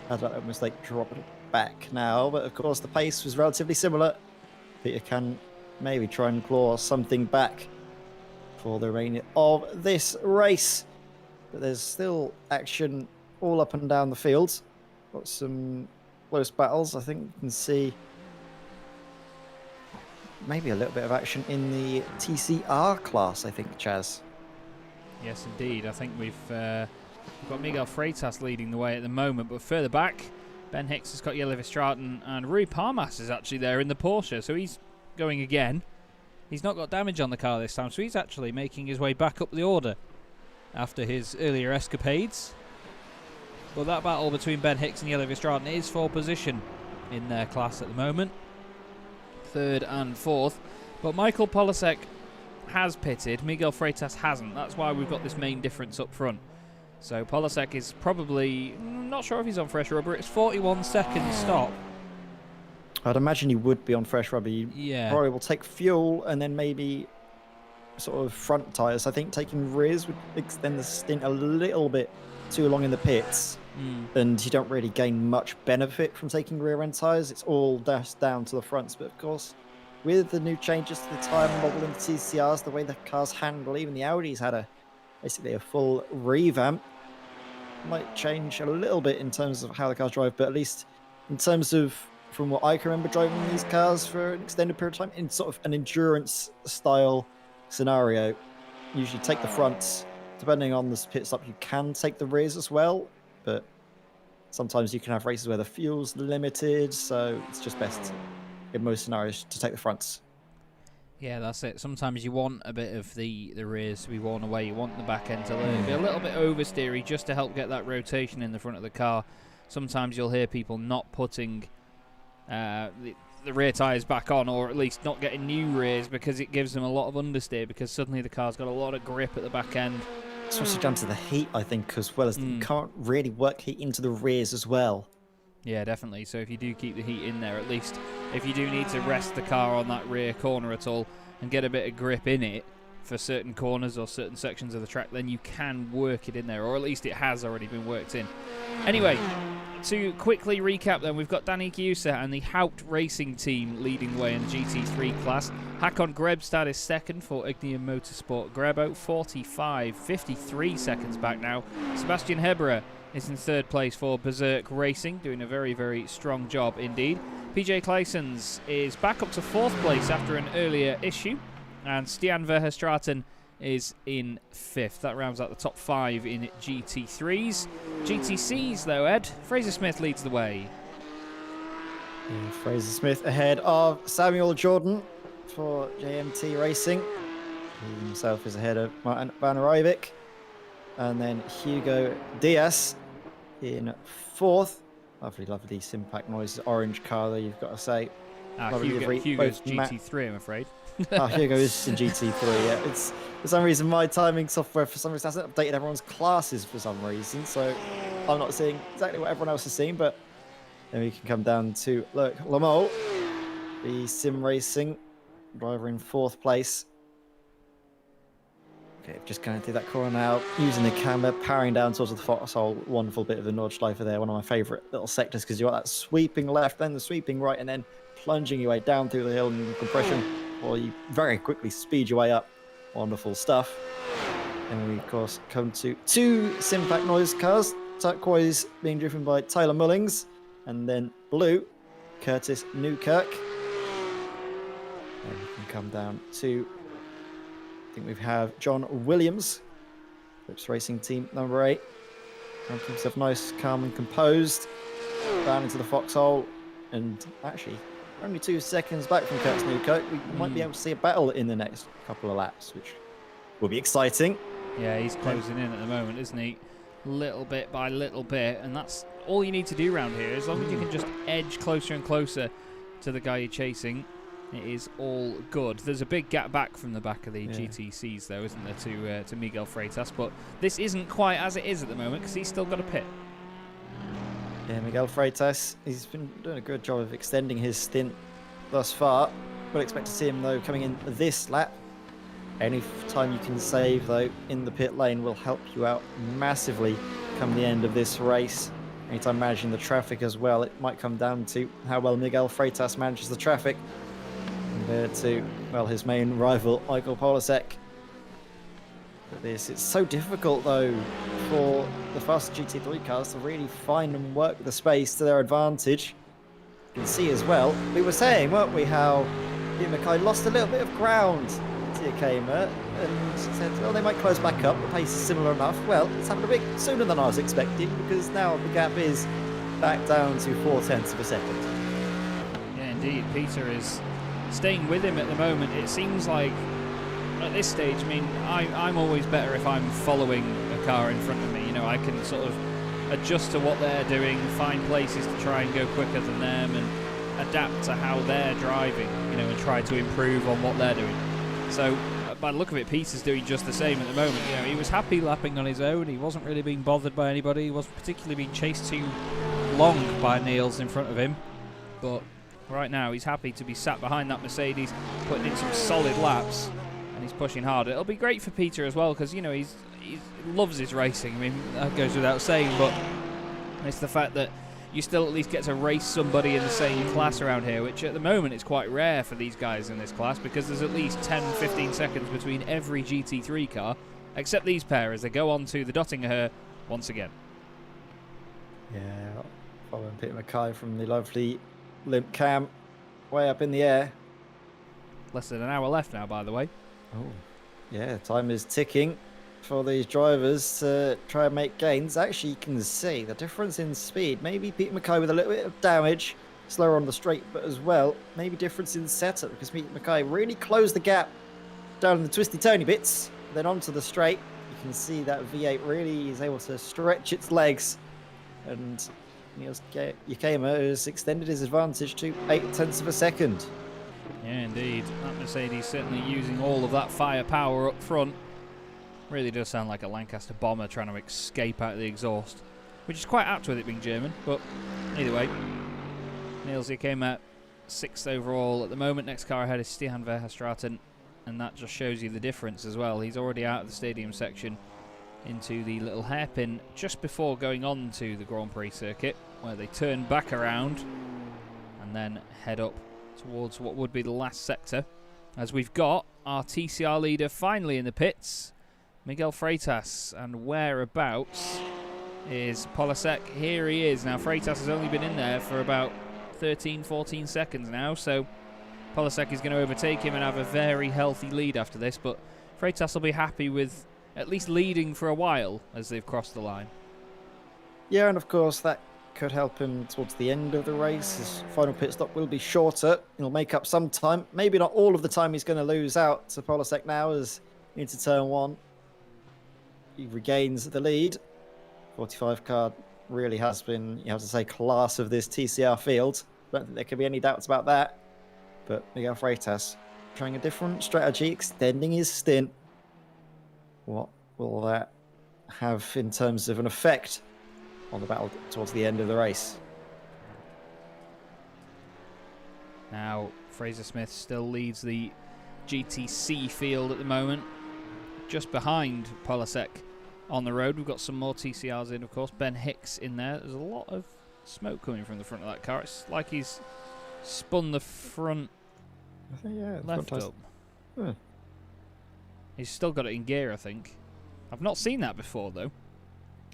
had that mistake dropping it back now. But of course, the pace was relatively similar. Peter can maybe try and claw something back for the remainder of this race. But there's still action all up and down the field. Got some close battles. I think you can see maybe a little bit of action in the TCR class, I think, Chaz. Yes, indeed. I think we've got Miguel Freitas leading the way at the moment, but further back, Ben Hicks has got Jelle Verstraeten, and Rui Parmas is actually there in the Porsche, so he's going again. He's not got damage on the car this time, so he's actually making his way back up the order after his earlier escapades. But that battle between Ben Hicks and Jelle Verstraeten is for position in their class at the moment. Third and fourth. But Michael Polasek has pitted, Miguel Freitas hasn't. That's why we've got this main difference up front. So Polasek is probably, not sure if he's on fresh rubber. It's 41 seconds stop. I'd imagine he would be on fresh rubber. Yeah. Probably will take fuel and then maybe sort of front tyres. I think taking rears would extend the stint a little bit too long in the pits. And you don't really gain much benefit from taking rear end tyres. It's all dashed down to the fronts. But of course, with the new changes to the tyre model in the TCRs, the way the cars handle, even the Audis had basically a full revamp. Might change a little bit in terms of how the cars drive, but at least in terms of from what I can remember driving these cars for an extended period of time, in sort of an endurance style scenario, usually take the fronts. Depending on the pit stop, you can take the rears as well, but sometimes you can have races where the fuel's limited, so it's just best in most scenarios to take the fronts. Yeah, that's it. Sometimes you want a bit of the rears to be worn away. You want the back end to be a little bit oversteery just to help get that rotation in the front of the car. Sometimes you'll hear people not putting the rear tyres back on, or at least not getting new rears, because it gives them a lot of understeer, because suddenly the car's got a lot of grip at the back end. It's also down to the heat, I think, as well as you can't really work heat into the rears as well. Yeah, definitely. So if you do keep the heat in there, at least if you do need to rest the car on that rear corner at all and get a bit of grip in it for certain corners or certain sections of the track, then you can work it in there, or at least it has already been worked in. Anyway, to quickly recap then, we've got Danny Chiusa and the Haupt Racing team leading the way in the GT3 class. Hakon Grebstad is second for Ignium Motorsport Grebo, 53 seconds back now. Sebastian Hebera is in third place for Berserk Racing, doing a very, very strong job indeed. PJ Claessens is back up to fourth place after an earlier issue, and Stian Verhestraten is in fifth. That rounds out the top five in GT3s. GTCs, though, Ed, Fraser Smith leads the way. And Fraser Smith ahead of Samuel Jordan for JMT Racing. He himself is ahead of Martin Van Rijvik. And then Hugo Diaz in fourth. Lovely, lovely Simpac Noise orange car there, you've got to say. Hugo's GT3, I'm afraid. Hugo is in GT3, yeah. It's, for some reason, my timing software hasn't updated everyone's classes for some reason, so I'm not seeing exactly what everyone else is seeing, but then we can come down to, look, Lamol, the Sim Racing driver in fourth place. Okay, just going through that corner now, using the camera, powering down towards the foxhole. Wonderful bit of the Nordschleife there, one of my favourite little sectors, because you've got that sweeping left, then the sweeping right, and then plunging your way down through the hill in compression, or you very quickly speed your way up. Wonderful stuff. And we, of course, come to two Simpac Noise cars. Turquoise being driven by Tyler Mullings, and then blue, Curtis Newkirk. And we can come down to think we have John Williams, Phillips Racing Team number 8. Making himself nice, calm and composed. Down into the foxhole. And actually, only 2 seconds back from Kurt's new coat. We might be able to see a battle in the next couple of laps, which will be exciting. Yeah, he's closing in at the moment, isn't he? Little bit by little bit, and that's all you need to do around here. As long as you can just edge closer and closer to the guy you're chasing, it is all good. There's a big gap back from the back of the GTCs, though, isn't there, to Miguel Freitas? But this isn't quite as it is at the moment because he's still got a pit. Yeah, Miguel Freitas, he's been doing a good job of extending his stint thus far. We'll expect to see him, though, coming in this lap. Any time you can save, though, in the pit lane will help you out massively come the end of this race. Anytime managing the traffic as well, it might come down to how well Miguel Freitas manages the traffic compared to, well, his main rival, Michael Polasek. It's so difficult, though, for the fast GT3 cars to really find and work the space to their advantage. You can see as well, we were saying, weren't we, how Pete Mackay lost a little bit of ground to Yakema and said, well, they might close back up, the pace is similar enough. Well, it's happened a bit sooner than I was expecting, because now the gap is back down to 0.4 of a second. Yeah, indeed. Peter is staying with him at the moment. It seems like at this stage, I mean, I'm always better if I'm following a car in front of me. You know, I can sort of adjust to what they're doing, find places to try and go quicker than them, and adapt to how they're driving, you know, and try to improve on what they're doing. So, by the look of it, Peter's doing just the same at the moment. You know, he was happy lapping on his own. He wasn't really being bothered by anybody. He wasn't particularly being chased too long by Niels in front of him. But right now, he's happy to be sat behind that Mercedes, putting in some solid laps, and he's pushing hard. It'll be great for Peter as well, because, you know, he loves his racing. I mean, that goes without saying, but it's the fact that you still at least get to race somebody in the same class around here, which at the moment is quite rare for these guys in this class, because there's at least 10-15 seconds between every GT3 car, except these pair as they go on to the Dottinger once again. Yeah, following Peter Mackay from the lovely limp cam way up in the air. Less than an hour left now, by the way. Oh, yeah, time is ticking for these drivers to try and make gains. Actually, you can see the difference in speed. Maybe Pete Mackay with a little bit of damage, slower on the straight, but as well, maybe difference in setup, because Pete Mackay really closed the gap down in the twisty-turny bits, then onto the straight. You can see that V8 really is able to stretch its legs, and Niels Yakema has extended his advantage to 0.8 of a second. Yeah, indeed. That Mercedes certainly using all of that firepower up front. Really does sound like a Lancaster bomber trying to escape out of the exhaust, which is quite apt with it being German, but either way. Niels Yakema 6th overall at the moment. Next car ahead is Stihan Verhaastraten, and that just shows you the difference as well. He's already out of the stadium section into the little hairpin just before going on to the Grand Prix circuit, where they turn back around and then head up towards what would be the last sector, as we've got our TCR leader finally in the pits, Miguel Freitas. And whereabouts is Polasek? Here he is. Now Freitas has only been in there for about 13-14 seconds now, so Polasek is going to overtake him and have a very healthy lead after this, but Freitas will be happy with at least leading for a while as they've crossed the line. Yeah, and of course that could help him towards the end of the race. His final pit stop will be shorter. He'll make up some time. Maybe not all of the time he's going to lose out to Polasek now as into turn 1. He regains the lead. 45 car really has been, you have to say, class of this TCR field. I don't think there can be any doubts about that. But Miguel Freitas trying a different strategy, extending his stint. What will that have in terms of an effect on the battle towards the end of the race? Now, Fraser Smith still leads the GTC field at the moment, just behind Polasek on the road. We've got some more TCRs in, of course. Ben Hicks in there. There's a lot of smoke coming from the front of that car. It's like he's spun the front left up. Huh. He's still got it in gear, I think. I've not seen that before, though.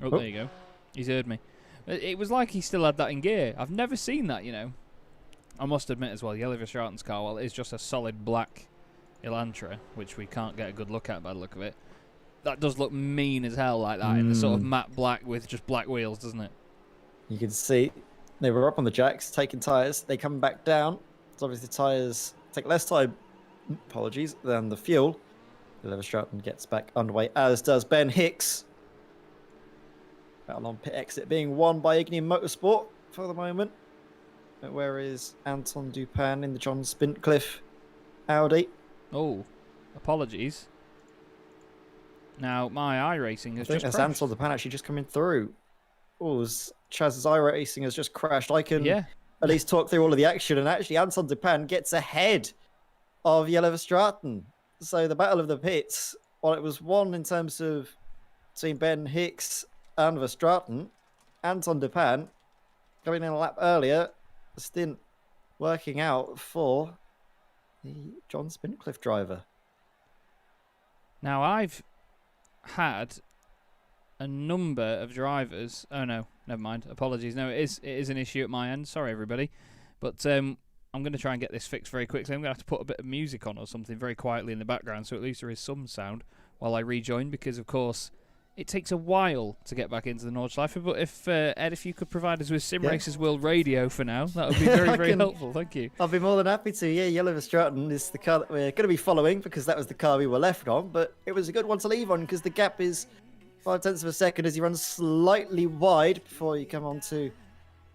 Oh, there you go. He's heard me. It was like he still had that in gear. I've never seen that, you know. I must admit as well, Jelly Verstraeten's car, well, it is just a solid black Elantra, which we can't get a good look at by the look of it. That does look mean as hell like that in the sort of matte black with just black wheels, doesn't it? You can see they were up on the jacks, taking tyres. They come back down. So obviously the tyres take less time, apologies, than the fuel. Oliver Stratton gets back underway, as does Ben Hicks. Battle on pit exit being won by Ignium Motorsport for the moment. But where is Anton Dupin in the John Spintcliffe Audi? Oh, apologies. Now, my iRacing has I think just that's crashed. Anton Dupin actually just coming through. Oh, Chaz's iRacing has just crashed. I can at least talk through all of the action, and actually Anton Dupin gets ahead of Yellow Stratton. So the battle of the pits, while it was won in terms of between Ben Hicks and Verstraeten, Anton Dupin coming in a lap earlier, a stint working out for the John Spintcliffe driver. Now, I've had a number of drivers. Oh no, never mind. Apologies. No, it is an issue at my end. Sorry, everybody. But I'm going to try and get this fixed very quickly. I'm going to have to put a bit of music on or something very quietly in the background, so at least there is some sound while I rejoin, because of course it takes a while to get back into the Nordschleife. But if Ed, if you could provide us with Simracersworld Radio for now, that would be very, very helpful. Thank you. I'll be more than happy to. Yeah, Yellow Stratton is the car that we're going to be following, because that was the car we were left on. But it was a good one to leave on, because the gap is 0.5 of a second as he runs slightly wide before you come on to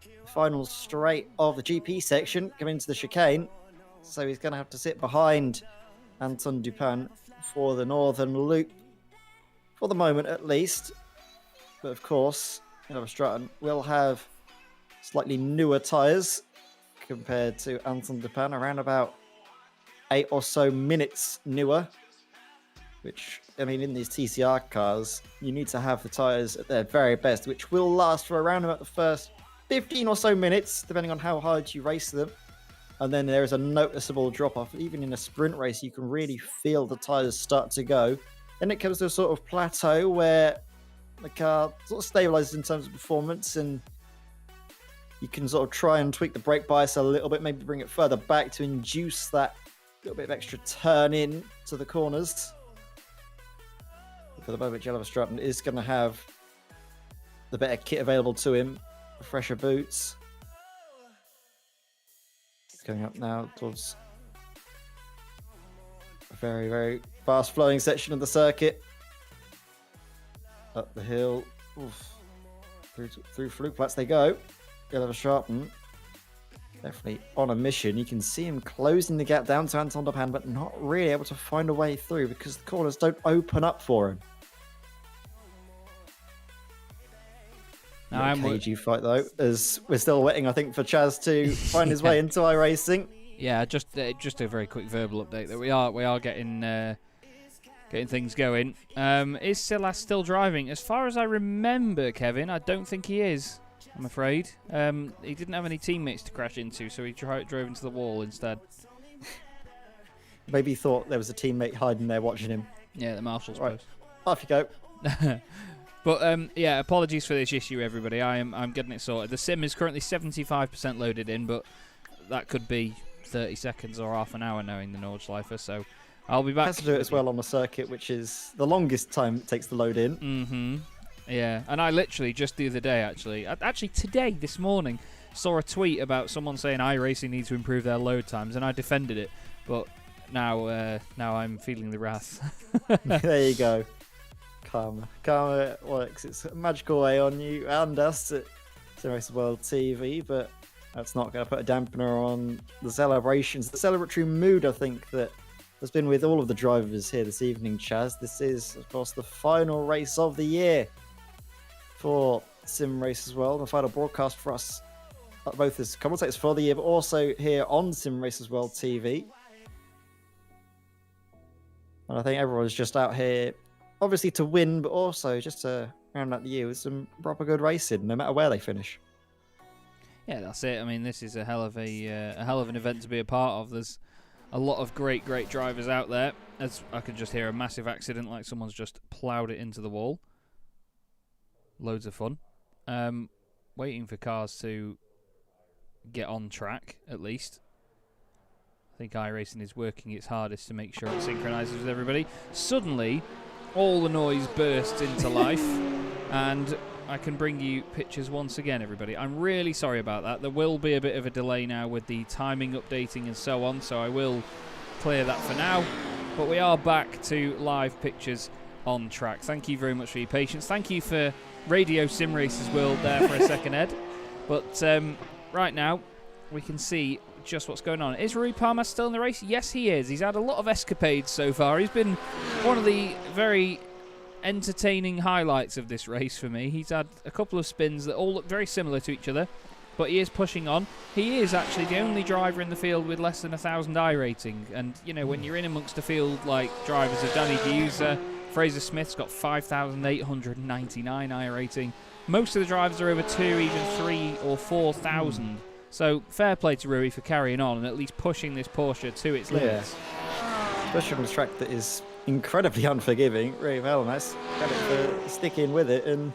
the final straight of the GP section, come into the chicane. So he's going to have to sit behind Anton Dupin for the northern loop, for the moment at least. But of course, Yellow Stratton will have slightly newer tyres compared to Anton Dupin, around about 8 or so minutes newer. Which, I mean, in these TCR cars, you need to have the tyres at their very best, which will last for around about the first 15 or so minutes, depending on how hard you race them. And then there is a noticeable drop-off. Even in a sprint race, you can really feel the tyres start to go. Then it comes to a sort of plateau where the car sort of stabilizes in terms of performance, and you can sort of try and tweak the brake bias a little bit, maybe bring it further back to induce that little bit of extra turn in to the corners. For the moment, Yellow Stratton is going to have the better kit available to him, fresher boots. It's going up now towards a very, very fast-flowing section of the circuit. Up the hill, through fluke flats they go. Yellow Stratton definitely on a mission. You can see him closing the gap down to Anton Dupin, but not really able to find a way through because the corners don't open up for him. Now I'm cagey fight though, as we're still waiting, I think, for Chaz to find his way into iRacing. Yeah, just a very quick verbal update that we are getting things going. Is Silas still driving? As far as I remember, Kevin, I don't think he is. I'm afraid. He didn't have any teammates to crash into, so he drove into the wall instead. Maybe he thought there was a teammate hiding there watching him. Yeah, the marshal's right. post. Off you go. But yeah, apologies for this issue, everybody. I'm getting it sorted. The sim is currently 75% loaded in, but that could be 30 seconds or half an hour knowing the Nordschleife. So I'll be back. Has to do it as well on the circuit, which is the longest time it takes to load in. Mm-hmm. Yeah, and I literally just the other day, actually today, this morning, saw a tweet about someone saying iRacing needs to improve their load times, and I defended it. But now I'm feeling the wrath. There you go. Karma works its magical way on you and us at Simracersworld TV, but that's not going to put a dampener on the celebrations. The celebratory mood, I think, that has been with all of the drivers here this evening, Chaz. This is, of course, the final race of the year for Simracersworld, the final broadcast for us, both as commentators for the year, but also here on Simracersworld TV. And I think everyone's just out here obviously to win, but also just to round out the year with some proper good racing, no matter where they finish. Yeah, that's it. I mean, this is a hell of an event to be a part of. There's a lot of great drivers out there. As I could just hear a massive accident, like someone's just ploughed it into the wall. Loads of fun. Waiting for cars to get on track, at least. I think iRacing is working its hardest to make sure it synchronises with everybody. Suddenly, all the noise bursts into life, and I can bring you pictures once again, everybody. I'm really sorry about that. There will be a bit of a delay now with the timing updating and so on, so I will clear that for now. But we are back to live pictures on track. Thank you very much for your patience. Thank you for Radio Sim Racers World there for a second, Ed. But right now, we can see just what's going on. Is Rui Palmer still in the race? Yes, he is. He's had a lot of escapades so far. He's been one of the very entertaining highlights of this race for me. He's had a couple of spins that all look very similar to each other, but he is pushing on. He is actually the only driver in the field with less than 1,000 I rating. And, you know, when you're in amongst a field like drivers of Danny Giusa, Fraser Smith's got 5,899 I rating. Most of the drivers are over 2, even 3 or 4,000. So fair play to Rui for carrying on and at least pushing this Porsche to its limits. Especially on a track that is incredibly unforgiving. Really well, nice. Credit for sticking with it and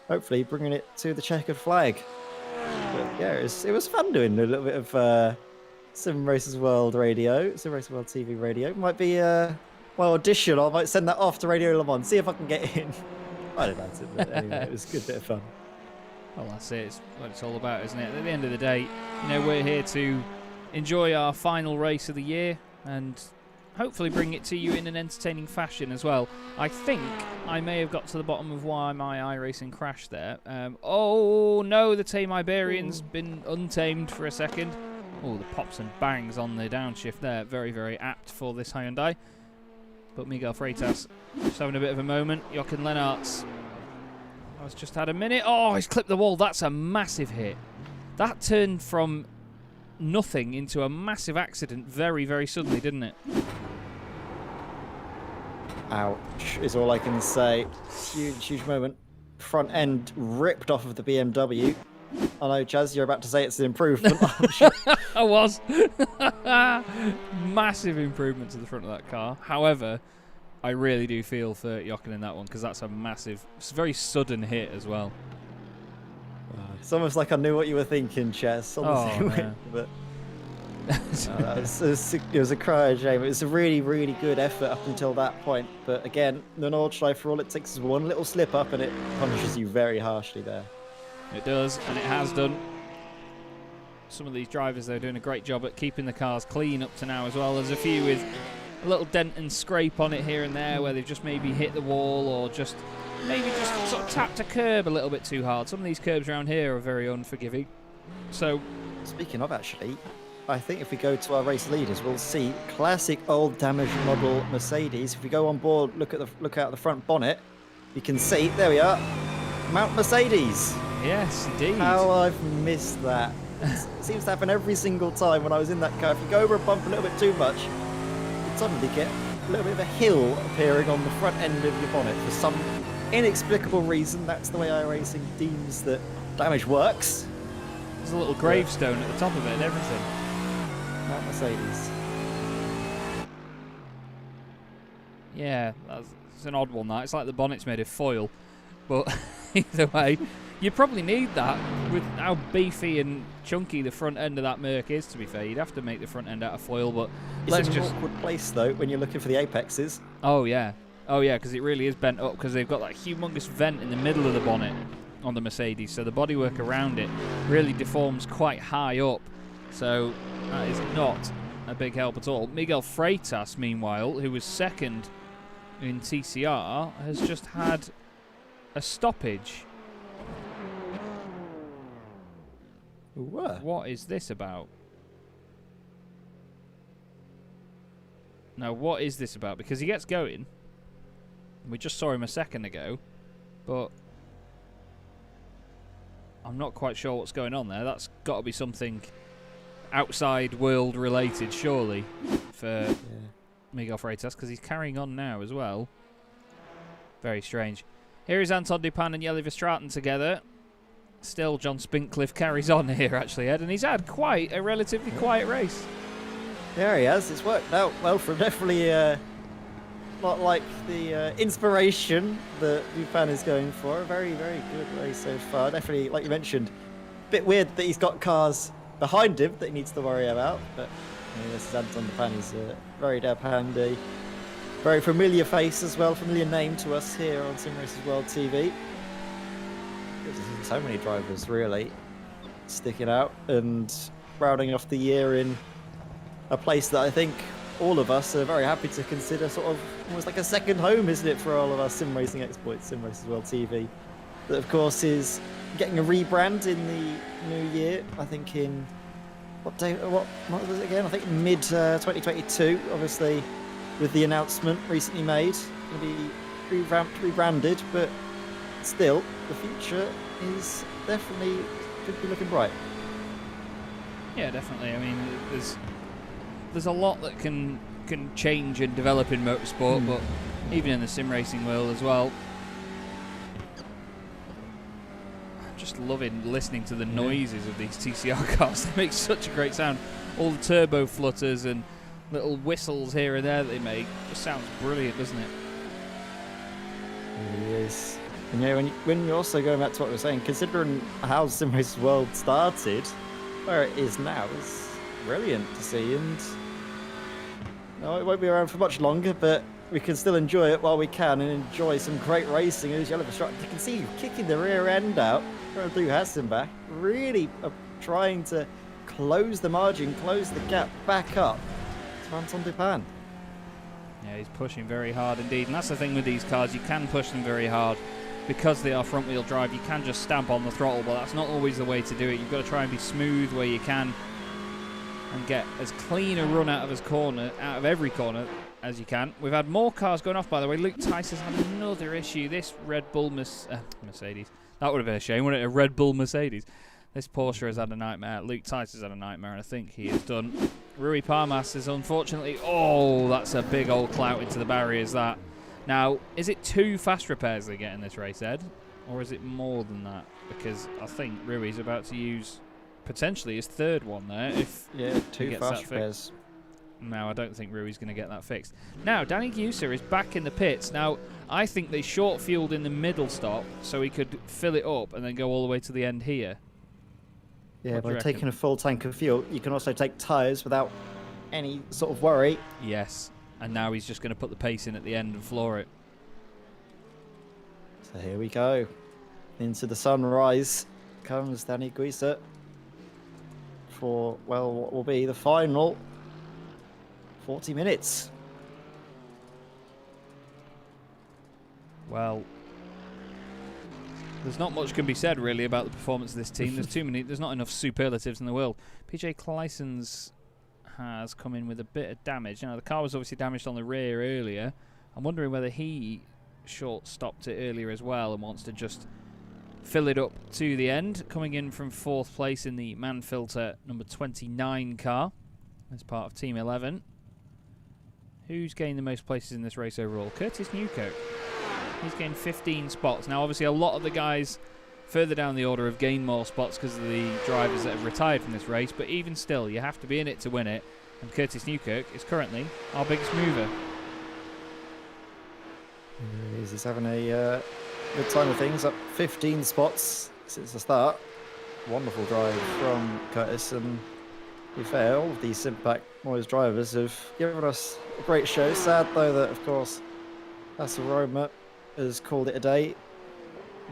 hopefully bringing it to the checkered flag. But yeah, it was fun doing a little bit of Sim Racers World Radio, Sim Racers World TV radio. Might be my audition. I might send that off to Radio Le Mans, see if I can get in. I don't know, but anyway, it was a good bit of fun. Well, that's it. It's what it's all about, isn't it? At the end of the day, you know, we're here to enjoy our final race of the year and hopefully bring it to you in an entertaining fashion as well. I think I may have got to the bottom of why my iRacing crashed there. Oh, no, the Tame Iberian's been untamed for a second. Oh, the pops and bangs on the downshift there. Very, very apt for this Hyundai. But Miguel Freitas just having a bit of a moment. Jochen Lennart's has just had a minute. Oh, he's clipped the wall. That's a massive hit. That turned from nothing into a massive accident very, very suddenly, didn't it? Ouch, is all I can say. Huge, huge moment. Front end ripped off of the BMW. I know, Chaz, you're about to say it's an improvement. I'm sure. I was. Massive improvement to the front of that car. However, I really do feel for Jochen in that one because that's a massive, it's a very sudden hit as well. It's almost like I knew what you were thinking, Chaz. But it was a cry of shame. It was a really, really good effort up until that point. But again, the Nordschleife, all it takes is one little slip up and it punishes you very harshly there. It does, and it has done. Some of these drivers, they're doing a great job at keeping the cars clean up to now as well. There's a few with a little dent and scrape on it here and there where they've just maybe hit the wall or just maybe just sort of tapped a curb a little bit too hard. Some of these curbs around here are very unforgiving. So, speaking of, actually, I think if we go to our race leaders, we'll see classic old damaged model Mercedes. If we go on board, look out the front bonnet, you can see, there we are, Mount Mercedes. Yes, indeed. How I've missed that. It seems to happen every single time when I was in that car. If you go over a bump a little bit too much, you suddenly get a little bit of a hill appearing on the front end of your bonnet. For some inexplicable reason, that's the way iRacing deems that damage works. There's a little gravestone at the top of it and everything. Mount Mercedes. Yeah, it's an odd one, that. It's like the bonnet's made of foil. But either way, you probably need that with how beefy and chunky the front end of that Merc is, to be fair. You'd have to make the front end out of foil, but it's an awkward place, though, when you're looking for the apexes. Oh, yeah. Oh, yeah, because it really is bent up because they've got that humongous vent in the middle of the bonnet on the Mercedes, so the bodywork around it really deforms quite high up. So that is not a big help at all. Miguel Freitas, meanwhile, who was second in TCR, has just had a stoppage. What is this about? Now, what is this about? Because he gets going. We just saw him a second ago, but I'm not quite sure what's going on there. That's got to be something outside world related, surely, for Miguel Freitas, because he's carrying on now as well. Very strange. Here is Anton Dupin and Jelle Verstraeten together. Still, John Spincliffe carries on here, actually, Ed, and he's had quite a relatively quiet race. Yeah, he has. It's worked out well for him. Definitely not like the inspiration that Dupin is going for. A very, very good race so far. Definitely, like you mentioned, a bit weird that he's got cars behind him that he needs to worry about, but Yeah, this is Anton de Pan. He's a very dab handy, very familiar face as well, familiar name to us here on Simracersworld TV. There's so many drivers really sticking out and rounding off the year in a place that I think all of us are very happy to consider sort of almost like a second home, isn't it, for all of our sim racing exploits, Simracersworld TV. That of course is getting a rebrand in the new year. I think in what was it again? I think mid 2022, obviously, with the announcement recently made, going to be rebranded, but still, the future is definitely could be looking bright. Yeah, definitely. I mean, there's a lot that can change and develop in motorsport, but even in the sim racing world as well. I'm just loving listening to the noises of these TCR cars. They make such a great sound. All the turbo flutters and little whistles here and there that they make just sounds brilliant, doesn't it? It is. And you know, when you're also going back to what we were saying, considering how Simracersworld started, where it is now is brilliant to see. And no, it won't be around for much longer, but we can still enjoy it while we can and enjoy some great racing. As Yellow Struck, you can see you kicking the rear end out, trying to do Hassenbach, really trying to close the margin, close the gap back up to Anton de Pan. Yeah, he's pushing very hard indeed, and that's the thing with these cars, you can push them very hard. Because they are front wheel drive, you can just stamp on the throttle, but that's not always the way to do it. You've got to try and be smooth where you can and get as clean a run out of every corner as you can. We've had more cars going off, by the way. Luke Tice has had another issue. This Red Bull Mercedes. That would have been a shame, wouldn't it? A Red Bull Mercedes. This Porsche has had a nightmare. Luke Tice has had a nightmare, and I think he is done. Rui Parmas is unfortunately... Oh, that's a big old clout into the barriers, that. Now, is it 2 fast repairs they get in this race, Ed? Or is it more than that? Because I think Rui's about to use potentially his 3rd one there. Yeah, 2 fast repairs. No, I don't think Rui's going to get that fixed. Now, Danny Guser is back in the pits. Now, I think they short-fueled in the middle stop so he could fill it up and then go all the way to the end here. Yeah, by taking a full tank of fuel, you can also take tyres without any sort of worry. Yes. And now he's just going to put the pace in at the end and floor it. So here we go. Into the sunrise comes Danny Guiser for, well, what will be the final 40 minutes. Well, there's not much can be said really about the performance of this team. There's not enough superlatives in the world. PJ Kleissens has come in with a bit of damage. Now, the car was obviously damaged on the rear earlier. I'm wondering whether he short-stopped it earlier as well and wants to just fill it up to the end. Coming in from 4th place in the Manfilter number 29 car as part of Team 11. Who's gained the most places in this race overall? Curtis Newkirk. He's gained 15 spots. Now, obviously, a lot of the guys further down the order have gained more spots because of the drivers that have retired from this race, but even still, you have to be in it to win it, and Curtis Newkirk is currently our biggest mover. He's having a good time of things, up 15 spots since the start. Wonderful drive from Curtis, and to be fair, all of these Simpac Moyes drivers have given us a great show. Sad though that, of course, Roma has called it a day.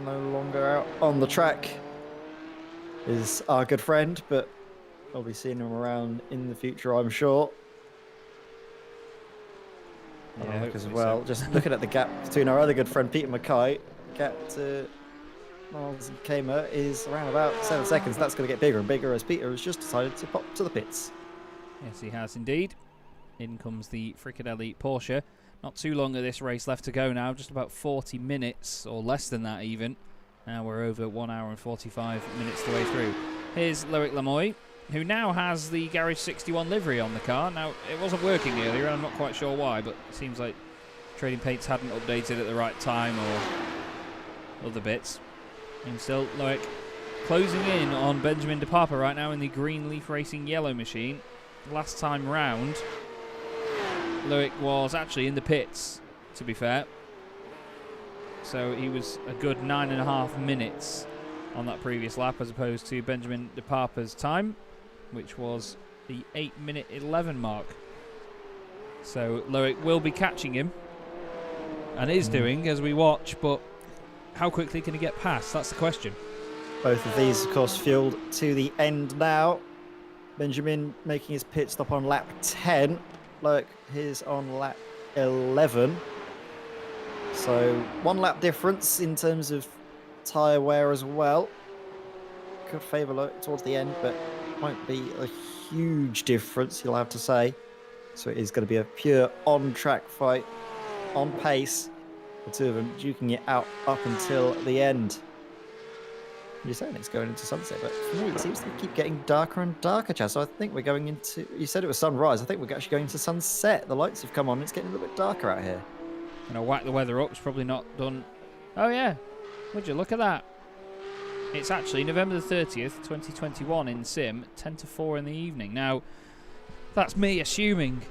No longer out on the track is our good friend, but I'll be seeing him around in the future, I'm sure. Yeah, as well, so. Just looking at the gap between our other good friend Peter Mackay, gap to Miles and Kamer is around about 7 seconds. That's going to get bigger and bigger as Peter has just decided to pop to the pits. Yes, he has indeed. In comes the Fricadelli Porsche. Not too long of this race left to go now, just about 40 minutes, or less than that even. Now we're over 1 hour and 45 minutes the way through. Here's Loic Lamoy, who now has the Garage 61 livery on the car. Now, it wasn't working earlier, and I'm not quite sure why, but it seems like Trading Paints hadn't updated at the right time or other bits. And still, Loic closing in on Benjamin De Papa right now in the Green Leaf Racing yellow machine. Last time round, Loic was actually in the pits, to be fair. So he was a good 9.5 minutes on that previous lap, as opposed to Benjamin De Papa's time, which was the 8-minute 11 mark. So Loic will be catching him, and is doing as we watch, but how quickly can he get past? That's the question. Both of these, of course, fueled to the end now. Benjamin making his pit stop on lap 10. Look, his on lap 11. So 1 lap difference in terms of tyre wear as well. Could favour Loic towards the end, but won't be a huge difference, you'll have to say. So it is going to be a pure on-track fight, on pace. The two of them duking it out up until the end. You're saying it's going into sunset, but for me it seems to keep getting darker and darker, Chaz. So I think we're going into... You said it was sunrise. I think we're actually going into sunset. The lights have come on. It's getting a little bit darker out here. Gonna whack the weather up. It's probably not done. Oh yeah, would you look at that? It's actually November the 30th, 2021 in Sim, 10 to 4 in the evening. Now, that's me assuming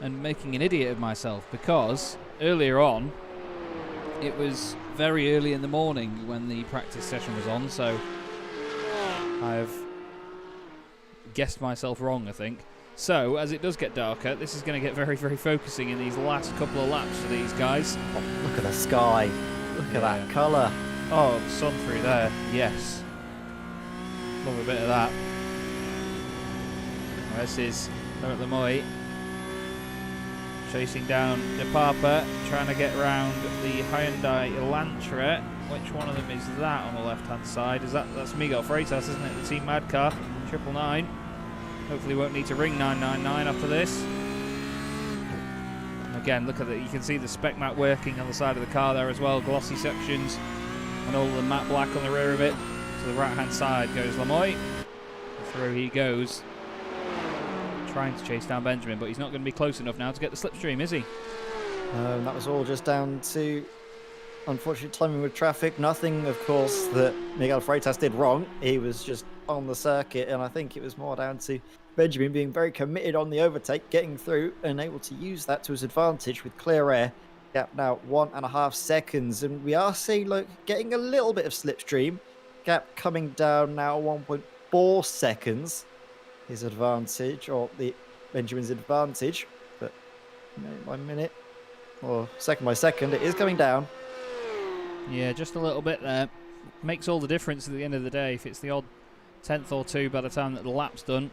and making an idiot of myself, because earlier on it was very early in the morning when the practice session was on, so I've guessed myself wrong, I think. So, as it does get darker, this is going to get very, very focusing in these last couple of laps for these guys. Oh, look at the sky. Look at that colour. Oh, the sun through there. Yes. Love a bit of that. This is Loic Lemoy chasing down De Papa, trying to get round the Hyundai Elantra. Which one of them is that on the left-hand side? That's Miguel Freitas, isn't it? The Team Mad car, 999. Hopefully won't need to ring 999 after this. Again, look at that. You can see the spec mat working on the side of the car there as well. Glossy sections and all the matte black on the rear of it. To the right-hand side goes Lemoy. Through he goes. Trying to chase down Benjamin, but he's not going to be close enough now to get the slipstream, is he? That was all just down to unfortunate timing with traffic. Nothing, of course, that Miguel Freitas did wrong. He was just on the circuit, and I think it was more down to Benjamin being very committed on the overtake, getting through, and able to use that to his advantage with clear air. Gap now 1.5 seconds, and we are seeing Loic getting a little bit of slipstream. Gap coming down now 1.4 seconds. His advantage, or the Benjamin's advantage, but minute by minute, or second by second, it is coming down. Yeah, just a little bit there. Makes all the difference at the end of the day. If it's the odd tenth or two by the time that the lap's done,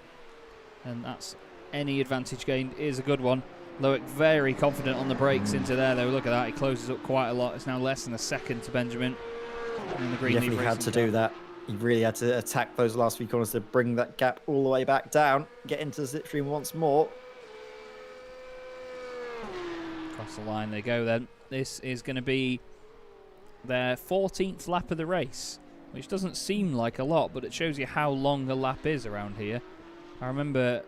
and that's any advantage gained is a good one. Loic very confident on the brakes into there, though. Look at that, he closes up quite a lot. It's now less than a second to Benjamin. And the green He definitely had to do that. He really had to attack those last few corners to bring that gap all the way back down, get into the slipstream once more. Across the line they go then. This is going to be their 14th lap of the race, which doesn't seem like a lot, but it shows you how long a lap is around here. I remember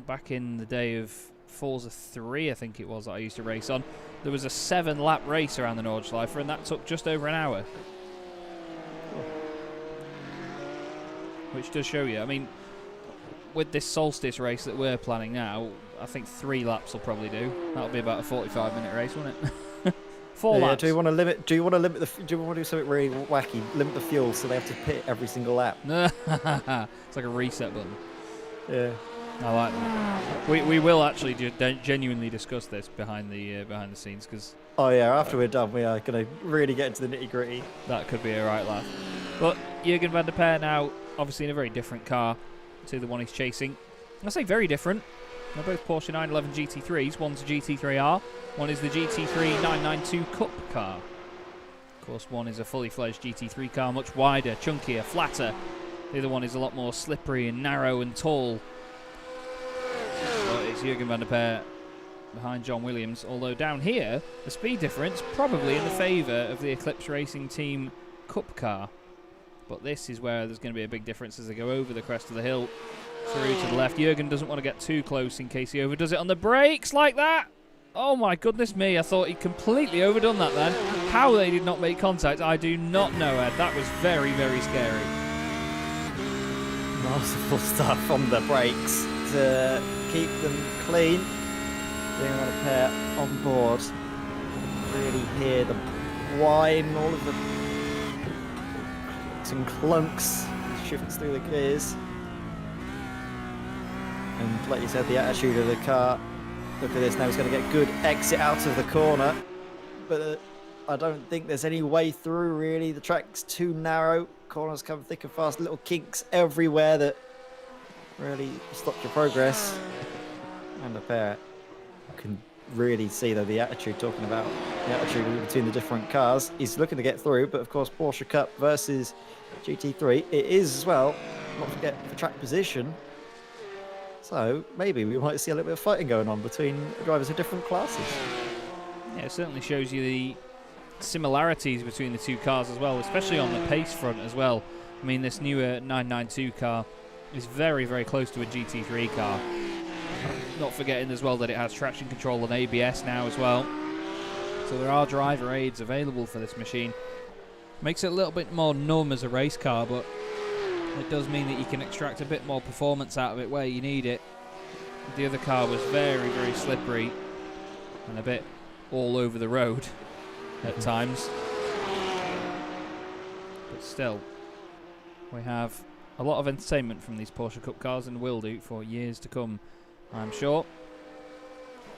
back in the day of Forza 3, I think it was, that I used to race on, there was a 7-lap race around the Nordschleife, and that took just over an hour. Which does show you, I mean, with this solstice race that we're planning now, I think 3 laps will probably do. That'll be about a 45-minute race, won't it? 4 laps. Do you want to limit? Do you want to limit the? Do you want to do something really wacky? Limit the fuel so they have to pit every single lap. It's like a reset button. Yeah. I like that. We will actually genuinely discuss this behind the scenes, because Oh yeah, after we're done, we are going to really get into the nitty gritty. that could be a right laugh. But Jürgen van der Peer now, obviously in a very different car to the one he's chasing. I say very different. They're both Porsche 911 GT3s. One's a GT3R. One is the GT3 992 Cup car. Of course, one is a fully fledged GT3 car, much wider, chunkier, flatter. The other one is a lot more slippery and narrow and tall. But it's Jürgen van der Peer behind John Williams. Although down here, the speed difference probably in the favour of the Eclipse Racing Team Cup car. But this is where there's going to be a big difference as they go over the crest of the hill. Through to the left. Jürgen doesn't want to get too close in case he overdoes it on the brakes like that. Oh my goodness me, I thought he'd completely overdone that then. How they did not make contact, I do not know, Ed. That was very, very scary. Masterful stuff on the brakes to keep them clean. Being on a pair on board. Really hear the whine, all of the clicks and clunks, shifts through the gears. And like you said, the attitude of the car. Look at this, now he's going to get good exit out of the corner. But I don't think there's any way through, really. The track's too narrow. Corners come thick and fast. Little kinks everywhere that really stop your progress. And the pair can really see, though, the attitude, talking about the attitude between the different cars. He's looking to get through, but of course, Porsche Cup versus GT3. It is as well, not forget the track position. So maybe we might see a little bit of fighting going on between drivers of different classes. Yeah, it certainly shows you the similarities between the two cars as well, especially on the pace front as well. I mean, this newer 992 car is very, very close to a GT3 car. Not forgetting as well that it has traction control and ABS now as well. So there are driver aids available for this machine. Makes it a little bit more numb as a race car, but it does mean that you can extract a bit more performance out of it where you need it. The other car was very, very slippery and a bit all over the road at times. But still, we have a lot of entertainment from these Porsche Cup cars and will do for years to come, I'm sure.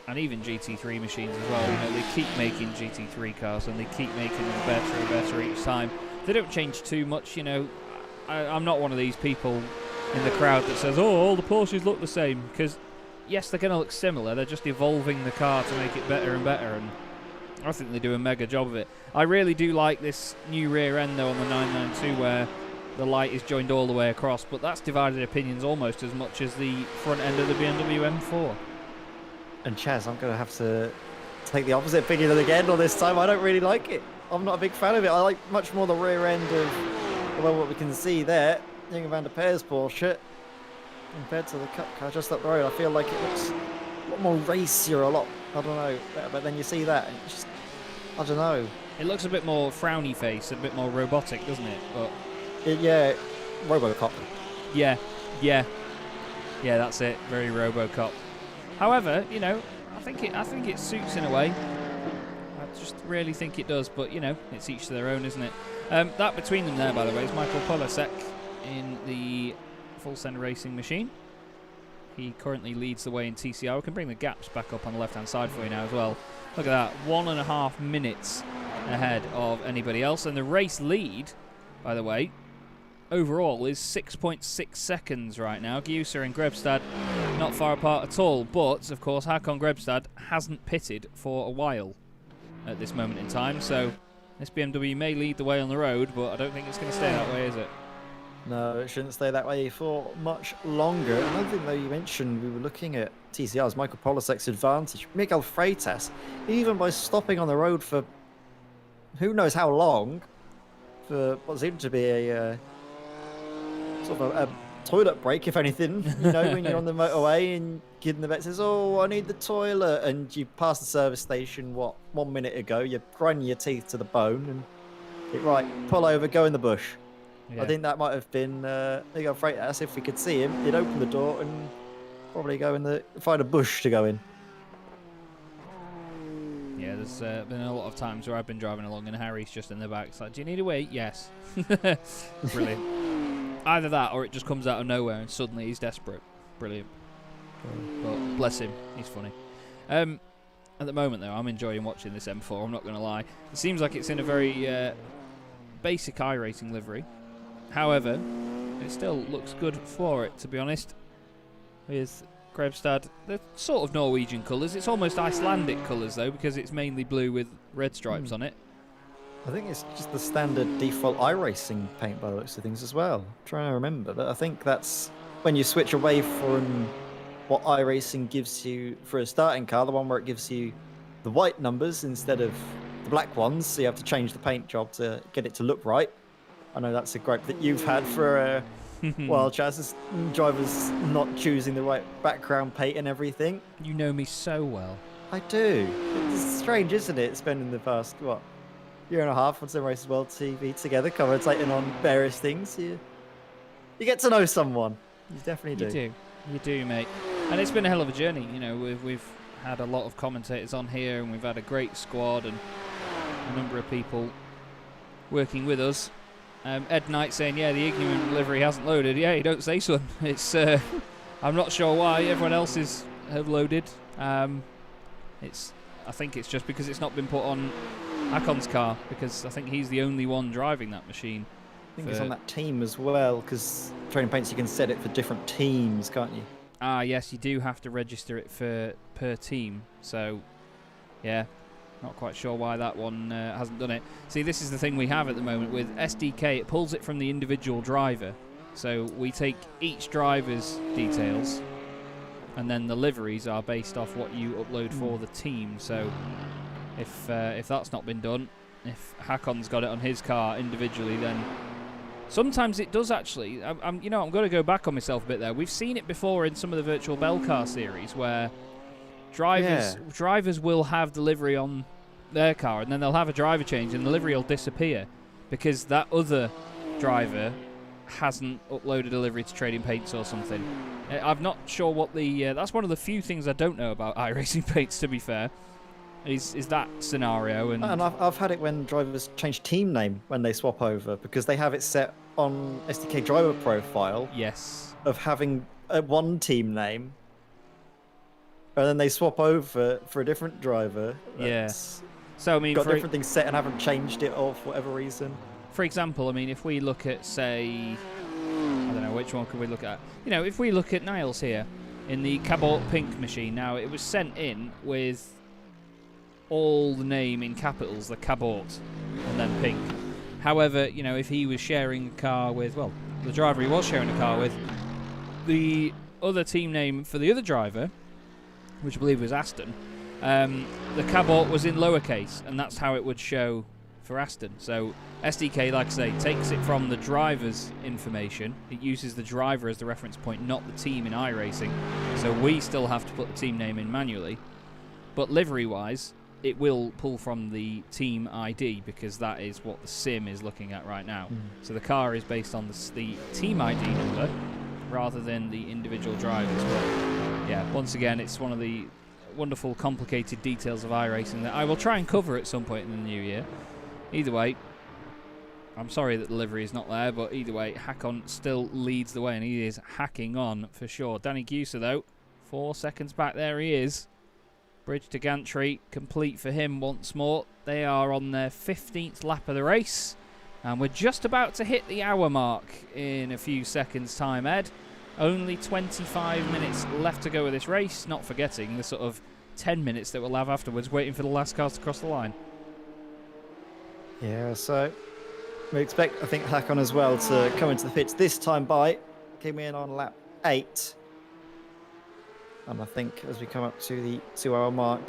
And even GT3 machines as well. You know, they keep making GT3 cars and they keep making them better and better each time. They don't change too much, you know. I'm not one of these people in the crowd that says, oh, all the Porsches look the same, because yes, they're going to look similar. They're just evolving the car to make it better and better, and I think they do a mega job of it. I really do like this new rear end, though, on the 992, where the light is joined all the way across, but that's divided opinions almost as much as the front end of the BMW M4. And Chaz, I'm going to have to take the opposite opinion again on this time. I don't really like it. I'm not a big fan of it. I like much more the rear end of, well, what we can see there, Inge van der Peer's Porsche, compared to the Cup car just up the road. I feel like it looks a lot more racier, a lot, I don't know, better, but then you see that, and it's just, I don't know. It looks a bit more frowny face, a bit more robotic, doesn't it? But yeah, Robocop. Yeah, that's it. Very RoboCop. However, you know, I think it suits in a way. I just really think it does, but you know, it's each to their own, isn't it? That between them there, by the way, is Michael Polasek in the Full Send Racing machine. He currently leads the way in TCR. We can bring the gaps back up on the left-hand side for you now as well. Look at that, 1.5 minutes ahead of anybody else, and the race lead, by the way, overall is 6.6 seconds right now. Giusa and Grebstad not far apart at all, but of course Håkon Grebstad hasn't pitted for a while at this moment in time, so this BMW may lead the way on the road, but I don't think it's going to stay that way, is it? No, it shouldn't stay that way for much longer. Another thing, though, you mentioned, we were looking at TCR's Michael Polasek's advantage. Miguel Freitas, even by stopping on the road for who knows how long, for what seemed to be a sort of a toilet break, if anything, you know, when you're on the motorway and kid in the back says, oh, I need the toilet, and you pass the service station, 1 minute ago, you're grinding your teeth to the bone, and you're right, pull over, go in the bush. Yeah. I think that might have been Miguel Freitas. If we could see him, he'd open the door and probably find a bush to go in. Yeah, there's been a lot of times where I've been driving along and Harry's just in the back. It's like, do you need a wait? Yes. Brilliant. Either that or it just comes out of nowhere and suddenly he's desperate. Brilliant. But bless him, he's funny. At the moment, though, I'm enjoying watching this M4, I'm not going to lie. It seems like it's in a very basic iRacing livery. However, it still looks good for it, to be honest. With Grebstad, they're sort of Norwegian colours. It's almost Icelandic colours, though, because it's mainly blue with red stripes on it. I think it's just the standard default iRacing paint by the looks of things as well. I'm trying to remember, but I think that's when you switch away from what iRacing gives you for a starting car, the one where it gives you the white numbers instead of the black ones, so you have to change the paint job to get it to look right. I know that's a gripe that you've had for a while, Chaz, drivers not choosing the right background paint and everything. You know me so well. I do. It's strange, isn't it, spending the past, year and a half on Simracersworld TV together, commentating on various things. You get to know someone. You definitely do. You do, mate. And it's been a hell of a journey. You know, we've had a lot of commentators on here, and we've had a great squad and a number of people working with us. Ed Knight saying, yeah, the Ignium livery hasn't loaded. Yeah, you don't say so. It's I'm not sure why everyone else have loaded. I think it's just because it's not been put on Hakon's car, because I think he's the only one driving that machine. I think it's on that team as well, because Trading Paints, you can set it for different teams, can't you? Ah, yes, you do have to register it per team. So, yeah, not quite sure why that one hasn't done it. See, this is the thing we have at the moment with SDK. It pulls it from the individual driver. So we take each driver's details, and then the liveries are based off what you upload for the team. So if that's not been done, if Hakon's got it on his car individually, then sometimes it does actually. I'm going to go back on myself a bit there. We've seen it before in some of the virtual bell car series where drivers will have the livery on their car, and then they'll have a driver change, and the livery will disappear because that other driver hasn't uploaded a livery to Trading Paints or something. I'm not sure what the... that's one of the few things I don't know about iRacing Paints, to be fair, is that scenario. And I've had it when drivers change team name when they swap over, because they have it set on SDK driver profile. Yes. Of having one team name, and then they swap over for a different driver. Yes. So, I mean... got different things set and haven't changed it off for whatever reason. For example, I mean, if we look at, say, I don't know, which one could we look at? If we look at Niles here in the Cabot Pink machine, now it was sent in with all the name in capitals, the Cabot, and then Pink. However, if he was sharing a car with, well, the driver he was sharing a car with, the other team name for the other driver, which I believe was Aston, the Cabot was in lowercase, and that's how it would show for Aston. So SDK, like I say, takes it from the driver's information. It uses the driver as the reference point, not the team in iRacing. So we still have to put the team name in manually. But livery-wise, it will pull from the team ID, because that is what the sim is looking at right now. So the car is based on the team ID number rather than the individual drivers. But yeah, once again, it's one of the wonderful, complicated details of iRacing that I will try and cover at some point in the new year. Either way, I'm sorry that the livery is not there, but either way, Hakon still leads the way, and he is hacking on for sure. Danny Gusa, though, 4 seconds back. There he is. Bridge to Gantry, complete for him once more. They are on their 15th lap of the race, and we're just about to hit the hour mark in a few seconds' time, Ed. Only 25 minutes left to go with this race, not forgetting the sort of 10 minutes that we'll have afterwards, waiting for the last cars to cross the line. Yeah, so we expect, I think, Hakon as well to come into the pits this time by. Came in on lap 8. And I think as we come up to the 2-hour mark,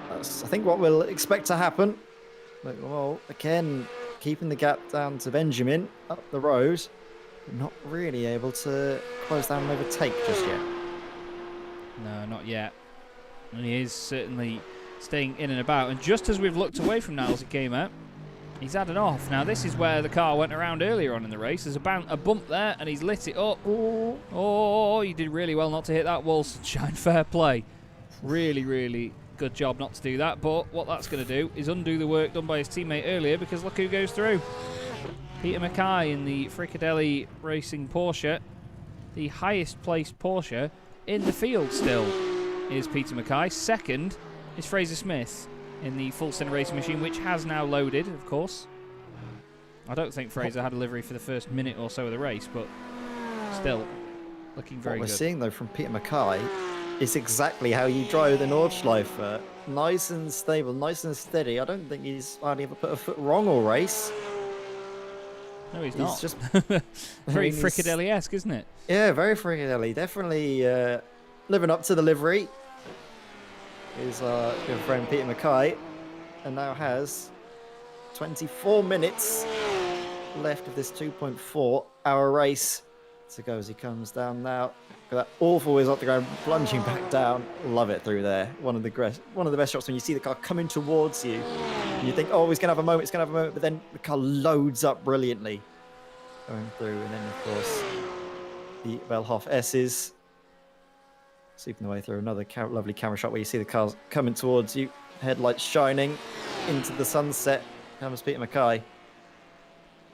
that's, I think, what we'll expect to happen. But, well, again, keeping the gap down to Benjamin up the road, but not really able to close down and overtake just yet. No, not yet. And he is certainly staying in and about. And just as we've looked away from Niles Gamer, he's had an off. Now, this is where the car went around earlier on in the race. There's a bump there, and he's lit it up. Oh, you did really well not to hit that wall, Sunshine. Fair play. Really, really good job not to do that. But what that's going to do is undo the work done by his teammate earlier, because look who goes through. Peter Mackay in the Fricadelli Racing Porsche. The highest placed Porsche in the field still is Peter Mackay. Second is Fraser Smith in the full center racing machine, which has now loaded, of course. I don't think Fraser had a livery for the first minute or so of the race, but still looking very good. What we're seeing, though, from Peter Mackay is exactly how you drive the Nordschleife. Nice and stable, nice and steady. I don't think he's hardly ever put a foot wrong all race. No, he's not. Just very Fricadelli-esque, isn't it? Yeah, very Fricadelli. Definitely living up to the livery. Is our good friend Peter Mackay, and now has 24 minutes left of this 2.4-hour race to go as he comes down now. Look at that awful whiz off the ground, plunging back down. Love it through there. One of the best shots when you see the car coming towards you. And you think, oh, he's going to have a moment, but then the car loads up brilliantly going through. And then, of course, the Velhoff S's sweeping the way through. Another lovely camera shot where you see the cars coming towards you, headlights shining into the sunset. Comes Peter Mackay.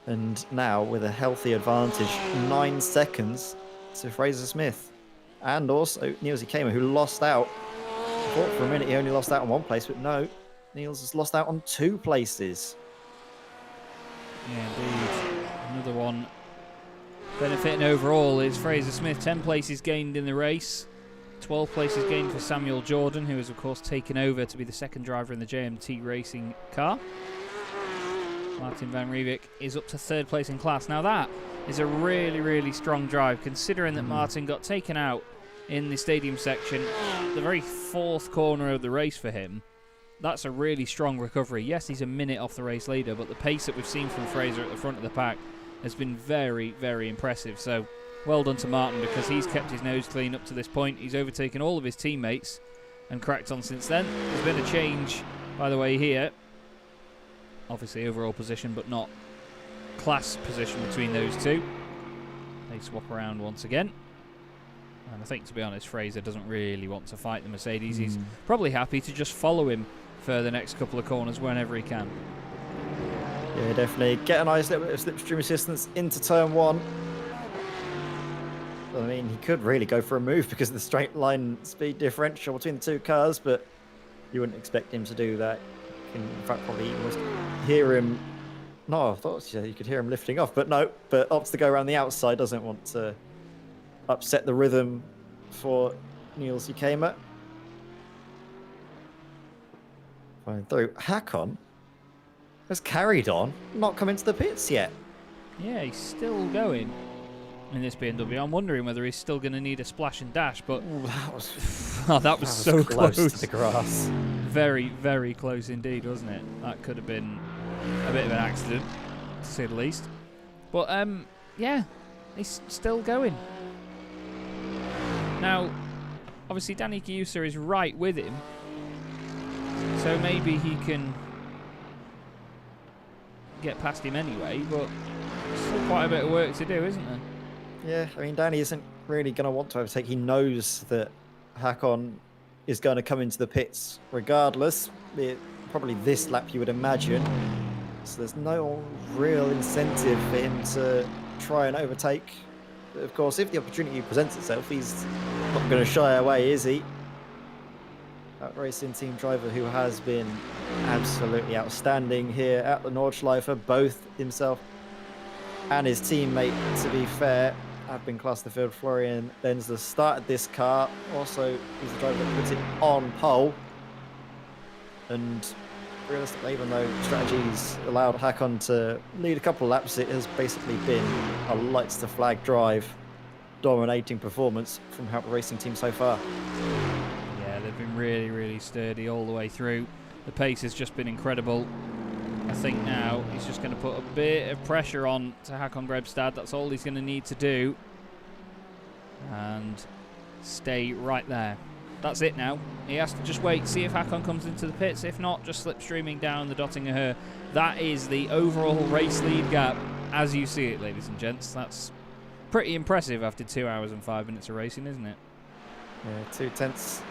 And now with a healthy advantage, 9 seconds to Fraser Smith. and also Niels Ikema, who lost out. I thought for a minute he only lost out on one place, but no, Niels has lost out on 2 places. Yeah, indeed. Another one benefiting overall is Fraser Smith. 10 places gained in the race. 12 places gained for Samuel Jordan, who has, of course, taken over to be the second driver in the JMT racing car. Martin van Riebeek is up to 3rd place in class. Now, that is a really, really strong drive, considering that Martin got taken out in the stadium section, the very 4th corner of the race for him. That's a really strong recovery. Yes, he's a minute off the race leader, but the pace that we've seen from Fraser at the front of the pack has been very, very impressive. So, well done to Martin, because he's kept his nose clean up to this point. He's overtaken all of his teammates and cracked on since then. There's been a change, by the way, here. Obviously overall position, but not class position between those two. They swap around once again. And I think, to be honest, Fraser doesn't really want to fight the Mercedes. He's probably happy to just follow him for the next couple of corners whenever he can. Yeah, definitely. Get a nice little bit of slipstream assistance into turn 1. I mean, he could really go for a move because of the straight line speed differential between the 2 cars, but you wouldn't expect him to do that. You can, in fact, probably almost hear him. No, I thought you could hear him lifting off, but no. But opts to go around the outside, doesn't want to upset the rhythm for Niels Ikema. Going through. Hakon has carried on, not come into the pits yet. Yeah, he's still going in this BMW. I'm wondering whether he's still going to need a splash and dash, but Ooh, that was that was so close to the grass. Very, very close indeed, wasn't it? That could have been a bit of an accident, to say the least. But yeah, he's still going. Now, obviously Danny Giusa is right with him, so maybe he can get past him anyway, but still quite a bit of work to do, isn't there? Yeah, I mean, Danny isn't really going to want to overtake. He knows that Hakon is going to come into the pits regardless. Probably this lap, you would imagine. So there's no real incentive for him to try and overtake. But of course, if the opportunity presents itself, he's not going to shy away, is he? That racing team driver who has been absolutely outstanding here at the Nordschleife, both himself and his teammate, to be fair, have been classed the field. Florian Lenzler started this car. Also, he's the driver that puts it on pole. And realistically, even though strategies allowed Hakon to lead a couple of laps, it has basically been a lights to flag drive, dominating performance from Haupt Racing Team so far. Yeah, they've been really, really sturdy all the way through. The pace has just been incredible. I think now he's just going to put a bit of pressure on to Hakon Grebstad. That's all he's going to need to do. And stay right there. That's it now. He has to just wait, see if Hakon comes into the pits. If not, just slipstreaming down the Dottinger. That is the overall race lead gap as you see it, ladies and gents. That's pretty impressive after 2 hours and 5 minutes of racing, isn't it? Yeah, 2/10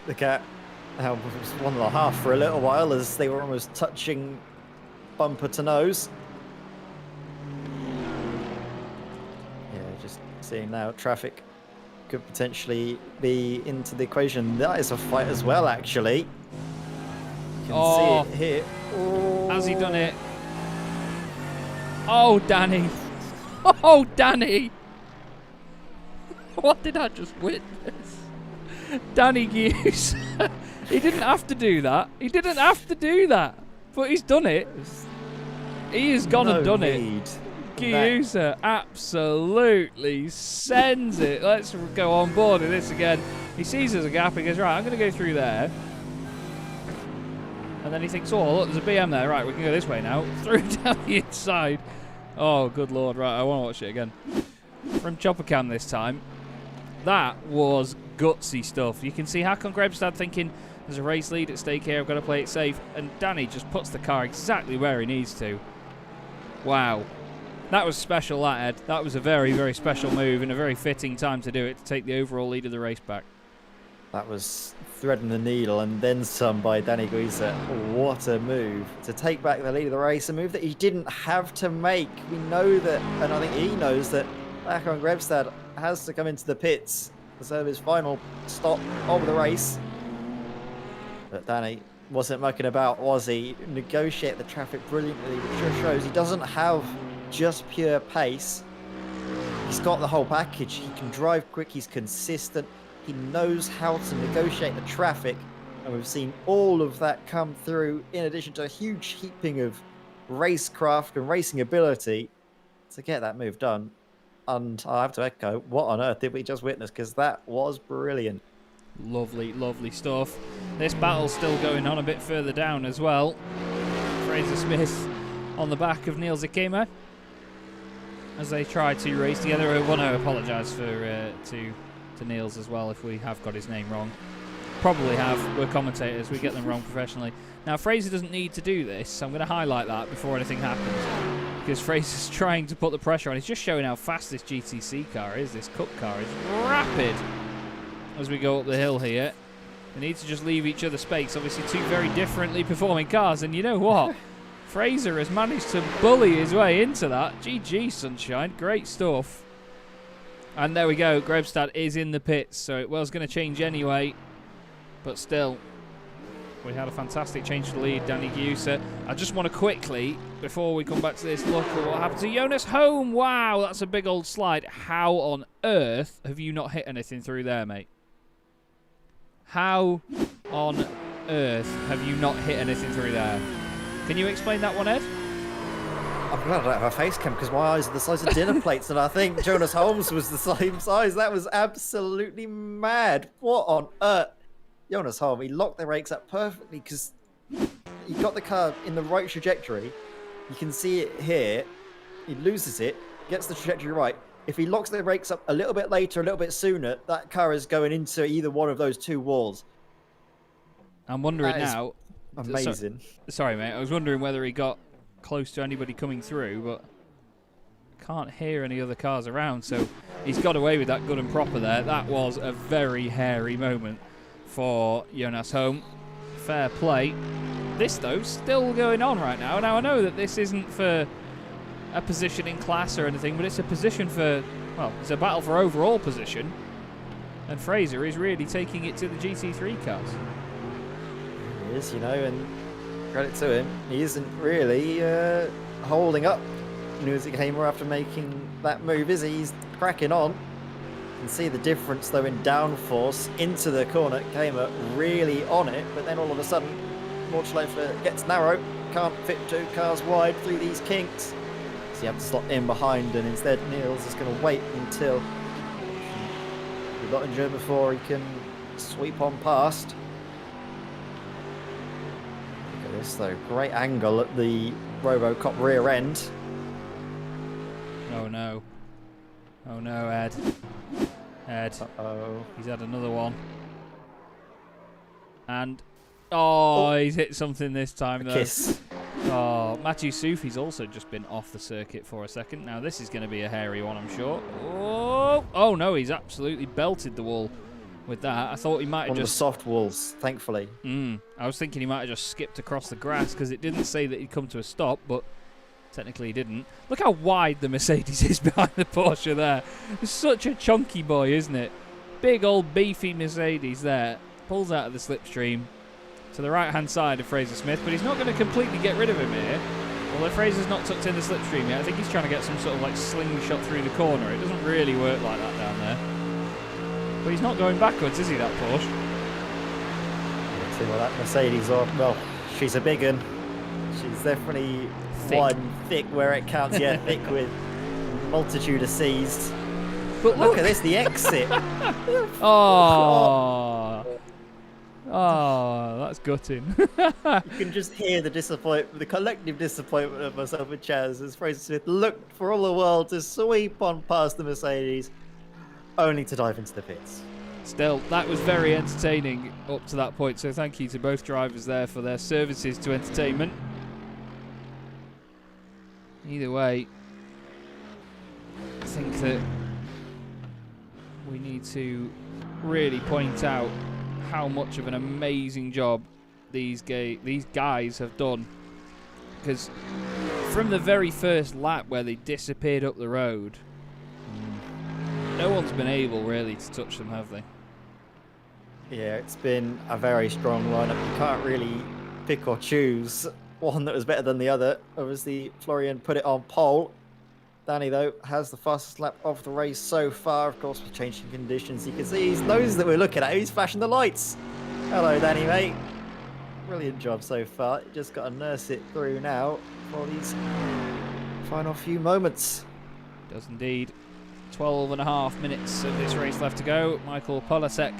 the gap. Now, it was 1.5 for a little while as they were almost touching bumper to nose. Yeah, just seeing now traffic could potentially be into the equation. That is a fight as well, actually. You can see it here. Oh. Has he done it? Oh, Danny. Oh, Danny. What did I just witness? Danny Hughes. He didn't have to do that. He didn't have to do that. But he's done it. He has gone and done it. Giusa absolutely sends it. Let's go on board with this again. He sees there's a gap. He goes, right, I'm going to go through there. And then he thinks, oh, look, there's a BM there. Right, we can go this way now. Through down the inside. Oh, good Lord. Right, I want to watch it again. From Chopper Cam this time. That was gutsy stuff. You can see Hakon Grebstad thinking, there's a race lead at stake here. I've got to play it safe. And Danny just puts the car exactly where he needs to. Wow. That was special, that, Ed. That was a very, very special move and a very fitting time to do it, to take the overall lead of the race back. That was threading the needle and then some by Danny Giusa. What a move to take back the lead of the race. A move that he didn't have to make. We know that, and I think he knows that Hakon Grebstad has to come into the pits deserve his final stop of the race. But Danny wasn't mucking about, was he? Negotiate the traffic brilliantly, which just shows he doesn't have just pure pace. He's got the whole package. He can drive quick, he's consistent, he knows how to negotiate the traffic, and we've seen all of that come through in addition to a huge heaping of racecraft and racing ability to get that move done. And I have to echo, what on earth did we just witness? Because that was brilliant. Lovely, lovely stuff. This battle's still going on a bit further down as well. Fraser Smith on the back of Neil Zikema as they try to race together. I want to apologise to Niels as well if we have got his name wrong. Probably have. We're commentators. We get them wrong professionally. Now, Fraser doesn't need to do this, so I'm going to highlight that before anything happens, because Fraser's trying to put the pressure on. He's just showing how fast this GTC car is. This Cup car is rapid as we go up the hill here. We need to just leave each other space. Obviously, two very differently performing cars, and you know what? Fraser has managed to bully his way into that. GG, Sunshine. Great stuff. And there we go. Grebstad is in the pits, so it was going to change anyway. But still, we had a fantastic change to the lead, Danny Giusa. I just want to quickly, before we come back to this, look at what happened to Jonas Holm. Wow, that's a big old slide. How on earth have you not hit anything through there, mate? How on earth have you not hit anything through there? Can you explain that one, Ed? I'm glad I don't have a face cam because my eyes are the size of dinner plates, and I think Jonas Holmes was the same size. That was absolutely mad. What on earth? Jonas Holm, he locked the brakes up perfectly because he got the car in the right trajectory. You can see it here. He loses it, gets the trajectory right. If he locks the brakes up a little bit later, a little bit sooner, that car is going into either one of those two walls. I'm wondering now. Amazing. Sorry, mate. I was wondering whether he got close to anybody coming through, but can't hear any other cars around, so he's got away with that good and proper there. That was a very hairy moment for Jonas Holm. Fair play. This, though, still going on right now. Now, I know that this isn't for a position in class or anything, but it's a position for, well, it's a battle for overall position. And Fraser is really taking it to the GT3 cars. He is, you know, and credit to him, he isn't really holding up Music Hamer after making that move, is he? He's cracking on. You can see the difference, though, in downforce into the corner. Hamer really on it, but then all of a sudden, Nordschleife gets narrow, can't fit two cars wide through these kinks. So you have to slot in behind, and instead Niels is going to wait until he got injured before he can sweep on past. Look at this, though. Great angle at the Robocop rear end. Oh no. Oh no, Ed. Ed. Uh-oh. He's had another one. And oh, he's hit something this time though. Kiss. Oh, Matthew Sufi's also just been off the circuit for a second. Now this is going to be a hairy one, I'm sure. Oh no, he's absolutely belted the wall with that. I thought he might have One just of the soft walls, thankfully. I was thinking he might have just skipped across the grass because it didn't say that he'd come to a stop, but technically he didn't. Look how wide the Mercedes is behind the Porsche there. It's such a chunky boy, isn't it? Big old beefy Mercedes there. Pulls out of the slipstream to the right-hand side of Fraser Smith, but he's not going to completely get rid of him here. Although Fraser's not tucked in the slipstream yet, I think he's trying to get some sort of like slingshot through the corner. It doesn't really work like that down there. But he's not going backwards, is he, that Porsche? See what that Mercedes are. Well, she's a big one. She's definitely Thick. wide and thick where it counts. Yeah, thick with multitude of C's. But Look at this, the exit. Oh, that's gutting. You can just hear the disappointment, the collective disappointment of myself and Chaz as Fraser Smith looked for all the world to sweep on past the Mercedes, only to dive into the pits. Still, that was very entertaining up to that point, so thank you to both drivers there for their services to entertainment. Either way, I think that we need to really point out how much of an amazing job these guys have done. Because from the very first lap where they disappeared up the road, no one's been able really to touch them, have they? Yeah, it's been a very strong lineup. You can't really pick or choose one that was better than the other. Obviously, Florian put it on pole. Danny, though, has the fastest lap of the race so far. Of course, with changing conditions, you can see his nose that we're looking at. He's flashing the lights. Hello, Danny, mate. Brilliant job so far. Just got to nurse it through now for these final few moments. Does indeed. 12 and a half minutes of this race left to go. Michael Polasek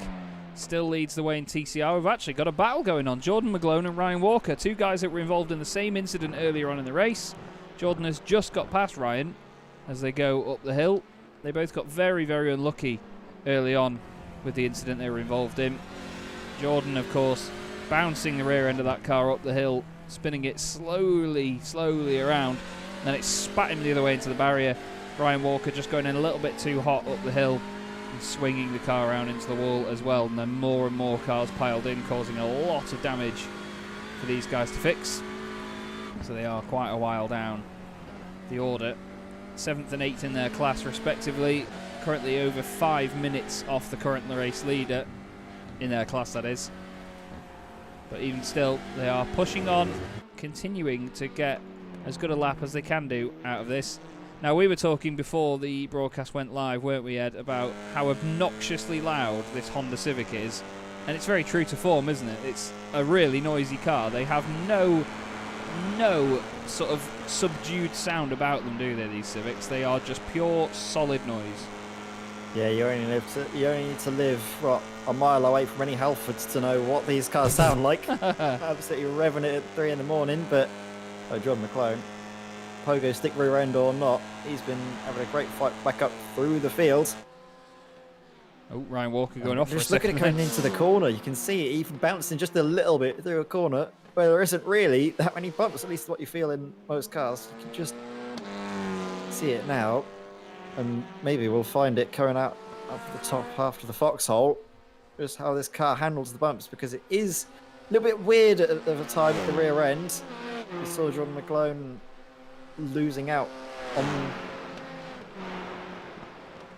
still leads the way in TCR. We've actually got a battle going on. Jordan McGlone and Ryan Walker, two guys that were involved in the same incident earlier on in the race. Jordan has just got past Ryan as they go up the hill. They both got very, very unlucky early on with the incident they were involved in. Jordan, of course, bouncing the rear end of that car up the hill, spinning it slowly around, and then it spat him the other way into the barrier. Ryan Walker just going in a little bit too hot up the hill and swinging the car around into the wall as well, and then more and more cars piled in, causing a lot of damage for these guys to fix. So they are quite a while down the order. 7th and 8th in their class respectively, currently over 5 minutes off the current race leader, in their class that is. But even still, they are pushing on, continuing to get as good a lap as they can do out of this. Now, we were talking before the broadcast went live, weren't we, Ed, about how obnoxiously loud this Honda Civic is. And it's very true to form, isn't it? It's a really noisy car. They have no sort of subdued sound about them, do they, these Civics? They are just pure, solid noise. Yeah, you only need to live, what, a mile away from any Halfords to know what these cars sound like. Absolutely revving it at 3 in the morning, but John McClone, pogo stick rear end or not, he's been having a great fight back up through the field. Oh, Ryan Walker going off for a just look at second. it coming into the corner. You can see it even bouncing just a little bit through a corner where there isn't really that many bumps, at least what you feel in most cars. You can just see it now, and maybe we'll find it coming out of the top half of the foxhole, just how this car handles the bumps, because it is a little bit weird at the time at the rear end. We saw John McClone losing out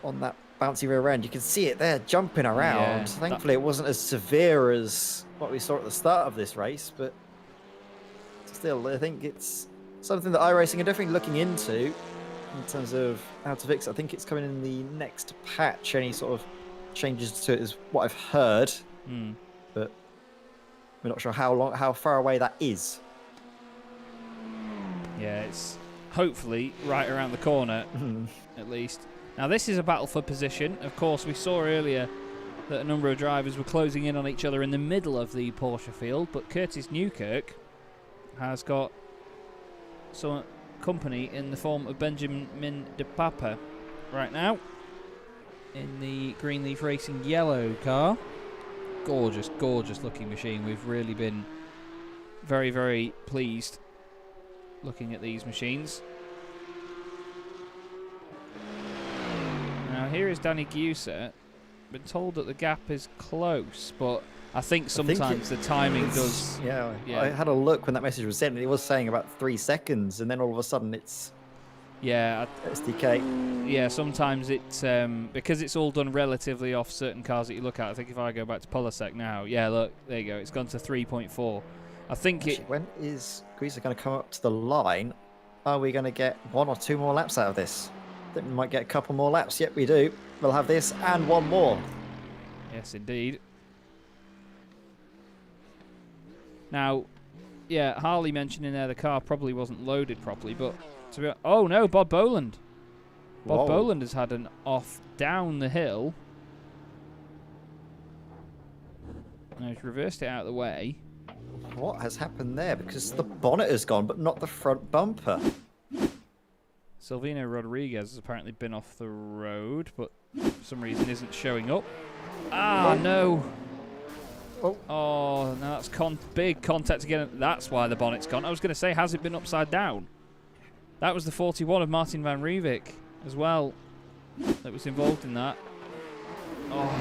on that bouncy rear end. You can see it there jumping around. Yeah, Thankfully, it wasn't as severe as what we saw at the start of this race, but still, I think it's something that iRacing are definitely looking into in terms of how to fix it. I think it's coming in the next patch. Any sort of changes to it is what I've heard, but we're not sure how far away that is. Yeah, it's hopefully right around the corner, at least. Now, this is a battle for position. Of course, we saw earlier that a number of drivers were closing in on each other in the middle of the Porsche field, but Curtis Newkirk has got some company in the form of Benjamin De Papa right now in the Greenleaf Racing yellow car. Gorgeous, gorgeous looking machine. We've really been very, very pleased looking at these machines. Now here is Danny Giusa. Been told that the gap is close, but I think sometimes the timing does. Yeah, I had a look when that message was sent, and it was saying about 3 seconds, and then all of a sudden it's SDK. Yeah, sometimes it's because it's all done relatively off certain cars that you look at. I think if I go back to Polasek now, yeah, look, there you go. It's gone to 3.4. I think actually, when is Greaser going to come up to the line? Are we going to get 1 or 2 more laps out of this? I think we might get a couple more laps. Yep, we do. We'll have this and 1 more. Yes, indeed. Now, yeah, Harley mentioned in there the car probably wasn't loaded properly, but to be oh no, Bob Boland. Bob Boland has had an off down the hill. And he's reversed it out of the way. What has happened there? Because the bonnet has gone, but not the front bumper. Silvino Rodriguez has apparently been off the road, but for some reason isn't showing up. Ah, no. Oh, no, that's big contact again. That's why the bonnet's gone. I was going to say, has it been upside down? That was the 41 of Martin van Riebeek as well that was involved in that. Oh,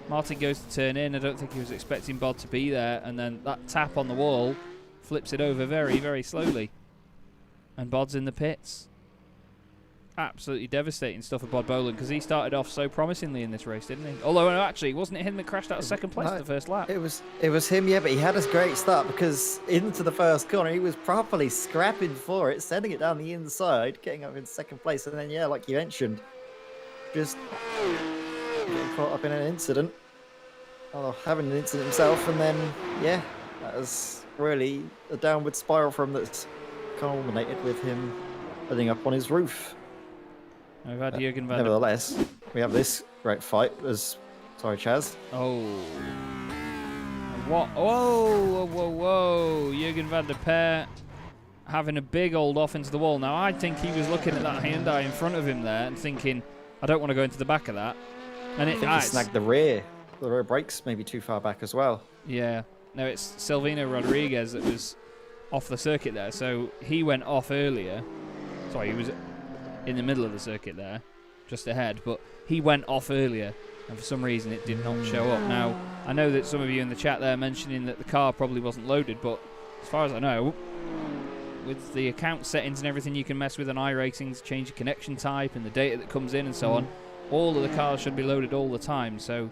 Martin goes to turn in. I don't think he was expecting Bod to be there. And then that tap on the wall flips it over very, very slowly. And Bod's in the pits. absolutely devastating stuff for Bob Boland, because he started off so promisingly in this race, didn't he? Although, actually, wasn't it him that crashed out of second place No, the first lap? It was him, yeah, but he had a great start because into the first corner, he was properly scrapping for it, sending it down the inside, getting up in second place, and then, yeah, like you mentioned, just getting caught up in an incident, or having an incident himself, and then, yeah, that was really a downward spiral from that's culminated with him ending up on his roof. We've had Jürgen van der... Nevertheless, we have this great fight as... Sorry, Chaz. Oh. What? Whoa, whoa, whoa, whoa. Jürgen van der Peer having a big old off into the wall. Now, I think he was looking at that Hyundai in front of him there and thinking, I don't want to go into the back of that. And I think he snagged the rear. The rear brakes maybe too far back as well. Yeah. No, it's Silvino Rodriguez that was off the circuit there. So he went off earlier. Sorry, he was in the middle of the circuit there, just ahead. But he went off earlier, and for some reason it did not show up. Now, I know that some of you in the chat there mentioning that the car probably wasn't loaded, but as far as I know, with the account settings and everything you can mess with on iRacing to change your connection type and the data that comes in and so on, all of the cars should be loaded all the time. So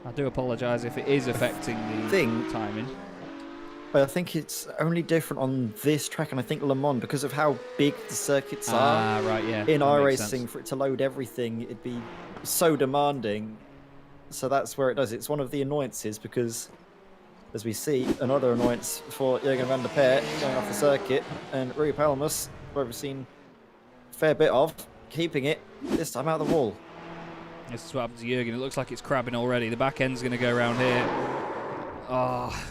I do apologise if it is affecting the timing. But I think it's only different on this track, and I think Le Mans, because of how big the circuits are. Right, yeah. In iRacing, for it to load everything, it'd be so demanding. So that's where it does. It's one of the annoyances, because as we see, another annoyance for Jürgen van der Peer going off the circuit, and Rui Palmas, who we've seen a fair bit of, keeping it, this time out of the wall. This is what happened to Jürgen. It looks like it's crabbing already. The back end's going to go around here. Oh,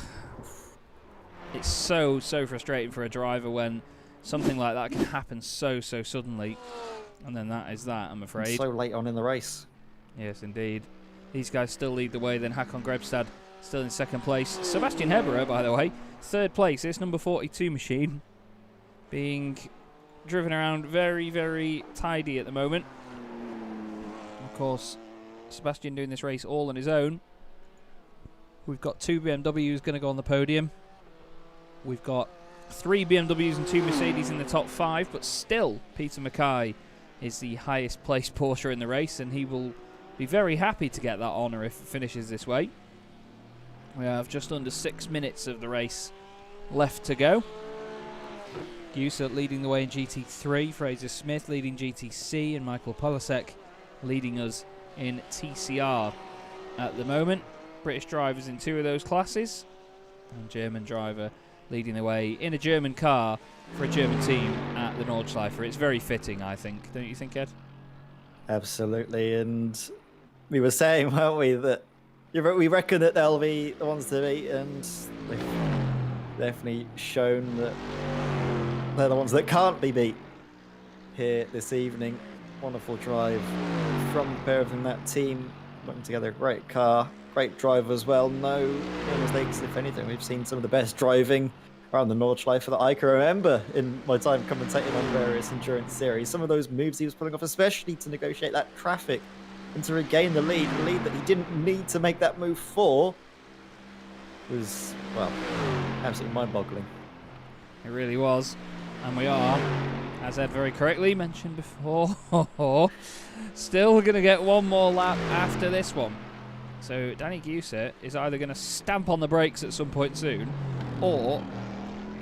it's so frustrating for a driver when something like that can happen so suddenly. And then that is that, I'm afraid. And so late on in the race. Yes, indeed. These guys still lead the way. Then Hakon Grebstad still in second place. Sebastian Heberer, by the way, third place. This number 42 machine being driven around very tidy at the moment. Of course, Sebastian doing this race all on his own. We've got 2 BMWs going to go on the podium. We've got 3 BMWs and 2 Mercedes in the top 5, but still Peter Mackay is the highest placed Porsche in the race, and he will be very happy to get that honour if it finishes this way. We have just under 6 minutes of the race left to go. Gusa leading the way in GT3, Fraser Smith leading GTC, and Michael Polasek leading us in TCR at the moment. British drivers in 2 of those classes, and German driver leading the way in a German car for a German team at the Nordschleife. It's very fitting, I think. Don't you think, Ed? Absolutely, and we were saying, weren't we, that we reckon that they'll be the ones to beat, and they've definitely shown that they're the ones that can't be beat here this evening. Wonderful drive from the pair of them, that team, putting together a great car, great driver as well. No mistakes, if anything. We've seen some of the best driving around the Nordschleife that I can remember in my time commentating on various endurance series. Some of those moves he was pulling off, especially to negotiate that traffic and to regain the lead that he didn't need to make that move for, was, well, absolutely mind-boggling. It really was. And we are, as Ed very correctly mentioned before, still going to get one more lap after this one. So Danny Gusa is either going to stamp on the brakes at some point soon, or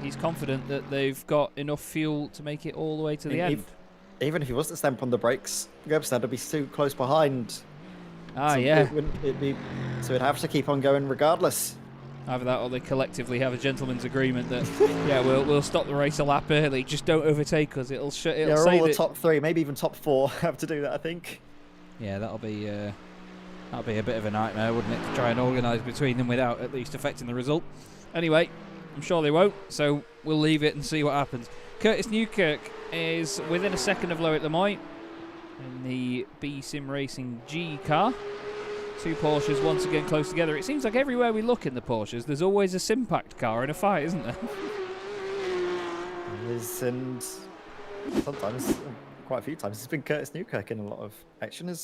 he's confident that they've got enough fuel to make it all the way to the end. Even if he was to stamp on the brakes, Grebstad would be too close behind. Ah, so yeah. So it'd have to keep on going regardless. Either that, or they collectively have a gentleman's agreement that, yeah, we'll stop the race a lap early. Just don't overtake us. It'll say all the top 3, maybe even top 4, have to do that, I think. Yeah, that'll be a bit of a nightmare, wouldn't it, to try and organise between them without at least affecting the result. Anyway, I'm sure they won't, so we'll leave it and see what happens. Curtis Newkirk is within a second of Loic Lemoyne in the B Sim Racing G car. 2 Porsches once again close together. It seems like everywhere we look in the Porsches, there's always a Simpact car in a fight, isn't there? There is, and sometimes, quite a few times, it's been Curtis Newkirk in a lot of action.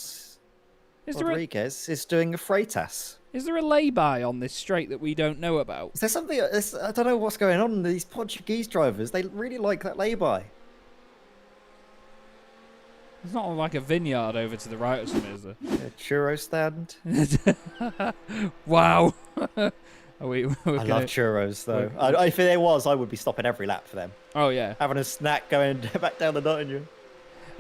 Rodriguez is doing a Freitas. Is there a lay-by on this straight that we don't know about? Is there something? I don't know what's going on. These Portuguese drivers, they really like that lay-by. There's not like a vineyard over to the right or something, is there? A churro stand. Wow. Are we, I love churros, though. If there was, I would be stopping every lap for them. Oh, yeah. Having a snack going back down the Nottingham.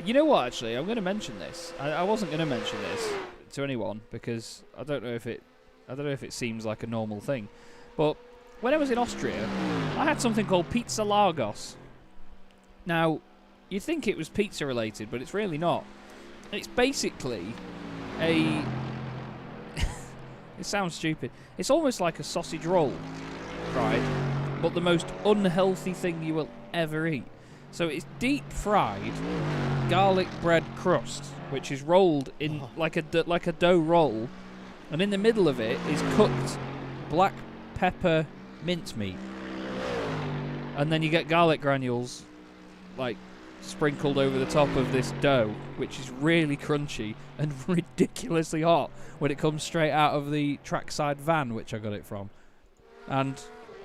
You know what, actually? I'm going to mention this. I wasn't going to mention this to anyone because I don't know if it seems like a normal thing. But when I was in Austria, I had something called Pizza Lagos. Now, you'd think it was pizza related, but it's really not. It's basically a... It sounds stupid. It's almost like a sausage roll, right? But the most unhealthy thing you will ever eat. So it's deep fried garlic bread crust, which is rolled in like a dough roll, and in the middle of it is cooked black pepper mincemeat, and then you get garlic granules like sprinkled over the top of this dough, which is really crunchy and ridiculously hot when it comes straight out of the trackside van which I got it from. And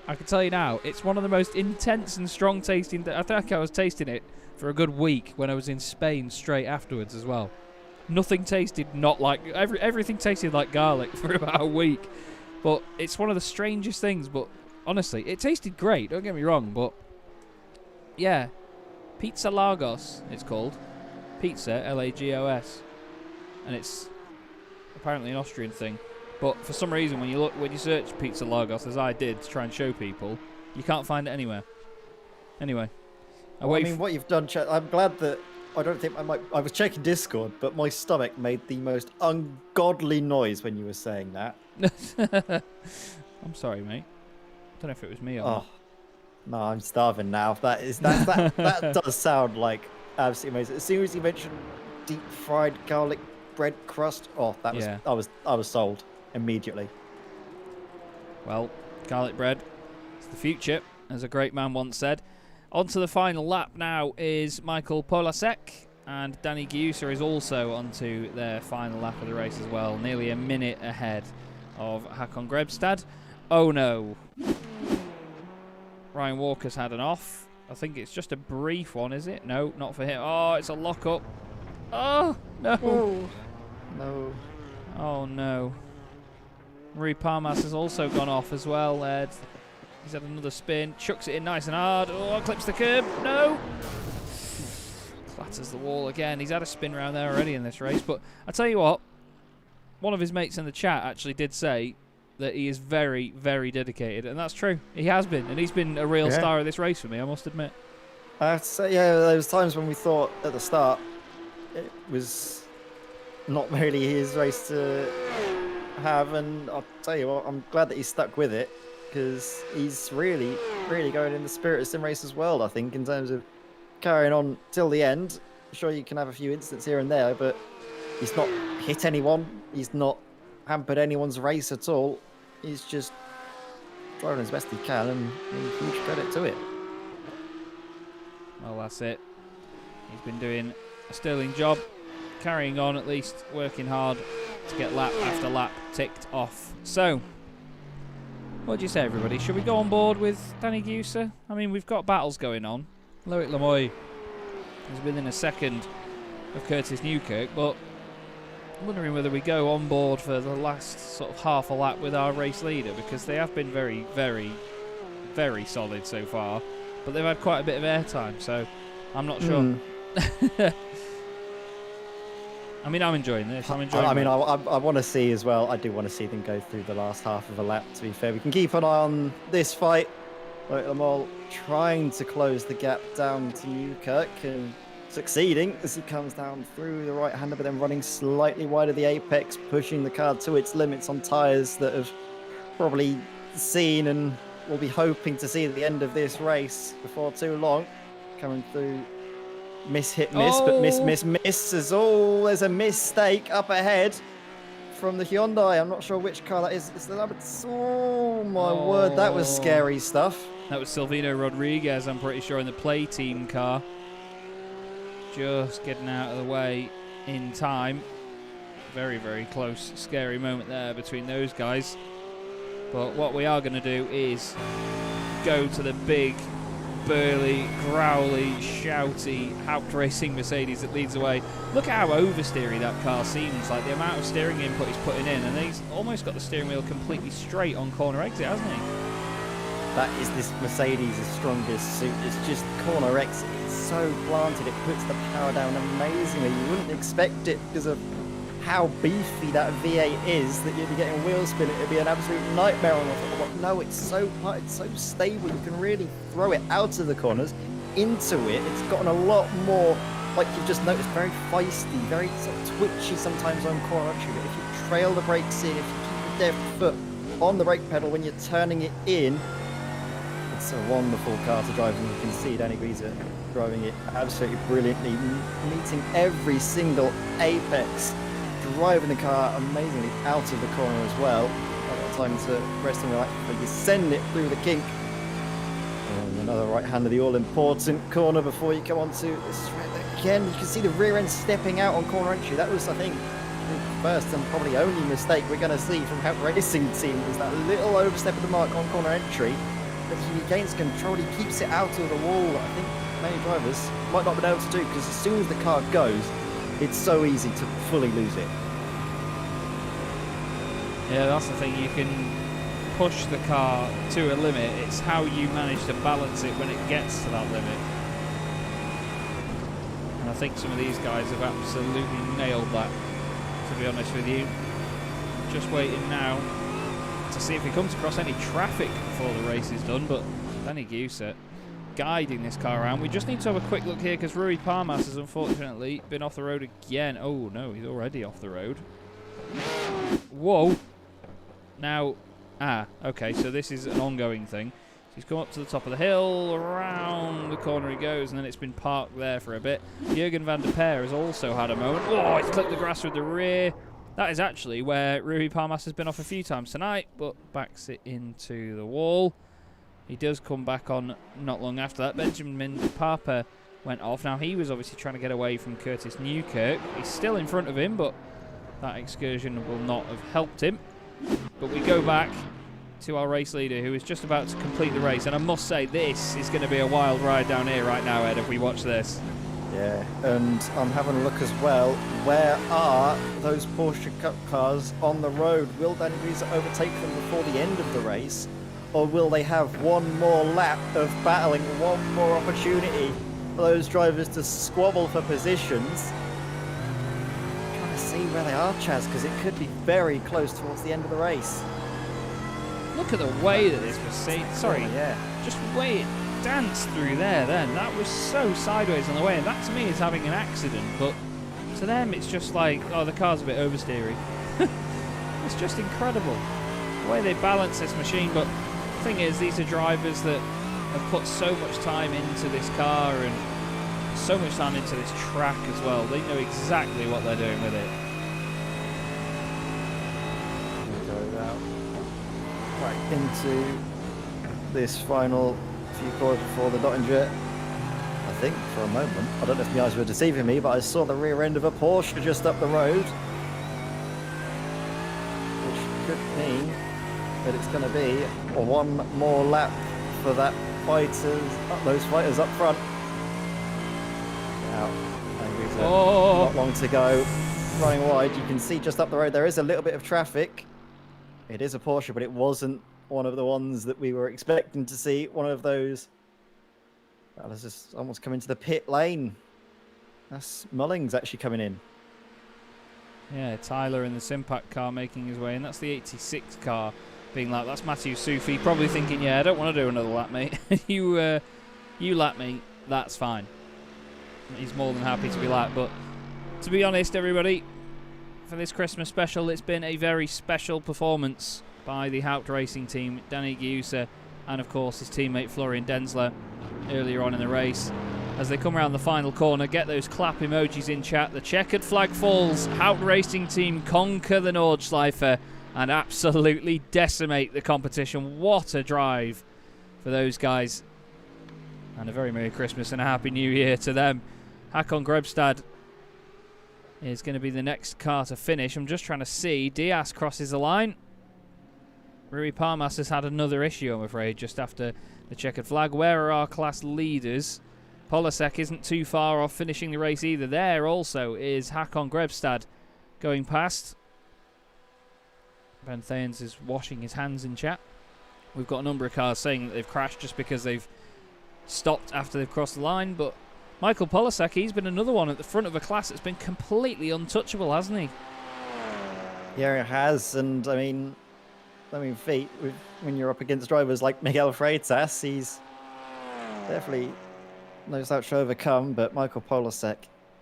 I can tell you now, it's one of the most intense and strong tasting. I think I was tasting it for a good week when I was in Spain straight afterwards as well. Nothing tasted not like everything tasted like garlic for about a week. But it's one of the strangest things. But honestly, it tasted great. Don't get me wrong, but yeah, Pizza Lagos it's called. Pizza Lagos, and it's apparently an Austrian thing. But for some reason, when you search Pizza Lagos, as I did to try and show people, you can't find it anywhere. Anyway, well, I mean, what you've done, Chaz, I'm glad that I was checking Discord, but my stomach made the most ungodly noise when you were saying that. I'm sorry, mate. I don't know if it was me or not. No, I'm starving now. That does sound like absolutely amazing. As soon as you mentioned deep fried garlic bread crust, I was sold immediately. Well, garlic bread, it's the future, as a great man once said. On to the final lap now is Michael Polasek, and Danny Giusa is also onto their final lap of the race as well, nearly a minute ahead of Hakon Grebstad. Oh no. Ryan Walker's had an off. I think it's just a brief one, is it? No, not for him. Oh, it's a lock-up. Oh, no. Oh, no. Oh, no. Marie Parmas has also gone off as well, Ed. He's had another spin. Chucks it in nice and hard. Oh, clips the curb. No. Clatters the wall again. He's had a spin round there already in this race. But I tell you what, one of his mates in the chat actually did say that he is very, very dedicated. And that's true. He has been. And he's been a real star of this race for me, I must admit. There was times when we thought at the start it was not really his race to have, and I'll tell you what, I'm glad that he's stuck with it, because he's really, really going in the spirit of Simracersworld, I think, in terms of carrying on till the end. Sure, you can have a few incidents here and there, but he's not hit anyone, he's not hampered anyone's race at all. He's just driving as best he can, and huge credit to it. Well, that's it. He's been doing a sterling job, carrying on at least, working hard to get lap after lap ticked off. So, what do you say, everybody? Should we go on board with Danny Giusa? I mean, we've got battles going on. Loic Lemoy is within a second of Curtis Newkirk, but I'm wondering whether we go on board for the last sort of half a lap with our race leader, because they have been very, very, very solid so far, but they've had quite a bit of airtime, so I'm not sure. I mean, I'm enjoying this. I want to see as well. I do want to see them go through the last half of a lap, to be fair. We can keep an eye on this fight. Like Lamol trying to close the gap down to Newkirk and succeeding as he comes down through the right-hander, but then running slightly wide of the apex, pushing the car to its limits on tyres that have probably seen and will be hoping to see at the end of this race before too long. Coming through. Miss, hit, miss, but miss. There's a mistake up ahead from the Hyundai. I'm not sure which car that is. It's the number. Oh, my word. That was scary stuff. That was Silvino Rodriguez, I'm pretty sure, in the play team car. Just getting out of the way in time. Very, very close, scary moment there between those guys. But what we are going to do is go to the big burly, growly, shouty Haupt Racing Mercedes that leads the way. Look at how oversteery that car seems, like the amount of steering input he's putting in, and he's almost got the steering wheel completely straight on corner exit, hasn't he? That is this Mercedes' strongest suit. It's just corner exit. It's so planted. It puts the power down amazingly. You wouldn't expect it because of how beefy that V8 is that you'd be getting wheel spin. It'd be an absolute nightmare on the top. But no, it's so stable. You can really throw it out of the corners into it. It's gotten a lot more, like you've just noticed, very feisty, very sort of twitchy sometimes on corner entry. But if you trail the brakes in, if you keep your left foot on the brake pedal when you're turning it in, it's a wonderful car to drive, and you can see Danny Gieser driving it absolutely brilliantly, meeting every single apex, driving the car amazingly out of the corner as well. I've got time to rest on the right, but you send it through the kink. And another right hand of the all-important corner before you come onto the straight again. You can see the rear end stepping out on corner entry. That was, I think, the first and probably only mistake we're going to see from Haupt Racing Team, was that little overstep of the mark on corner entry. But he gains control, he keeps it out of the wall. I think many drivers might not be able to do, because as soon as the car goes, it's so easy to fully lose it. Yeah, that's the thing. You can push the car to a limit. It's how you manage to balance it when it gets to that limit. And I think some of these guys have absolutely nailed that, to be honest with you. Just waiting now to see if he comes across any traffic before the race is done, but Danny Gieser guiding this car around. We just need to have a quick look here, because Rui Parmas has unfortunately been off the road again. Oh no, he's already off the road. Whoa. Now, okay, so this is an ongoing thing. He's come up to the top of the hill, around the corner he goes, and then it's been parked there for a bit. Jürgen van der Peer has also had a moment. Oh, he's clipped the grass with the rear. That is actually where Rui Parmas has been off a few times tonight, but backs it into the wall. He does come back on not long after that. Benjamin Papa went off. Now, he was obviously trying to get away from Curtis Newkirk. He's still in front of him, but that excursion will not have helped him. But we go back to our race leader, who is just about to complete the race. And I must say, this is going to be a wild ride down here right now, Ed, if we watch this. Yeah, and I'm having a look as well. Where are those Porsche Cup cars on the road? Will Danny Gieser overtake them before the end of the race? Or will they have one more lap of battling, one more opportunity for those drivers to squabble for positions? I'm trying to see where they are, Chaz, because it could be very close towards the end of the race. Look at the way that this was seen. Sorry, yeah. Just way it danced through there then. That was so sideways on the way, and that to me is having an accident, but to them it's just like, oh, the car's a bit oversteery. It's just incredible the way they balance this machine. But the thing is, these are drivers that have put so much time into this car and so much time into this track as well. They know exactly what they're doing with it. Right into this final few corners before the Dottinger. I think for a moment, I don't know if my eyes were deceiving me, but I saw the rear end of a Porsche just up the road, which could mean that it's going to be one more lap for that those fighters up front. Now, not long to go. Running wide, you can see just up the road there is a little bit of traffic. It is a Porsche, but it wasn't one of the ones that we were expecting to see. One of those. Well, let's just almost come into the pit lane. That's Mullings actually coming in. Yeah, Tyler in the Simpac car making his way in. That's the 86 car being lapped. That's Matthew Sufi probably thinking, yeah, I don't want to do another lap, mate. you lap me, that's fine. He's more than happy to be lapped. But to be honest, everybody, for this Christmas special, it's been a very special performance by the Haupt Racing Team, Danny Gieser, and of course his teammate Florian Denzler earlier on in the race. As they come around the final corner, get those clap emojis in chat. The checkered flag falls. Haupt Racing Team conquer the Nordschleife and absolutely decimate the competition. What a drive for those guys. And a very Merry Christmas and a Happy New Year to them. Hakon Grebstad is going to be the next car to finish. I'm just trying to see. Diaz crosses the line. Rui Parmas has had another issue, I'm afraid, just after the checkered flag. Where are our class leaders? Polasek isn't too far off finishing the race either. There also is Hakon Grebstad going past. Ben Thayens is washing his hands in chat. We've got a number of cars saying that they've crashed just because they've stopped after they've crossed the line, but Michael Polasek, he's been another one at the front of a class that's been completely untouchable, hasn't he? Yeah, it has, and I mean, feet, when you're up against drivers like Miguel Freitas, he's definitely knows how to overcome, but Michael Polasek,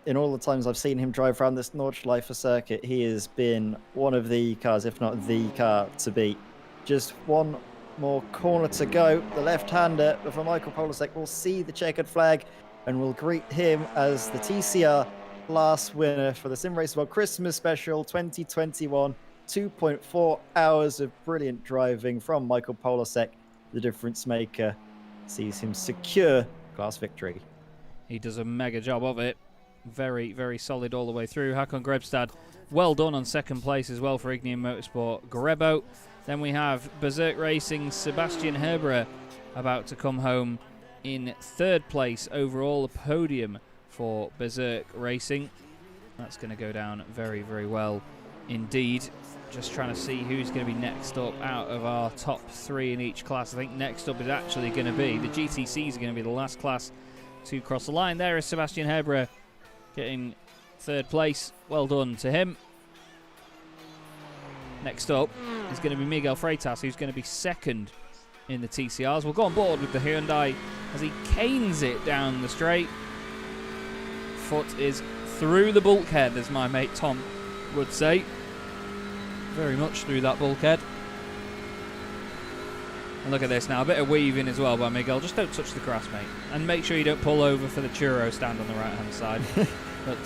in all the times I've seen him drive around this Nordschleife circuit, he has been one of the cars, if not the car, to beat. Just one more corner to go. The left-hander for Michael Polasek will see the checkered flag and will greet him as the TCR last winner for the Simracersworld Christmas Special 2021. 2.4 hours of brilliant driving from Michael Polasek. The difference maker sees him secure class victory. He does a mega job of it. Very, very solid all the way through. Hakon Grebstad, well done on second place as well for Ignium Motorsport Grebo. Then we have Berserk Racing Sebastian Herbera about to come home in third place overall. A podium for Berserk Racing. That's going to go down very, very well indeed. Just trying to see who's going to be next up out of our top three in each class. I think next up is actually going to be the GTCs are going to be the last class to cross the line. There is Sebastian Herbera getting third place. Well done to him. Next up is going to be Miguel Freitas, who's going to be second in the TCRs. We'll go on board with the Hyundai as he canes it down the straight. Foot is through the bulkhead, as my mate Tom would say. Very much through that bulkhead. And look at this now, a bit of weaving as well by Miguel. Just don't touch the grass, mate. And make sure you don't pull over for the churro stand on the right-hand side. But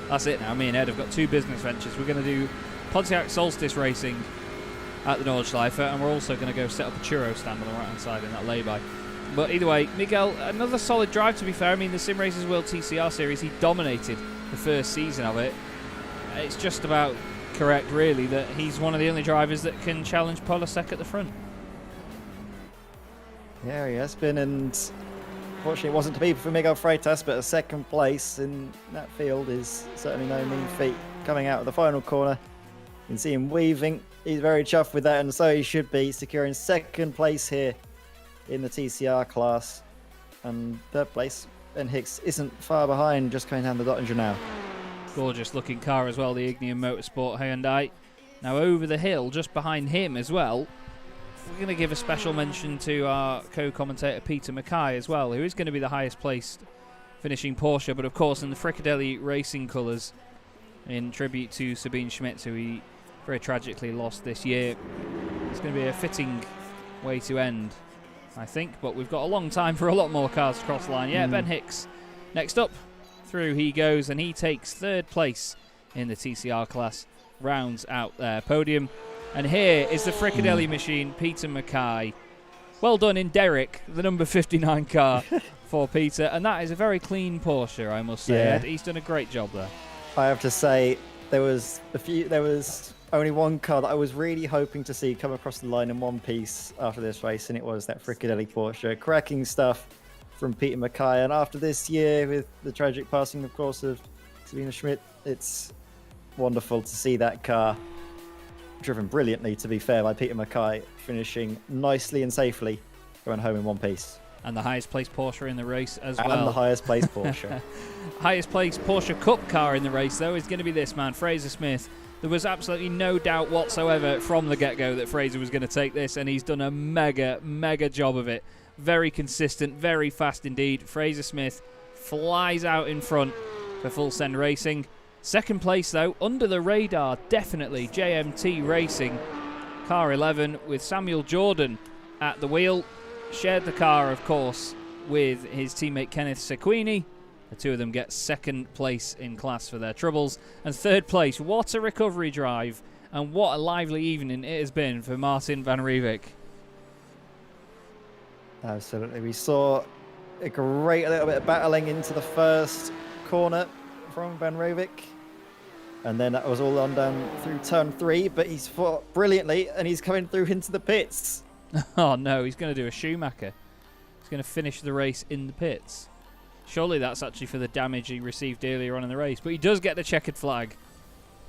that's it now. Me and Ed have got two business ventures. We're going to do Pontiac Solstice racing at the Nordschleife, and we're also going to go set up a churro stand on the right-hand side in that lay-by. But either way, Miguel, another solid drive to be fair. I mean, the Simracersworld TCR series, he dominated the first season of it. It's just about correct, really, that he's one of the only drivers that can challenge Polasek at the front. Yeah, he has been, and unfortunately it wasn't to be for Miguel Freitas, but a second place in that field is certainly no mean feat. Coming out of the final corner, you can see him weaving. He's very chuffed with that, and so he should be, securing second place here in the TCR class. And third place, Ben Hicks isn't far behind, just going down the Dottinger now. Gorgeous looking car as well, the Ignium Motorsport Hyundai. Now over the hill, just behind him as well, we're going to give a special mention to our co-commentator Peter Mackay as well, who is going to be the highest placed finishing Porsche, but of course in the Fricadelli Racing colours, in tribute to Sabine Schmitz, who he very tragically lost this year. It's going to be a fitting way to end, I think, but we've got a long time for a lot more cars to cross the line. Yeah, Ben Hicks next up. Through he goes, and he takes third place in the TCR class, rounds out their podium. And here is the Fricadelli machine, Peter Mackay. Well done in Derek, the number 59 car for Peter, and that is a very clean Porsche, I must say. Yeah. Ed. He's done a great job there. I have to say, there was only one car that I was really hoping to see come across the line in one piece after this race, and it was that Fricadelli Porsche. Cracking stuff from Peter Mackay, and after this year with the tragic passing, of course, of Sabine Schmidt, it's wonderful to see that car driven brilliantly, to be fair, by Peter Mackay, finishing nicely and safely, going home in one piece. And the highest placed Porsche in the race as well. And the highest placed Porsche. Highest placed Porsche Cup car in the race, though, is going to be this man, Fraser Smith. There was absolutely no doubt whatsoever from the get-go that Fraser was going to take this, and he's done a mega job of it. Very consistent, very fast indeed. Fraser Smith flies out in front for Full Send Racing. Second place, though, under the radar, definitely, JMT Racing. Car 11 with Samuel Jordan at the wheel. Shared the car, of course, with his teammate Kenneth Sequini. The two of them get second place in class for their troubles. And third place, what a recovery drive. And what a lively evening it has been for Martin van Riebeek. Absolutely. We saw a great little bit of battling into the first corner from Van Riebeek. And then that was all on down through turn 3, but he's fought brilliantly and he's coming through into the pits. Oh no, he's going to do a Schumacher. He's going to finish the race in the pits. Surely that's actually for the damage he received earlier on in the race. But he does get the checkered flag.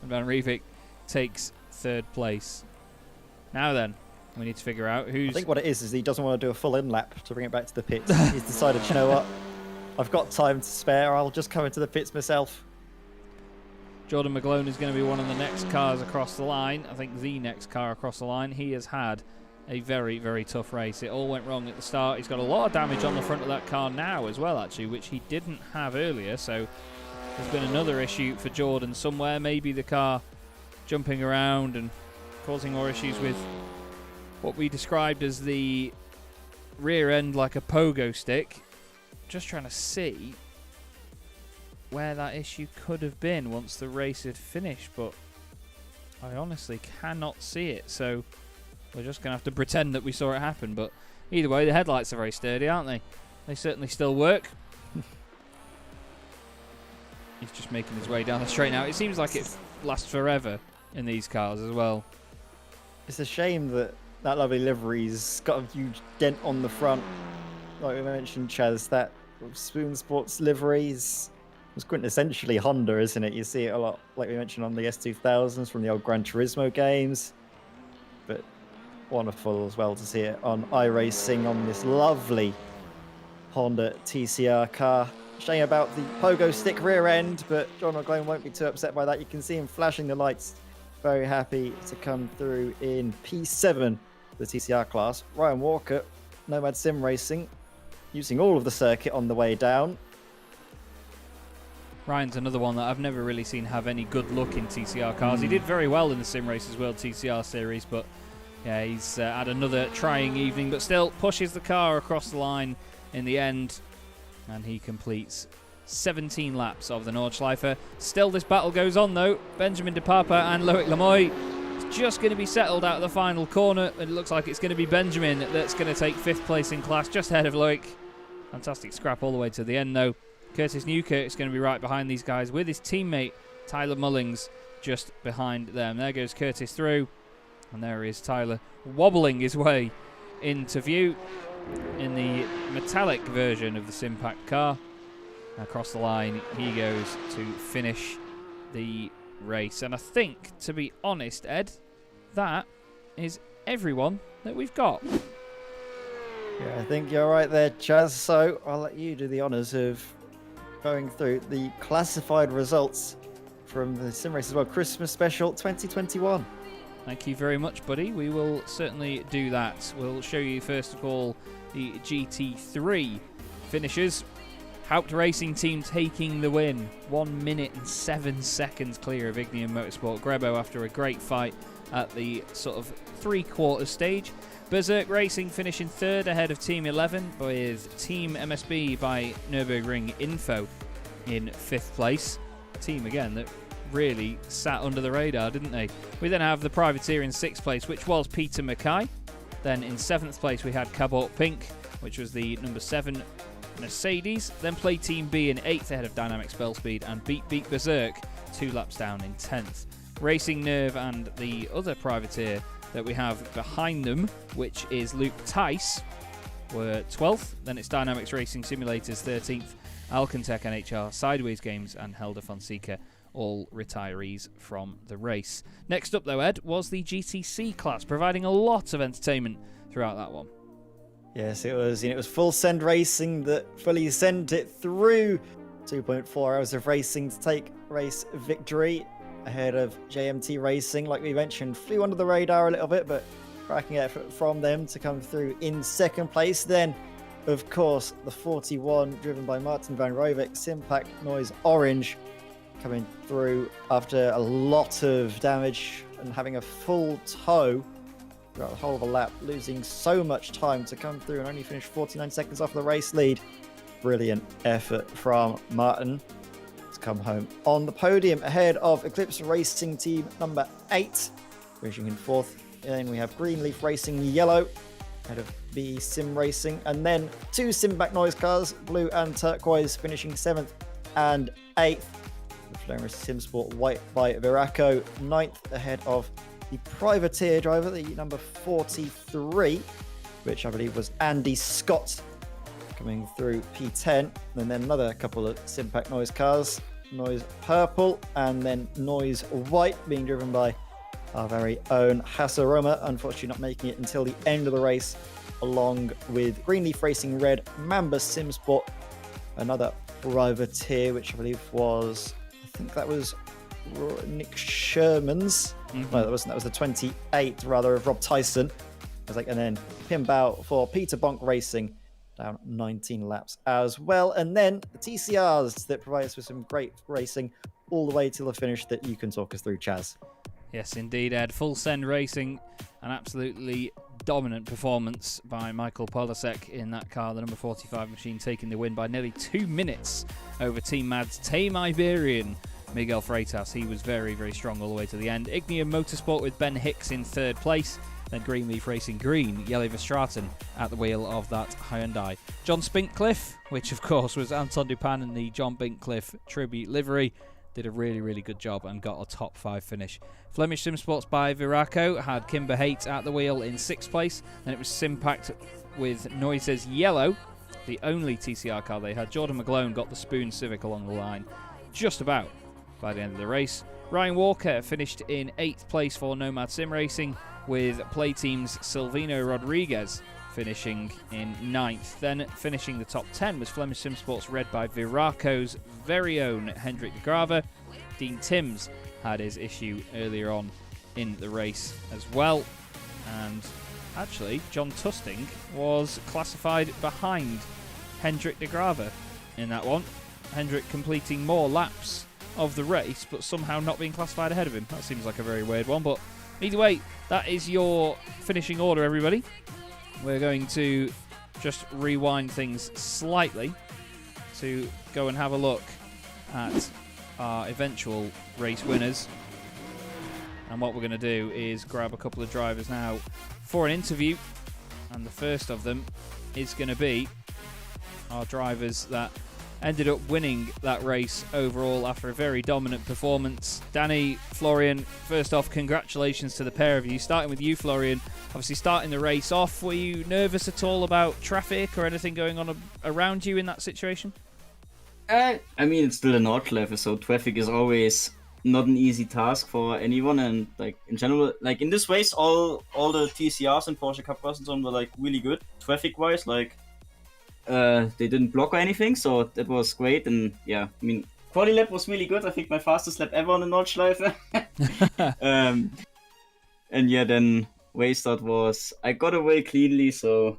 And Van Riebeek takes 3rd place. Now then, we need to figure out who's... I think what it is he doesn't want to do a full in-lap to bring it back to the pits. He's decided, you know what? I've got time to spare. I'll just come into the pits myself. Jordan McGlone is going to be one of the next cars across the line. I think the next car across the line. He has had a very, very tough race. It all went wrong at the start. He's got a lot of damage on the front of that car now as well, actually, which he didn't have earlier. So there's been another issue for Jordan somewhere. Maybe the car jumping around and causing more issues with what we described as the rear end like a pogo stick. Just trying to see where that issue could have been once the race had finished, but I honestly cannot see it, so we're just going to have to pretend that we saw it happen. But either way, the headlights are very sturdy, aren't they? They certainly still work. He's just making his way down the straight now. It seems like it lasts forever in these cars as well. It's a shame that that lovely livery's got a huge dent on the front. Like we mentioned, Chaz, that Spoon Sports liveries was quintessentially Honda, isn't it? You see it a lot, like we mentioned, on the S2000s from the old Gran Turismo games. But wonderful as well to see it on iRacing on this lovely Honda TCR car. Shame about the pogo stick rear end, but John McGlone won't be too upset by that. You can see him flashing the lights. Very happy to come through in P7, the TCR class. Ryan Walker, Nomad Sim Racing, using all of the circuit on the way down. Ryan's another one that I've never really seen have any good luck in TCR cars. He did very well in the Simracersworld TCR series, but yeah, he's had another trying evening, but still pushes the car across the line in the end, and he completes 17 laps of the Nordschleife. Still, this battle goes on though. Benjamin De Papa and Loic Lemoy. It's just going to be settled out of the final corner. It looks like it's going to be Benjamin that's going to take 5th place in class, just ahead of Loic. Fantastic scrap all the way to the end though. Curtis Newkirk is going to be right behind these guys with his teammate Tyler Mullings just behind them. There goes Curtis through, and there is Tyler wobbling his way into view in the metallic version of the Simpack car. Across the line he goes to finish the race. And I think, to be honest, Ed, that is everyone that we've got. Yeah, I think you're right there, Chaz. So I'll let you do the honours of going through the classified results from the Simracersworld Christmas Special 2021. Thank you very much, buddy. We will certainly do that. We'll show you, first of all, the GT3 finishers. Haupt Racing Team taking the win. 1 minute and 7 seconds clear of Ignium Motorsport Grebo after a great fight at the sort of 3/4 stage. Berserk Racing finishing 3rd ahead of Team 11, with Team MSB by Nurburgring Info in 5th place. Team, again, that really sat under the radar, didn't they? We then have the Privateer in 6th place, which was Peter Mackay. Then in 7th place we had Cabot Pink, which was the number 7 Mercedes. Then Play Team B in 8th ahead of Dynamic Spell Speed, and Beat Berserk 2 laps down in 10th. Racing Nerve and the other Privateer that we have behind them, which is Luke Tice, were 12th. Then it's Dynamics Racing Simulators 13th, Alcantech NHR, Sideways Games and Helder Fonseca, all retirees from the race. Next up though, Ed, was the GTC class, providing a lot of entertainment throughout that one. Yes, it was. It was full send racing that fully sent it through. 2.4 hours of racing to take race victory ahead of JMT Racing. Like we mentioned, flew under the radar a little bit, but cracking effort from them to come through in 2nd place. Then, of course, the 41 driven by Martin van Rovik, Simpack Noise Orange, coming through after a lot of damage and having a full tow throughout the whole of a lap, losing so much time to come through and only finish 49 seconds off the race lead. Brilliant effort from Martin to come home on the podium ahead of Eclipse Racing Team number 8, finishing in 4th. And we have Greenleaf Racing Yellow ahead of B Sim Racing, and then 2 Simback Noise cars, Blue and Turquoise, finishing 7th and 8th. The Florence Sim Sport White by Viraco, 9th ahead of the Privateer driver, the number 43, which I believe was Andy Scott coming through P10. And then another couple of Simpac Noise cars, Noise Purple and then Noise White, being driven by our very own Hasaroma, unfortunately not making it until the end of the race, along with Greenleaf Racing Red, Mamba Simsport, another privateer, which I believe was, I think that was Nick Sherman's. No, that wasn't. That was the 28 rather of Rob Tyson. I was like, and then Pimbow for Peter Bonk Racing, down 19 laps as well. And then the TCRs that provide us with some great racing all the way till the finish that you can talk us through, Chaz. Yes, indeed, Ed. Full Send Racing, an absolutely dominant performance by Michael Polasek in that car, the number 45 machine, taking the win by nearly 2 minutes over Team Mad's Tame Iberian Miguel Freitas. He was very, very strong all the way to the end. Ignium Motorsport with Ben Hicks in third place. Then Greenleaf Racing Green, Jelle Verstraeten at the wheel of that Hyundai. John Spinkcliffe, which of course was Anton Dupin in the John Spinkcliffe tribute livery, did a really, really good job and got a top 5 finish. Flemish Simsports by Viraco had Kimber Haight at the wheel in 6th place. Then it was Simpact with Noises Yellow, the only TCR car they had. Jordan McGlone got the Spoon Civic along the line just about by the end of the race. Ryan Walker finished in 8th place for Nomad Sim Racing, with Play Team's Silvino Rodriguez finishing in 9th. Then finishing the top 10 was Flemish Simsports Red by Viraco's very own Hendrik de Grave. Dean Timms had his issue earlier on in the race as well. And actually, John Tusting was classified behind Hendrik de Grave in that one. Hendrik completing more laps of the race, but somehow not being classified ahead of him. That seems like a very weird one, but either way, that is your finishing order, everybody. We're going to just rewind things slightly to go and have a look at our eventual race winners. And what we're going to do is grab a couple of drivers now for an interview. And the first of them is going to be our drivers that ended up winning that race overall after a very dominant performance. Danny, Florian, first off, congratulations to the pair of you. Starting with you, Florian, obviously starting the race off, were you nervous at all about traffic or anything going on around you in that situation? I mean, it's still a Nordschleife, so traffic is always not an easy task for anyone, and like in general, like in this race, all the TCRs and Porsche Cup Persons were like really good traffic-wise, like they didn't block or anything, so that was great. And yeah, I mean, quali lap was really good. I think my fastest lap ever on the Nordschleife. And yeah, then race start was, I got away cleanly, so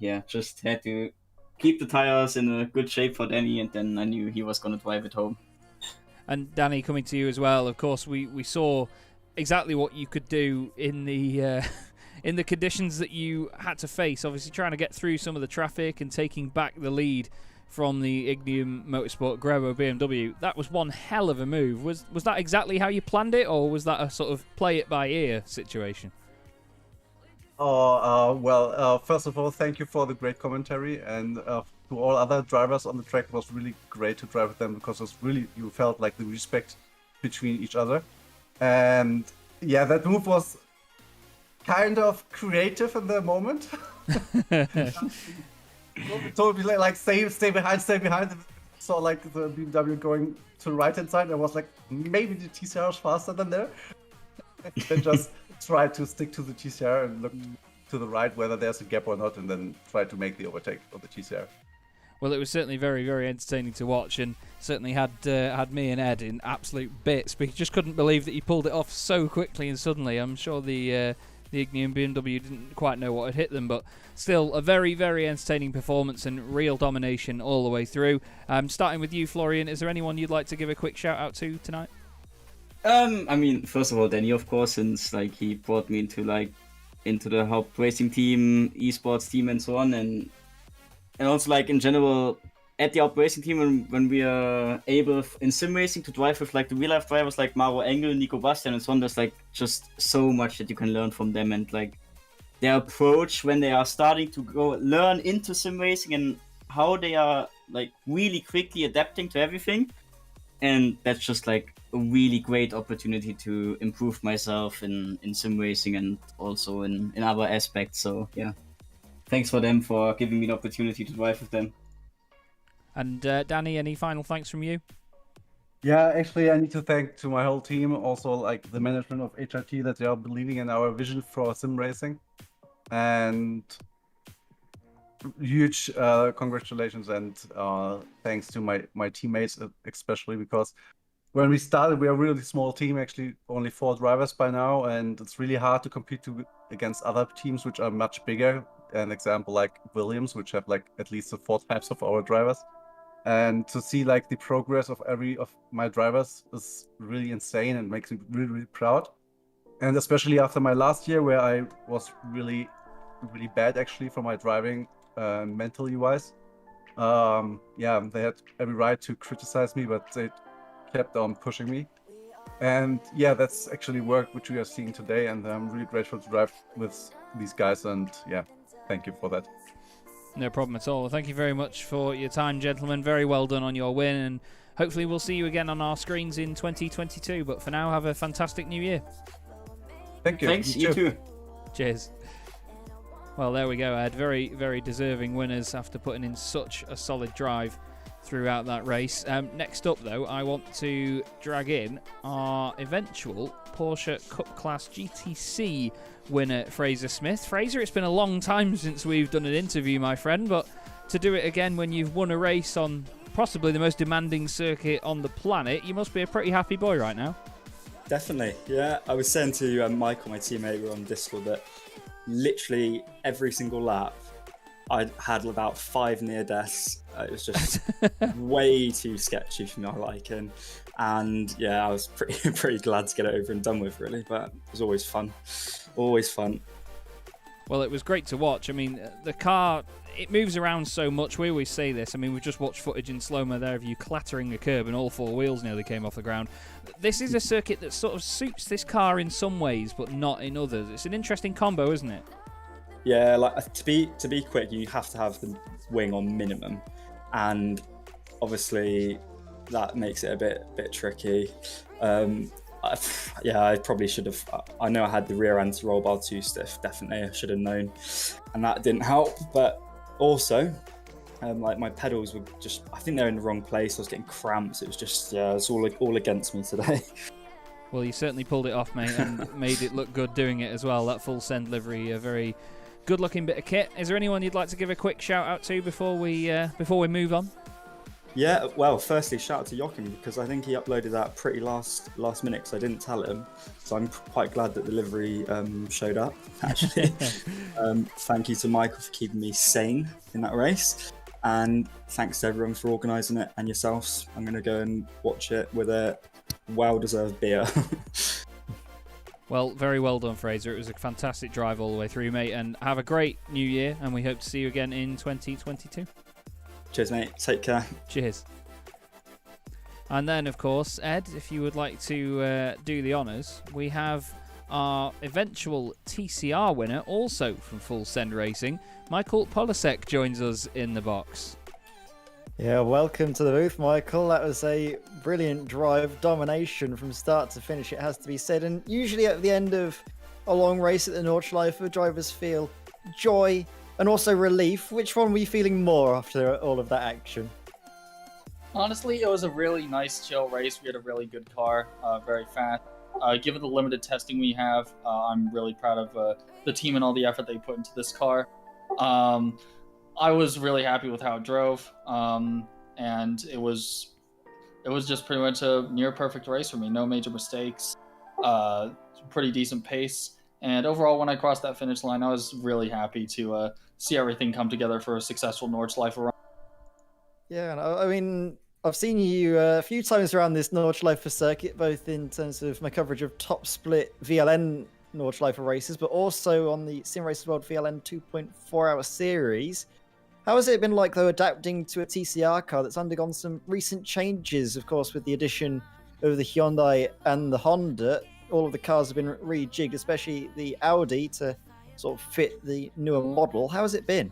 yeah, just had to keep the tires in a good shape for Danny, and then I knew he was going to drive it home. And Danny, coming to you as well, of course, we saw exactly what you could do in the in the conditions that you had to face, obviously trying to get through some of the traffic and taking back the lead from the Ignium Motorsport Grebo BMW. That was one hell of a move. Was that exactly how you planned it, or was that a sort of play it by ear situation? Well, first of all, thank you for the great commentary, and to all other drivers on the track, it was really great to drive with them, because it was really, you felt like the respect between each other. And yeah, that move was kind of creative in the moment. Told me like stay behind. Saw like the BMW going to the right hand side. I was like, maybe the TCR is faster than there. Then just try to stick to the TCR and look to the right whether there's a gap or not, and then try to make the overtake of the TCR. Well, it was certainly very, very entertaining to watch, and certainly had me and Ed in absolute bits. But he just couldn't believe that he pulled it off so quickly and suddenly. I'm sure the Ignium BMW didn't quite know what had hit them, but still a very, very entertaining performance and real domination all the way through. Starting with you, Florian, is there anyone you'd like to give a quick shout out to tonight? I mean, first of all, Danny, of course, since like he brought me into the Haupt racing team, esports team, and so on, and also like in general at the Haupt racing team when we are able in sim racing to drive with like the real life drivers like Maro Engel, Nico Bastian, and so on. There's like just so much that you can learn from them, and like their approach when they are starting to go learn into sim racing and how they are like really quickly adapting to everything. And that's just like a really great opportunity to improve myself in sim racing and also in other aspects. So yeah. thanks for them for giving me the opportunity to drive with them. And Danny, any final thanks from you? Yeah, actually, I need to thank to my whole team, also like the management of HRT, that they are believing in our vision for sim racing. And huge congratulations and thanks to my teammates, especially because when we started, we are a really small team, actually only 4 drivers by now, and it's really hard to compete against other teams which are much bigger. An example like Williams, which have like at least the 4 types of our drivers. And to see like the progress of every of my drivers is really insane and makes me really, really proud. And especially after my last year, where I was really, really bad actually for my driving, mentally wise. Yeah, they had every right to criticize me, but they kept on pushing me. And yeah, that's actually work which we are seeing today, and I'm really grateful to drive with these guys, and yeah, thank you for that. No problem at all. Well, thank you very much for your time, gentlemen. Very well done on your win, and hopefully we'll see you again on our screens in 2022. But for now, have a fantastic new year. Thank you. Thanks, you too. Cheers. Well, there we go, Ed. Very, very deserving winners after putting in such a solid drive throughout that race. Next up, though, I want to drag in our eventual Porsche Cup Class GTC winner, Fraser Smith. Fraser, it's been a long time since we've done an interview, my friend, but to do it again when you've won a race on possibly the most demanding circuit on the planet, you must be a pretty happy boy right now. Definitely, yeah. I was saying to Michael, my teammate, we were on Discord, that literally every single lap I had about 5 near deaths. It was just way too sketchy for my liking, and yeah, I was pretty glad to get it over and done with, really. But it was always fun, always fun. Well, it was great to watch. I mean, the car, it moves around so much. We always say this. I mean, we've just watched footage in slow-mo there of you clattering the curb and all 4 wheels nearly came off the ground. This is a circuit that sort of suits this car in some ways, but not in others. It's an interesting combo, isn't it? Yeah, like to be quick, you have to have the wing on minimum, and obviously that makes it a bit tricky. I probably should have. I know I had the rear anti-roll bar too stiff. Definitely, I should have known, and that didn't help. But also, like my pedals were just. I think they're in the wrong place. I was getting cramps. It was just it's all against me today. Well, you certainly pulled it off, mate, and made it look good doing it as well. That full send livery, a very good-looking bit of kit. Is there anyone you'd like to give a quick shout-out to before we move on? Yeah, well, firstly, shout out to Joachim, because I think he uploaded that pretty last minute, because I didn't tell him. So I'm quite glad that the livery showed up, actually. Thank you to Michael for keeping me sane in that race. And thanks to everyone for organising it, and yourselves. I'm going to go and watch it with a well-deserved beer. Well, very well done, Fraser. It was a fantastic drive all the way through, mate. And have a great new year, and we hope to see you again in 2022. Cheers, mate. Take care. Cheers. And then, of course, Ed, if you would like to do the honours, we have our eventual TCR winner, also from Full Send Racing. Michael Polasek joins us in the box. Yeah, welcome to the booth, Michael. That was a brilliant drive, domination from start to finish, it has to be said. And usually at the end of a long race at the Nordschleife, drivers feel joy and also relief. Which one were you feeling more after all of that action? Honestly, it was a really nice, chill race. We had a really good car, very fast. Given the limited testing we have, I'm really proud of the team and all the effort they put into this car. I was really happy with how it drove, and it was just pretty much a near perfect race for me. No major mistakes, pretty decent pace, and overall, when I crossed that finish line, I was really happy to see everything come together for a successful Nordschleife run. Yeah, I mean, I've seen you a few times around this Nordschleife circuit, both in terms of my coverage of top split VLN Nordschleife races, but also on the Simracersworld VLN 2.4-hour series. How has it been like, though, adapting to a TCR car that's undergone some recent changes, of course, with the addition of the Hyundai and the Honda? All of the cars have been rejigged, especially the Audi, to sort of fit the newer model. How has it been?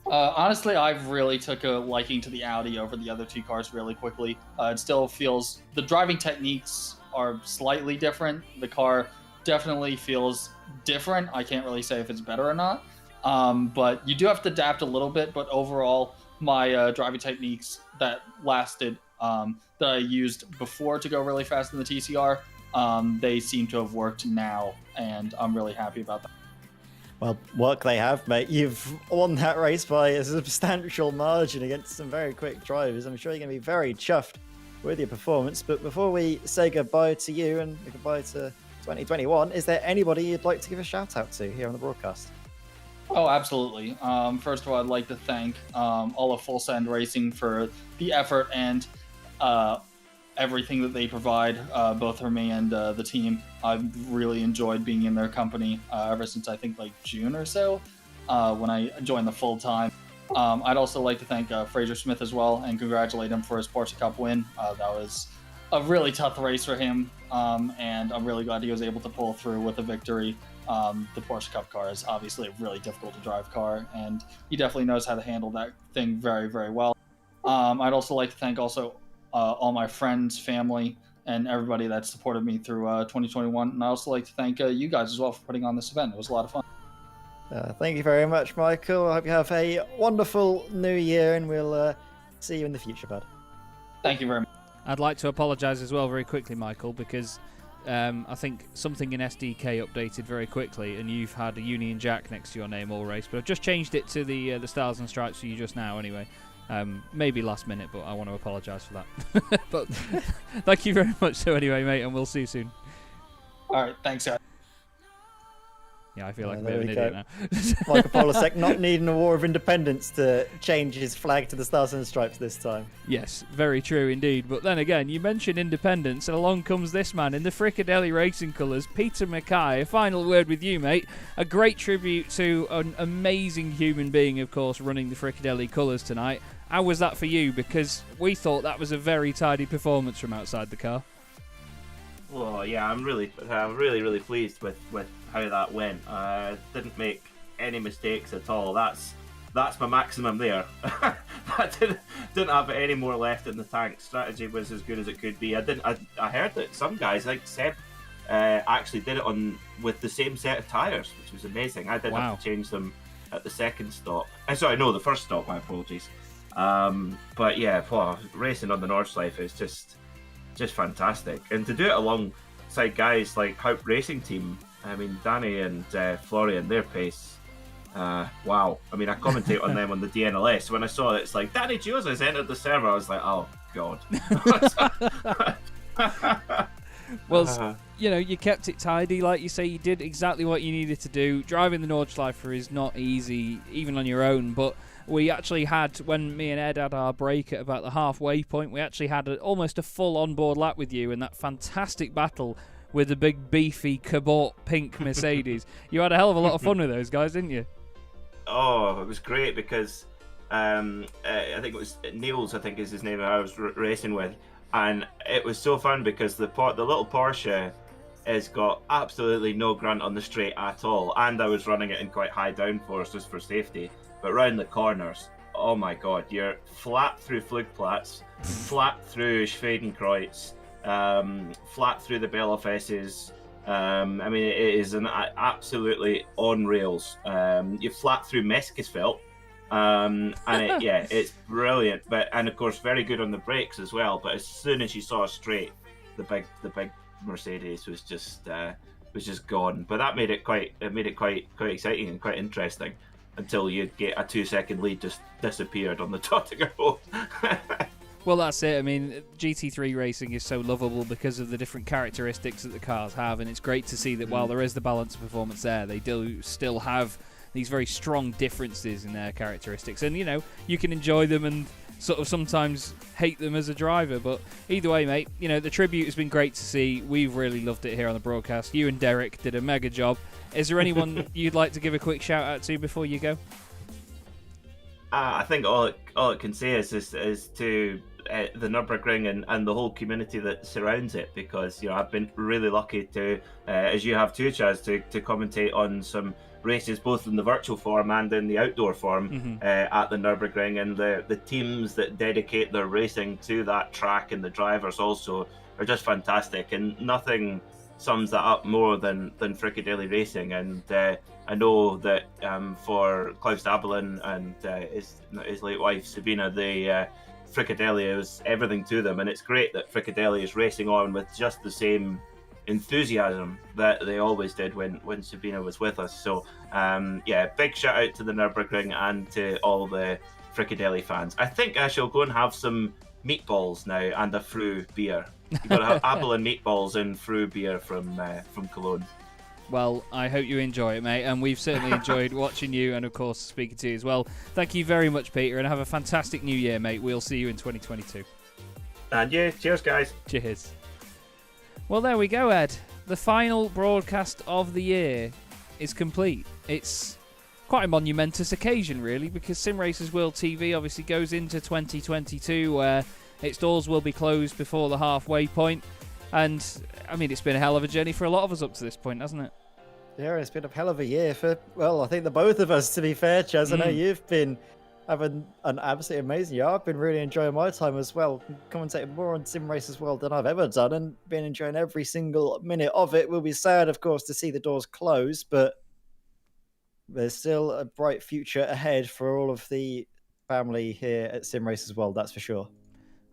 Honestly, I've really took a liking to the Audi over the other 2 cars really quickly. It still feels... The driving techniques are slightly different. The car definitely feels different. I can't really say if it's better or not. But you do have to adapt a little bit. But overall, my driving techniques that lasted that I used before to go really fast in the TCR, they seem to have worked now, and I'm really happy about that. Well, work they have, mate. You've won that race by a substantial margin against some very quick drivers. I'm sure you're going to be very chuffed with your performance. But before we say goodbye to you and goodbye to 2021, is there anybody you'd like to give a shout out to here on the broadcast? Oh, absolutely. First of all, I'd like to thank all of Full Send Racing for the effort and everything that they provide, both for me and the team. I've really enjoyed being in their company ever since I think like June or so, when I joined the full time. I'd also like to thank Fraser Smith as well and congratulate him for his Porsche Cup win. That was a really tough race for him, and I'm really glad he was able to pull through with a victory. The Porsche Cup car is obviously a really difficult to drive car, and he definitely knows how to handle that thing very, very well. I'd also like to thank all my friends, family, and everybody that supported me through 2021. And I also like to thank you guys as well for putting on this event. It was a lot of fun. Thank you very much, Michael. I hope you have a wonderful new year, and we'll see you in the future, bud. Thank you very much. I'd like to apologise as well very quickly, Michael, because I think something in SDK updated very quickly, and you've had a Union Jack next to your name all race. But I've just changed it to the Stars and Stripes for you just now anyway. Maybe last minute, but I want to apologise for that. But thank you very much so anyway, mate, and we'll see you soon. All right, thanks, guys. Yeah, I feel like a there bit of an we idiot now. Michael Polasek not needing a War of Independence to change his flag to the Stars and Stripes this time. Yes, very true indeed. But then again, you mentioned independence, and along comes this man in the Frickadelli Racing colours, Peter Mackay. A final word with you, mate. A great tribute to an amazing human being, of course, running the Frickadelli colours tonight. How was that for you? Because we thought that was a very tidy performance from outside the car. Well, yeah, I'm really pleased with how that went. Didn't make any mistakes at all. That's my maximum there. I didn't have any more left in the tank. Strategy was as good as it could be. I heard that some guys like Seb actually did it with the same set of tires, which was amazing. I didn't have to change them at the second stop. The first stop. My apologies. But yeah, racing on the Nordschleife is just fantastic, and to do it alongside guys like Haupt Racing Team. I mean, Danny and Florian, their pace. Wow. I mean, I commentate on them on the DNLS. When I saw it, it's like Danny Giosa has entered the server. I was like, oh god. Well, you kept it tidy, like you say. You did exactly what you needed to do. Driving the Nordschleife is not easy, even on your own, but we actually had, when me and Ed had our break at about the halfway point, we actually had almost a full onboard lap with you in that fantastic battle with the big beefy Cabot pink Mercedes. You had a hell of a lot of fun with those guys, didn't you? Oh, it was great because I think it was Niels, I think is his name, I was racing with, and it was so fun because the little Porsche has got absolutely no grunt on the straight at all, and I was running it in quite high downforce just for safety. But round the corners, oh my god, you're flat through Flugplatz, flat through Schwedenkreuz, flat through the Bellofesses. I mean, it is absolutely on rails. You're flat through Meskisfeld, and it's brilliant. And of course, very good on the brakes as well. But as soon as you saw a straight, the big Mercedes was just gone. But that made it quite exciting and quite interesting. Until you get a 2-second lead just disappeared on the Tottenham. Well, that's it. I mean, GT3 racing is so lovable because of the different characteristics that the cars have, and it's great to see that while there is the balance of performance there, they do still have these very strong differences in their characteristics. And, you can enjoy them and sort of sometimes hate them as a driver. But either way, mate, the tribute has been great to see. We've really loved it here on the broadcast. You and Derek did a mega job. Is there anyone you'd like to give a quick shout out to before you go? I think all it can say is to the Nurburgring and the whole community that surrounds it, because I've been really lucky to, as you have too, Chaz, to commentate on some races both in the virtual form and in the outdoor form at the Nurburgring, and the teams that dedicate their racing to that track and the drivers also are just fantastic, and nothing sums that up more than Frickadelli Racing. And I know that for Klaus Dabelin and his late wife Sabina, the Frickadelli is everything to them, and it's great that Frickadelli is racing on with just the same enthusiasm that they always did when Sabina was with us. So big shout out to the Nurburgring and to all the Frickadelli fans. I think I shall go and have some meatballs now and a Fru beer. You've got to have apple and meatballs and Fru beer from Cologne. Well, I hope you enjoy it, mate, and we've certainly enjoyed watching you and, of course, speaking to you as well. Thank you very much, Peter, and have a fantastic new year, mate. We'll see you in 2022. And you. Cheers, guys. Cheers. Well, there we go, Ed. The final broadcast of the year is complete. It's quite a monumentous occasion, really, because Simracersworld TV obviously goes into 2022 where its doors will be closed before the halfway point. And, I mean, it's been a hell of a journey for a lot of us up to this point, hasn't it? Yeah, it's been a hell of a year for, well, I think the both of us, to be fair, Chaz. I know you've been having an absolutely amazing year. I've been really enjoying my time as well, commentating more on Simracersworld than I've ever done, and been enjoying every single minute of it. We'll be sad, of course, to see the doors close, but there's still a bright future ahead for all of the family here at Simracersworld, that's for sure.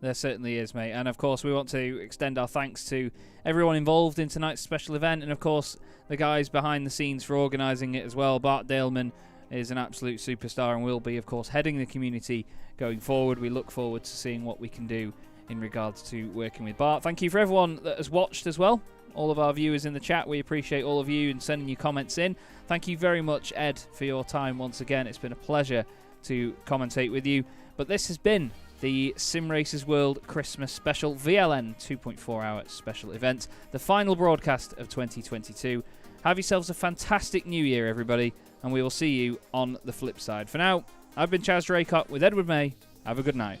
There certainly is, mate. And, of course, we want to extend our thanks to everyone involved in tonight's special event and, of course, the guys behind the scenes for organising it as well. Bart Daleman is an absolute superstar and will be, of course, heading the community going forward. We look forward to seeing what we can do in regards to working with Bart. Thank you for everyone that has watched as well. All of our viewers in the chat, we appreciate all of you and sending your comments in. Thank you very much, Ed, for your time once again. It's been a pleasure to commentate with you. But this has been the Simracersworld Christmas Special VLN 2.4 hour special event, the final broadcast of 2022. Have yourselves a fantastic new year, everybody, and we will see you on the flip side. For now, I've been Chaz Draycott with Edward May. Have a good night.